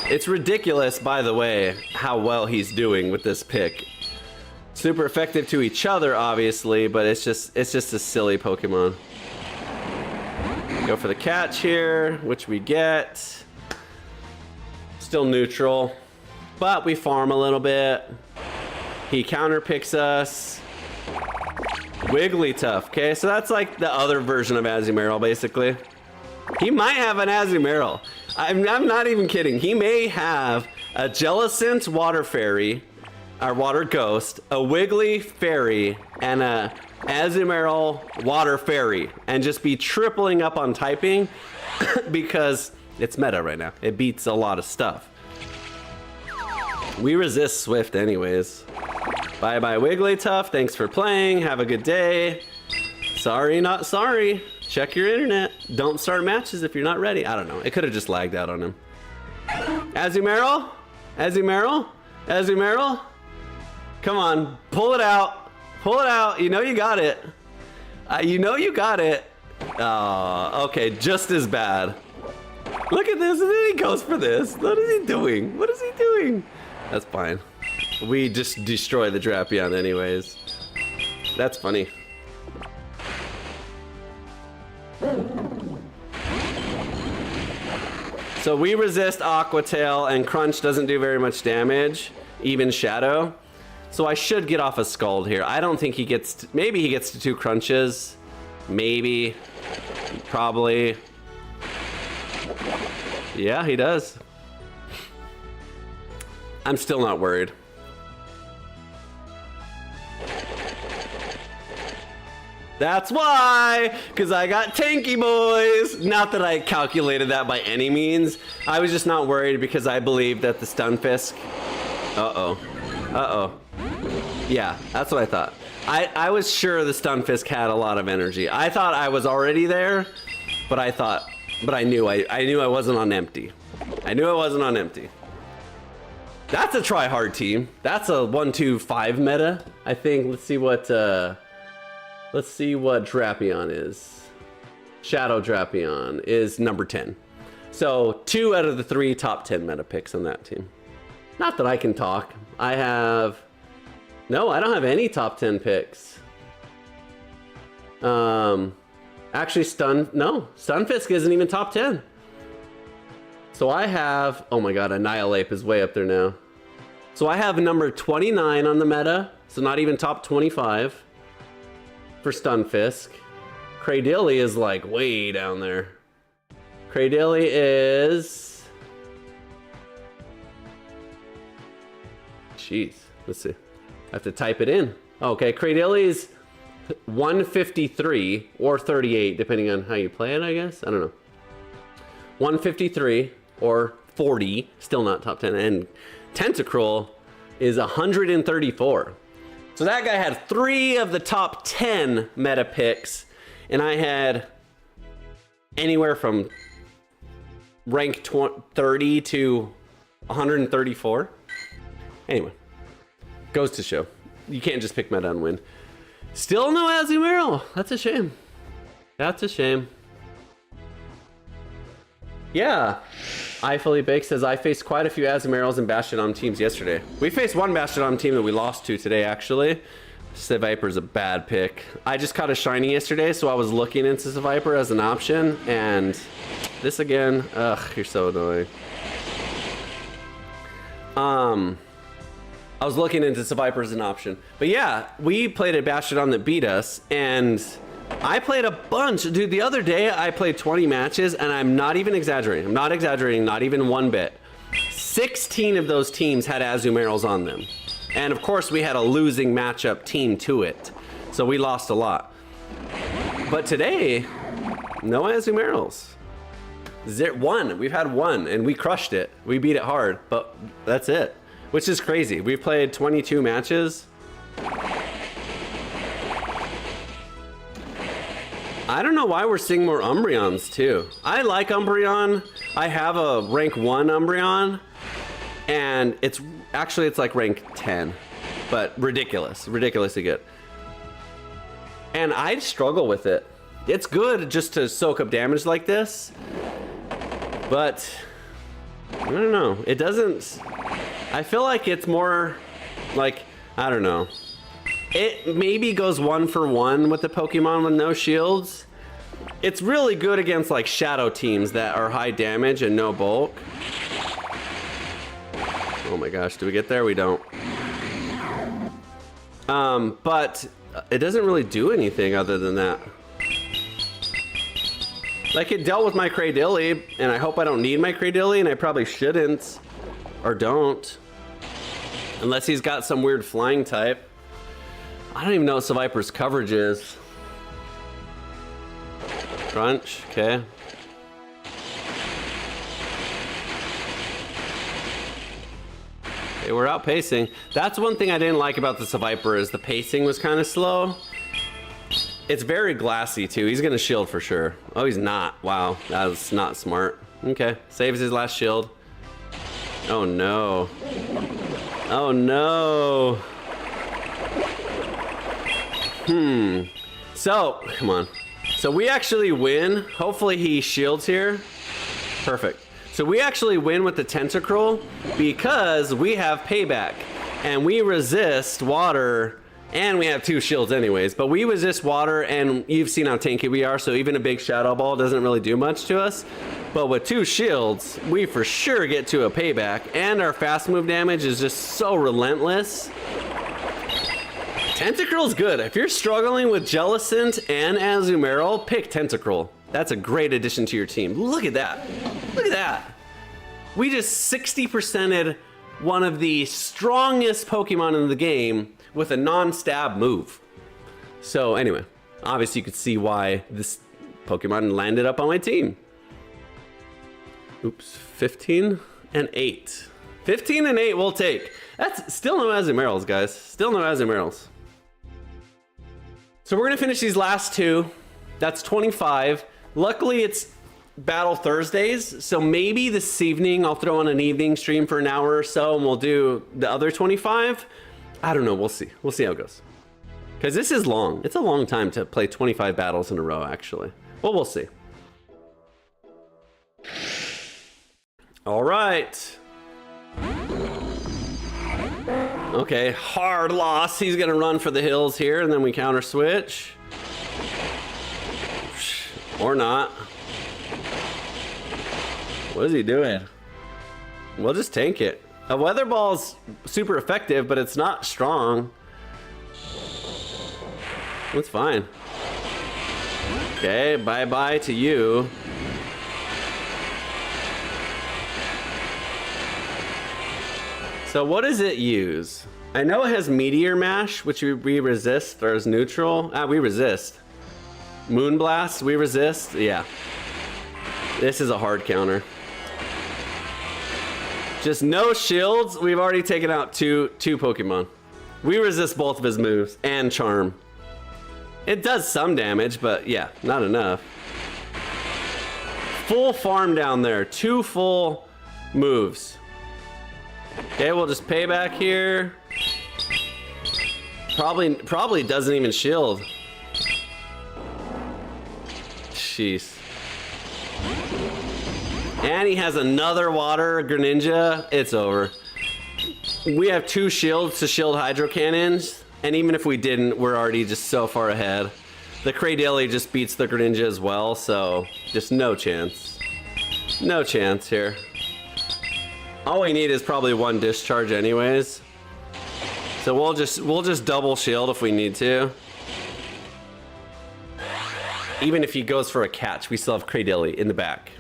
It's ridiculous, by the way, how well he's doing with this pick. Super effective to each other, obviously, but it's just a silly Pokemon. Go for the catch here, which we get. Still neutral, but we farm a little bit. He counter picks us. Wigglytuff. Okay, so that's like the other version of Azumarill, basically. He might have an Azumarill. I'm not even kidding. He may have a Jellicent Water Fairy, or Water Ghost, a Wiggly Fairy, and a Azumarill Water Fairy, and just be tripling up on typing because it's meta right now. It beats a lot of stuff. We resist Swift anyways. Bye bye Wigglytuff, thanks for playing, have a good day. Sorry, not sorry. Check your internet. Don't start matches if you're not ready. I don't know, it could have just lagged out on him. Azumarill? Azumarill? Azumarill? Come on, pull it out. Pull it out, you know you got it. You know you got it. Oh, okay, just as bad. Look at this, and then he goes for this. What is he doing? What is he doing? That's fine. We just destroy the Drapion anyways. That's funny. So we resist Aqua Tail and Crunch doesn't do very much damage, even Shadow. So I should get off a Scald here. I don't think he gets to, maybe he gets to 2 crunches. Maybe. Probably. Yeah, he does. I'm still not worried. That's why, because I got tanky boys. Not that I calculated that by any means. I was just not worried because I believe that the Stunfisk. Uh-oh. Uh-oh. Yeah, that's what I thought. I was sure the Stunfisk had a lot of energy. I thought I was already there, but I knew I wasn't on empty. I knew I wasn't on empty. That's a try-hard team. That's a 1-2-5 meta, I think. Let's see what Drapion is. Shadow Drapion is number 10. So 2 out of the 3 top 10 meta picks on that team. Not that I can talk. No, I don't have any top 10 picks. Actually, Stunfisk isn't even top 10. So I have, oh my god, Annihilate is way up there now. So I have number 29 on the meta, so not even top 25 for Stunfisk. Cradilly is like way down there. Cradilly is... Jeez, let's see. I have to type it in. Okay, Cradilly is 153 or 38, depending on how you play it, I guess. I don't know. 153 or 40, still not top 10. And Tentacruel is 134. So that guy had 3 of the top 10 meta picks, and I had anywhere from rank 30 to 134. Anyway, goes to show. You can't just pick meta and win. Still no AZUMARILL. That's a shame. That's a shame. Yeah. I Fully Baked says, I faced quite a few AZUMARILLs and Bastiodon teams yesterday. We faced one Bastiodon team that we lost to today, actually. Seviper's a bad pick. I just caught a shiny yesterday, so I was looking into Seviper as an option, and this again, ugh, you're so annoying. I was looking into Seviper as an option. But yeah, we played a Bastiodon that beat us, and I played a bunch. Dude, the other day I played 20 matches, and I'm not even exaggerating. I'm not exaggerating, not even one bit. 16 of those teams had AZUMARILLs on them. And of course, we had a losing matchup team to it. So we lost a lot. But today, no AZUMARILLs. One. We've had one, and we crushed it. We beat it hard, but that's it. Which is crazy. We've played 22 matches. I don't know why we're seeing more Umbreons too. I like Umbreon. I have a rank 1 Umbreon, and it's like rank 10, but ridiculously good. And I struggle with it. It's good just to soak up damage like this, but I don't know. It doesn't. I feel like it's more like, I don't know. It maybe goes 1 for 1 with the Pokemon with no shields. It's really good against like shadow teams that are high damage and no bulk. Oh my gosh, do we get there? We don't. But it doesn't really do anything other than that. Like, it dealt with my Cradilly, and I hope I don't need my Cradilly, and I probably shouldn't. Or don't. Unless he's got some weird flying type. I don't even know what Seviper's coverage is. Crunch, okay. Okay, we're outpacing. That's one thing I didn't like about the Seviper, is the pacing was kind of slow. It's very glassy too. He's gonna shield for sure. Oh, he's not. Wow, that was not smart. Okay, saves his last shield. Oh no. Oh no. So, come on. So we actually win. Hopefully he shields here. Perfect. So we actually win with the Tentacruel because we have payback. And we resist water, and we have 2 shields anyways. But we resist water, and you've seen how tanky we are, so even a big Shadow Ball doesn't really do much to us. But with 2 shields, we for sure get to a payback, and our fast move damage is just so relentless. Tentacruel's good. If you're struggling with Jellicent and AZUMARILL, pick Tentacruel. That's a great addition to your team. Look at that. Look at that. We just 60%ed one of the strongest Pokemon in the game with a non-stab move. So anyway, obviously you could see why this Pokemon landed up on my team. Oops, 15 and 8. 15 and 8 we'll take. That's still no AZUMARILLs, guys. Still no AZUMARILLs. So we're gonna finish these last two. That's 25. Luckily it's Battle Thursdays, so maybe this evening I'll throw on an evening stream for an hour or so and we'll do the other 25. I don't know, we'll see. We'll see how it goes. Because this is long. It's a long time to play 25 battles in a row, actually. Well, we'll see. All right. Okay, hard loss. He's gonna run for the hills here, and then we counter switch. Or not. What is he doing? We'll just tank it. A weather ball's super effective, but it's not strong. That's fine. Okay, bye-bye to you. So what does it use? I know it has Meteor Mash, which we resist, or is neutral. Ah, we resist. Moonblast, we resist. Yeah. This is a hard counter. Just no shields. We've already taken out two Pokemon. We resist both of his moves and Charm. It does some damage, but yeah, not enough. Full farm down there. 2 full moves. Okay, we'll just pay back here. Probably doesn't even shield. Jeez. And he has another water Greninja. It's over. We have 2 shields to shield Hydro Cannons, and even if we didn't, we're already just so far ahead. The Cradily just beats the Greninja as well, so just no chance. No chance here. All we need is probably 1 discharge anyways. So we'll just double shield if we need to. Even if he goes for a catch, we still have Cradily in the back.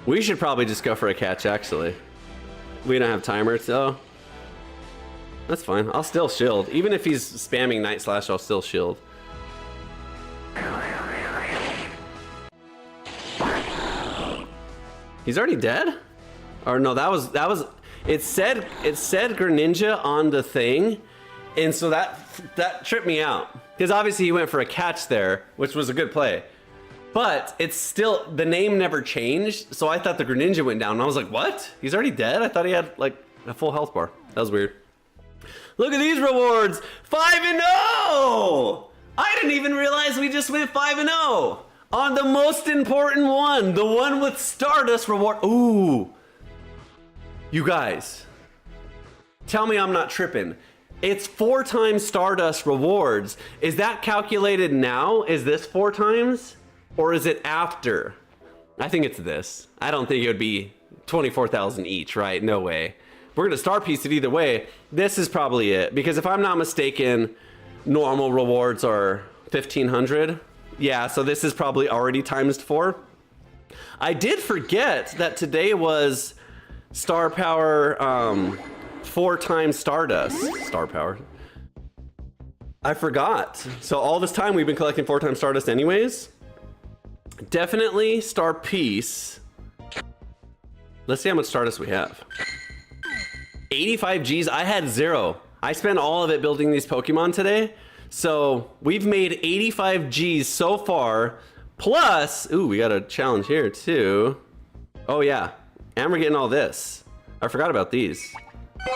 We should probably just go for a catch, actually. We don't have timer, so that's fine. I'll still shield. Even if he's spamming Night Slash, I'll still shield. He's already dead? Or no, that was it said Greninja on the thing, and so that tripped me out. Because obviously he went for a catch there, which was a good play. But it's still, the name never changed, so I thought the Greninja went down, and I was like, what? He's already dead? I thought he had, like, a full health bar. That was weird. Look at these rewards! 5-0! I didn't even realize we just went 5-0! On the most important one, the one with Stardust reward. Ooh! You guys, tell me I'm not tripping. It's 4 times Stardust rewards. Is that calculated now? Is this 4 times? Or is it after? I think it's this. I don't think it would be 24,000 each, right? No way. We're gonna star piece it either way. This is probably it, because if I'm not mistaken, normal rewards are 1,500. Yeah, so this is probably already times 4. I did forget that today was Star Power 4 times Stardust. Star Power. I forgot. So all this time we've been collecting 4 times Stardust anyways. Definitely Star Piece. Let's see how much Stardust we have. 85 Gs. I had 0. I spent all of it building these Pokemon today. So we've made 85 Gs so far. Plus, ooh, we got a challenge here too. Oh yeah, and we're getting all this. I forgot about these.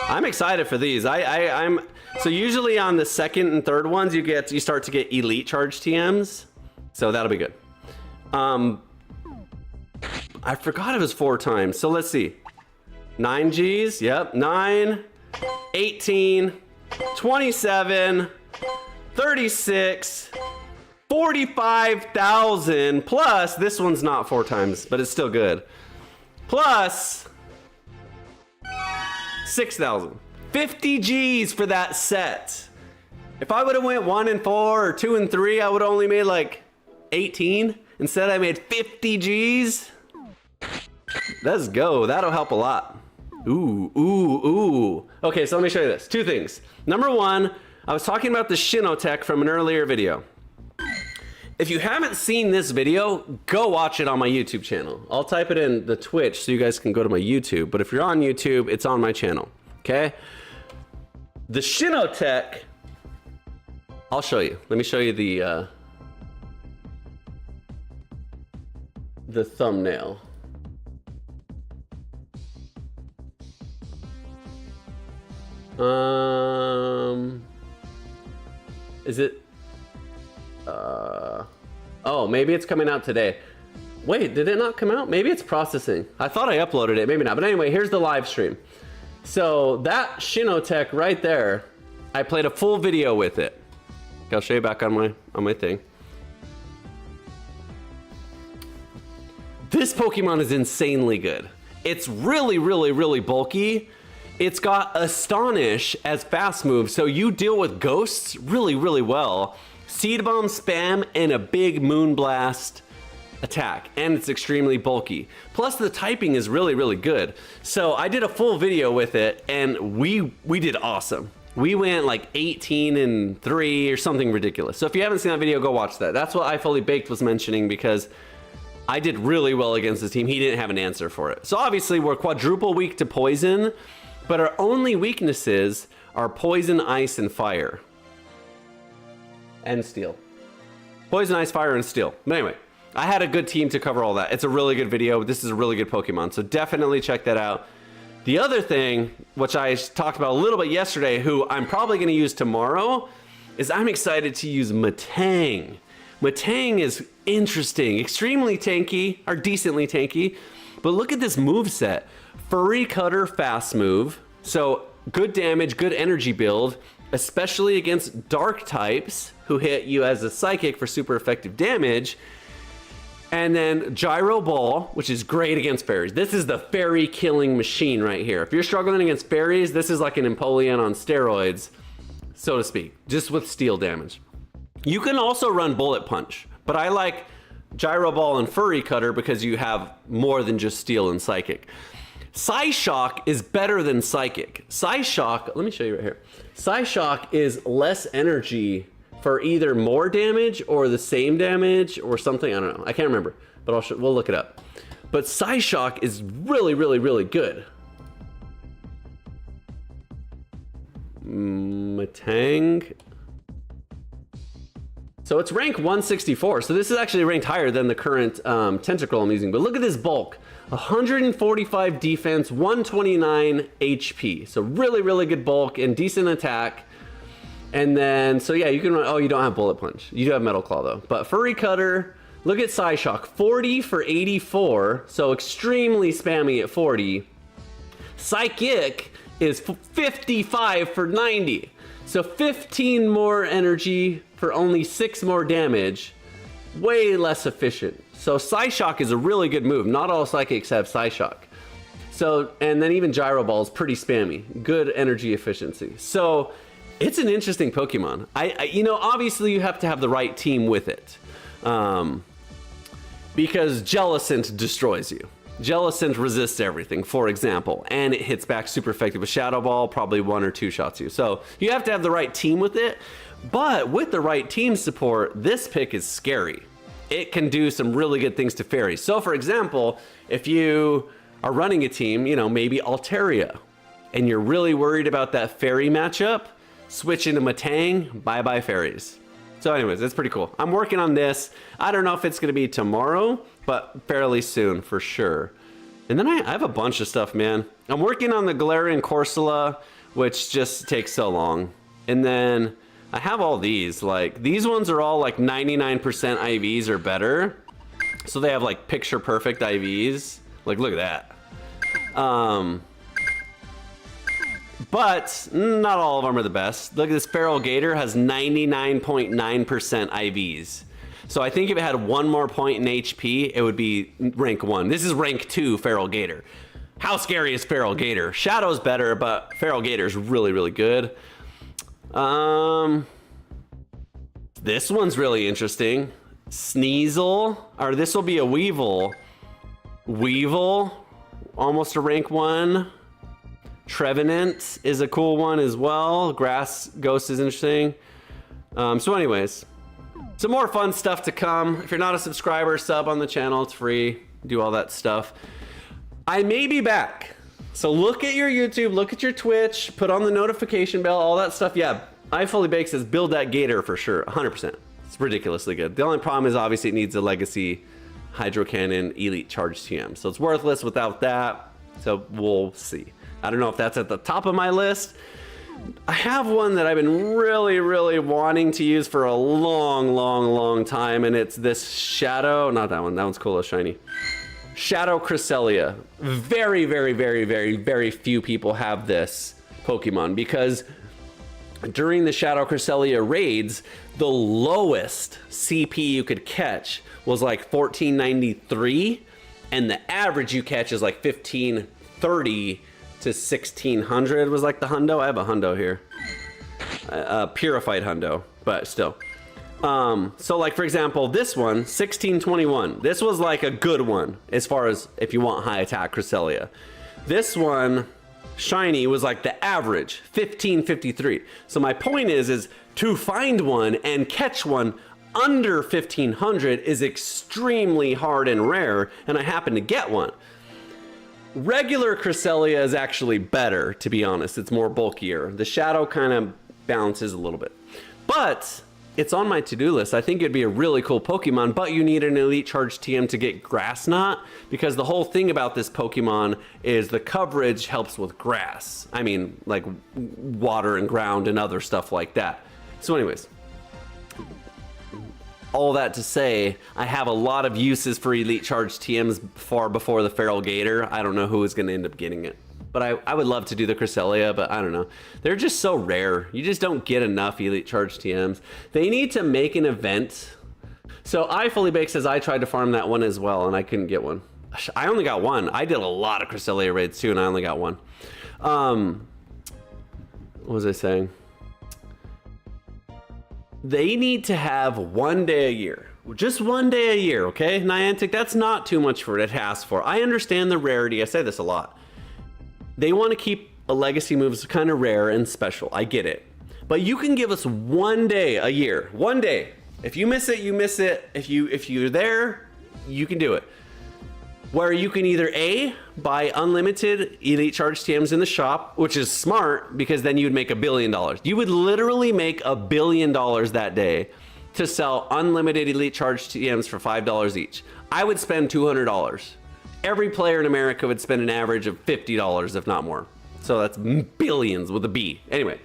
I'm excited for these. I'm so usually on the 2nd and 3rd ones you start to get elite charge TMs. So that'll be good. I forgot it was 4 times. So let's see. 9 Gs. Yep. 9, 18, 27, 36, 45,000 plus this one's not 4 times, but it's still good. Plus 6,000. 50 Gs for that set. If I would have went 1 and 4 or 2 and 3, I would have only made like 18. Instead, I made 50 Gs. Let's go. That'll help a lot. Ooh, ooh, ooh. Okay, so let me show you this. 2 things. Number 1, I was talking about the Shinotech from an earlier video. If you haven't seen this video, go watch it on my YouTube channel. I'll type it in the Twitch so you guys can go to my YouTube. But if you're on YouTube, it's on my channel, okay? The Shinotech, I'll show you. Let me show you the thumbnail. Is it? Oh, maybe it's coming out today. Wait, did it not come out? Maybe it's processing. I thought I uploaded it, maybe not. But anyway, here's the live stream. So that Shinotech right there, I played a full video with it. I'll show you back on my thing. This Pokemon is insanely good. It's really, really, really bulky. It's got Astonish as fast move, so you deal with ghosts really, really well. Seed Bomb, Spam, and a big Moonblast attack, and it's extremely bulky. Plus the typing is really, really good. So I did a full video with it, and we did awesome. We went like 18-3 or something ridiculous. So if you haven't seen that video, go watch that. That's what I Fully Baked was mentioning, because I did really well against this team. He didn't have an answer for it. So obviously we're quadruple weak to poison, but our only weaknesses are poison, ice, and fire. And steel. Poison, ice, fire, and steel. But anyway, I had a good team to cover all that. It's a really good video. This is a really good Pokemon, so definitely check that out. The other thing, which I talked about a little bit yesterday, who I'm probably going to use tomorrow, is I'm excited to use Matang. Matang is interesting, extremely tanky, or decently tanky, but look at this move set. Furry Cutter fast move, so good damage, good energy build, especially against dark types who hit you as a psychic for super effective damage. And then Gyro Ball, which is great against fairies. This is the fairy killing machine right here. If you're struggling against fairies, this is like an Empoleon on steroids, so to speak, just with steel damage. You can also run Bullet Punch, but I like Gyro Ball and Furry Cutter because you have more than just steel and psychic. Psyshock is better than psychic. Psyshock, let me show you right here. Psyshock is less energy for either more damage or the same damage or something. I don't know. I can't remember, but we'll look it up. But Psyshock is really, really, really good. Matang. So it's rank 164. So this is actually ranked higher than the current Tentacruel I'm using. But look at this bulk. 145 defense, 129 HP. So really, really good bulk and decent attack. And then, so yeah, you can run, oh, you don't have Bullet Punch. You do have Metal Claw though. But Furry Cutter, look at Psyshock, 40 for 84. So extremely spammy at 40. Psychic is 55 for 90. So 15 more energy for only 6 more damage. Way less efficient. So Psyshock is a really good move. Not all Psychics have Psyshock. So, and then even Gyro Ball is pretty spammy. Good energy efficiency. So it's an interesting Pokemon. You know, obviously you have to have the right team with it. Because Jellicent destroys you. Jellicent resists everything, for example, and it hits back super effective with Shadow Ball, probably 1 or 2 shots you. So you have to have the right team with it, but with the right team support, this pick is scary. It can do some really good things to fairies. So for example, if you are running a team, you know, maybe Altaria, and you're really worried about that fairy matchup, switch into Matang, bye-bye fairies. So anyways, that's pretty cool. I'm working on this. I don't know if it's gonna be tomorrow, but fairly soon for sure. And then I have a bunch of stuff, man. I'm working on the Galarian Corsola, which just takes so long. And then I have all these, like these ones are all like 99% IVs or better. So they have like picture perfect IVs. Like look at that. But not all of them are the best. Look at this, Feral Gator has 99.9% IVs. So I think if it had 1 more point in HP, it would be rank 1. This is rank 2 Feral Gator. How scary is Feral Gator? Shadow's better, but Feral Gator is really, really good. This one's really interesting. Sneasel, or this will be a Weevil. Weevil, almost a rank 1. Trevenant is a cool one as well. Grass Ghost is interesting. So anyways, some more fun stuff to come. If you're not a subscriber, sub on the channel. It's free. Do all that stuff. I may be back. So look at your YouTube, look at your Twitch, put on the notification bell, all that stuff. Yeah, I Fully Baked says build that gator for sure, 100%. It's ridiculously good. The only problem is obviously it needs a legacy Hydro Cannon Elite Charge TM. So it's worthless without that. So we'll see. I don't know if that's at the top of my list. I have one that I've been really wanting to use for a long time, and it's this Shadow, not that one, that one's cool as shiny. Shadow Cresselia. Very few people have this Pokemon because during the Shadow Cresselia raids, the lowest CP you could catch was like 1493, and the average you catch is like 1530 to 1600 was like the hundo. I have a hundo here, purified hundo, but still. So like for example, this one 1621, this was like a good one as far as if you want high attack Cresselia. This one shiny was like the average 1553. So my point is to find one and catch one under 1500 is extremely hard and rare, and I happen to get one. Regular Cresselia is actually better, to be honest. It's more bulkier. The Shadow kind of balances a little bit. But it's on my to-do list. I think it'd be a really cool Pokemon, but you need an Elite Charge TM to get Grass Knot, because the whole thing about this Pokemon is the coverage helps with grass. I mean, like water and ground and other stuff like that. So anyways, all that to say, I have a lot of uses for Elite Charge TMs far before the Feral Gator. I don't know who is going to end up getting it. But I would love to do the Cresselia, but I don't know. They're just so rare. You just don't get enough Elite Charge TMs. They need to make an event. So I Fully Baked says I tried to farm that one as well, and I couldn't get one. I only got one. I did a lot of Cresselia raids too, and I only got one. What was I saying? They need to have 1 day a year. Just 1 day a year, okay? Niantic, that's not too much for it to ask for. I understand the rarity. I say this a lot. They want to keep a legacy moves kind of rare and special. I get it. But you can give us 1 day a year. 1 day. If you miss it, you miss it. If you're there, you can do it. Where you can either A, buy unlimited Elite Charge TMs in the shop, which is smart because then you'd make $1 billion. You would literally make $1 billion that day to sell unlimited Elite Charge TMs for $5 each. I would spend $200. Every player in America would spend an average of $50, if not more. So that's billions with a B. Anyway,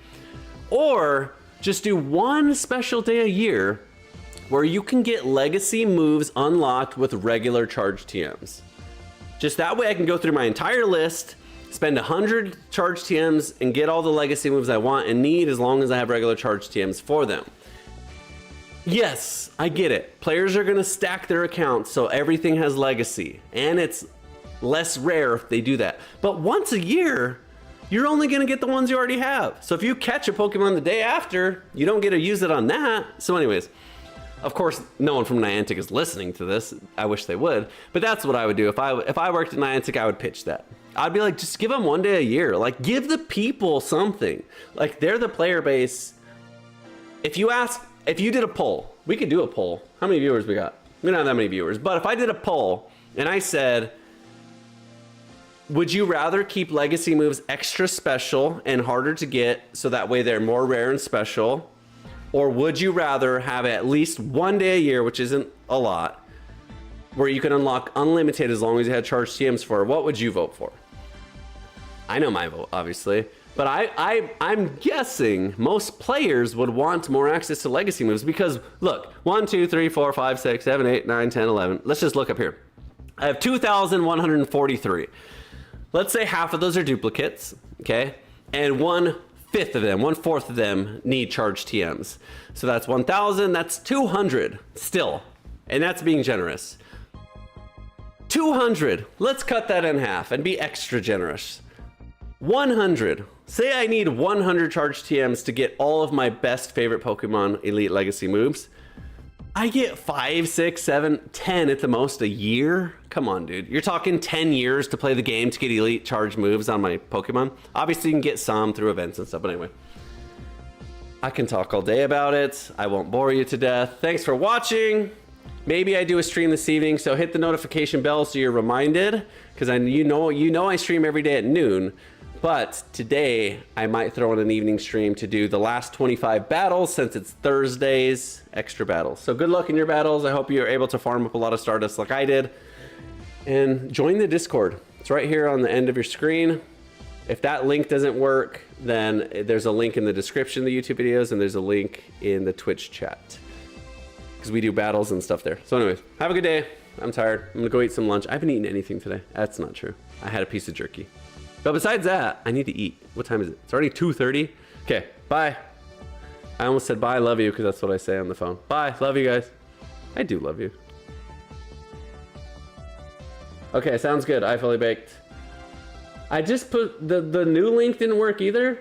or just do one special day a year where you can get legacy moves unlocked with regular charge TMs. Just that way I can go through my entire list, spend 100 charge TMs and get all the legacy moves I want and need as long as I have regular charge TMs for them. Yes, I get it. Players are gonna stack their accounts so everything has legacy, and it's less rare if they do that. But once a year, you're only gonna get the ones you already have. So if you catch a Pokemon the day after, you don't get to use it on that. So anyways, of course, no one from Niantic is listening to this. I wish they would, but that's what I would do. If I worked at Niantic, I would pitch that. I'd be like, just give them 1 day a year. Like, give the people something. Like, they're the player base. If you did a poll, we could do a poll. How many viewers we got? We don't have that many viewers, but if I did a poll and I said, would you rather keep legacy moves extra special and harder to get so that way they're more rare and special? Or would you rather have at least 1 day a year, which isn't a lot, where you can unlock unlimited as long as you had charged TMs for? What would you vote for? I know my vote, obviously, but I'm guessing most players would want more access to legacy moves because look, 1, 2, 3, 4, 5, 6, 7, 8, 9, 10, 11. Let's just look up here. I have 2,143. Let's say half of those are duplicates, okay? And 1/5 of them, 1/4 of them need charged TMs. So that's 1,000, that's 200 still. And that's being generous. 200, let's cut that in half and be extra generous. 100, say I need 100 charged TMs to get all of my best favorite Pokemon Elite Legacy moves. I get 5, 6, 7, 10 at the most a year. Come on, dude. You're talking 10 years to play the game to get elite charge moves on my Pokemon. Obviously, you can get some through events and stuff, but anyway. I can talk all day about it. I won't bore you to death. Thanks for watching. Maybe I do a stream this evening, so hit the notification bell so you're reminded, because you know I stream every day at noon. But today I might throw in an evening stream to do the last 25 battles, since it's Thursdays, extra battles. So good luck in your battles. I hope you're able to farm up a lot of Stardust like I did. And join the Discord. It's right here on the end of your screen. If that link doesn't work, then there's a link in the description of the YouTube videos, and there's a link in the Twitch chat, because we do battles and stuff there. So anyways, have a good day. I'm tired. I'm gonna go eat some lunch. I haven't eaten anything today. That's not true. I had a piece of jerky. But besides that, I need to eat. What time is it? It's already 2:30. Okay, bye. I almost said bye, love you, because that's what I say on the phone. Bye, love you guys. I do love you. Okay, sounds good. I fully baked. I just put the new link didn't work either.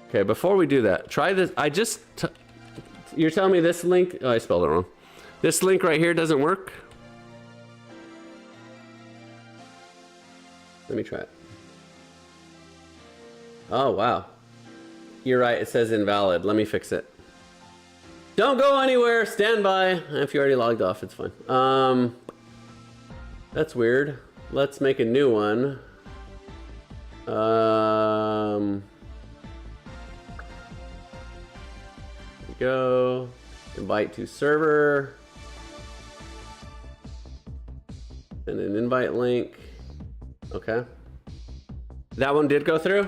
Okay, before we do that, try this. You're telling me this link? Oh, I spelled it wrong. This link right here doesn't work. Let me try it. Oh, wow. You're right. It says invalid. Let me fix it. Don't go anywhere. Stand by. If you already logged off, it's fine. That's weird. Let's make a new one. There we go. Invite to server. And an invite link. Okay. That one did go through?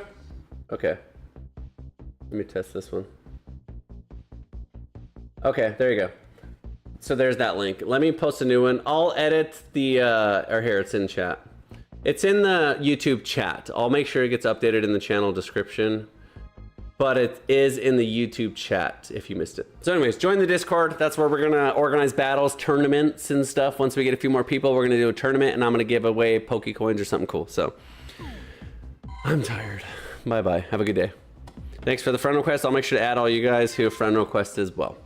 Okay. Let me test this one. Okay, there you go. So there's that link. Let me post a new one. I'll edit the, or here, it's in chat. It's in the YouTube chat. I'll make sure it gets updated in the channel description, but it is in the YouTube chat if you missed it. So anyways, join the Discord. That's where we're gonna organize battles, tournaments and stuff. Once we get a few more people, we're gonna do a tournament, and I'm gonna give away Pokecoins or something cool. So I'm tired. Bye-bye, have a good day. Thanks for the friend request. I'll make sure to add all you guys who have friend request as well.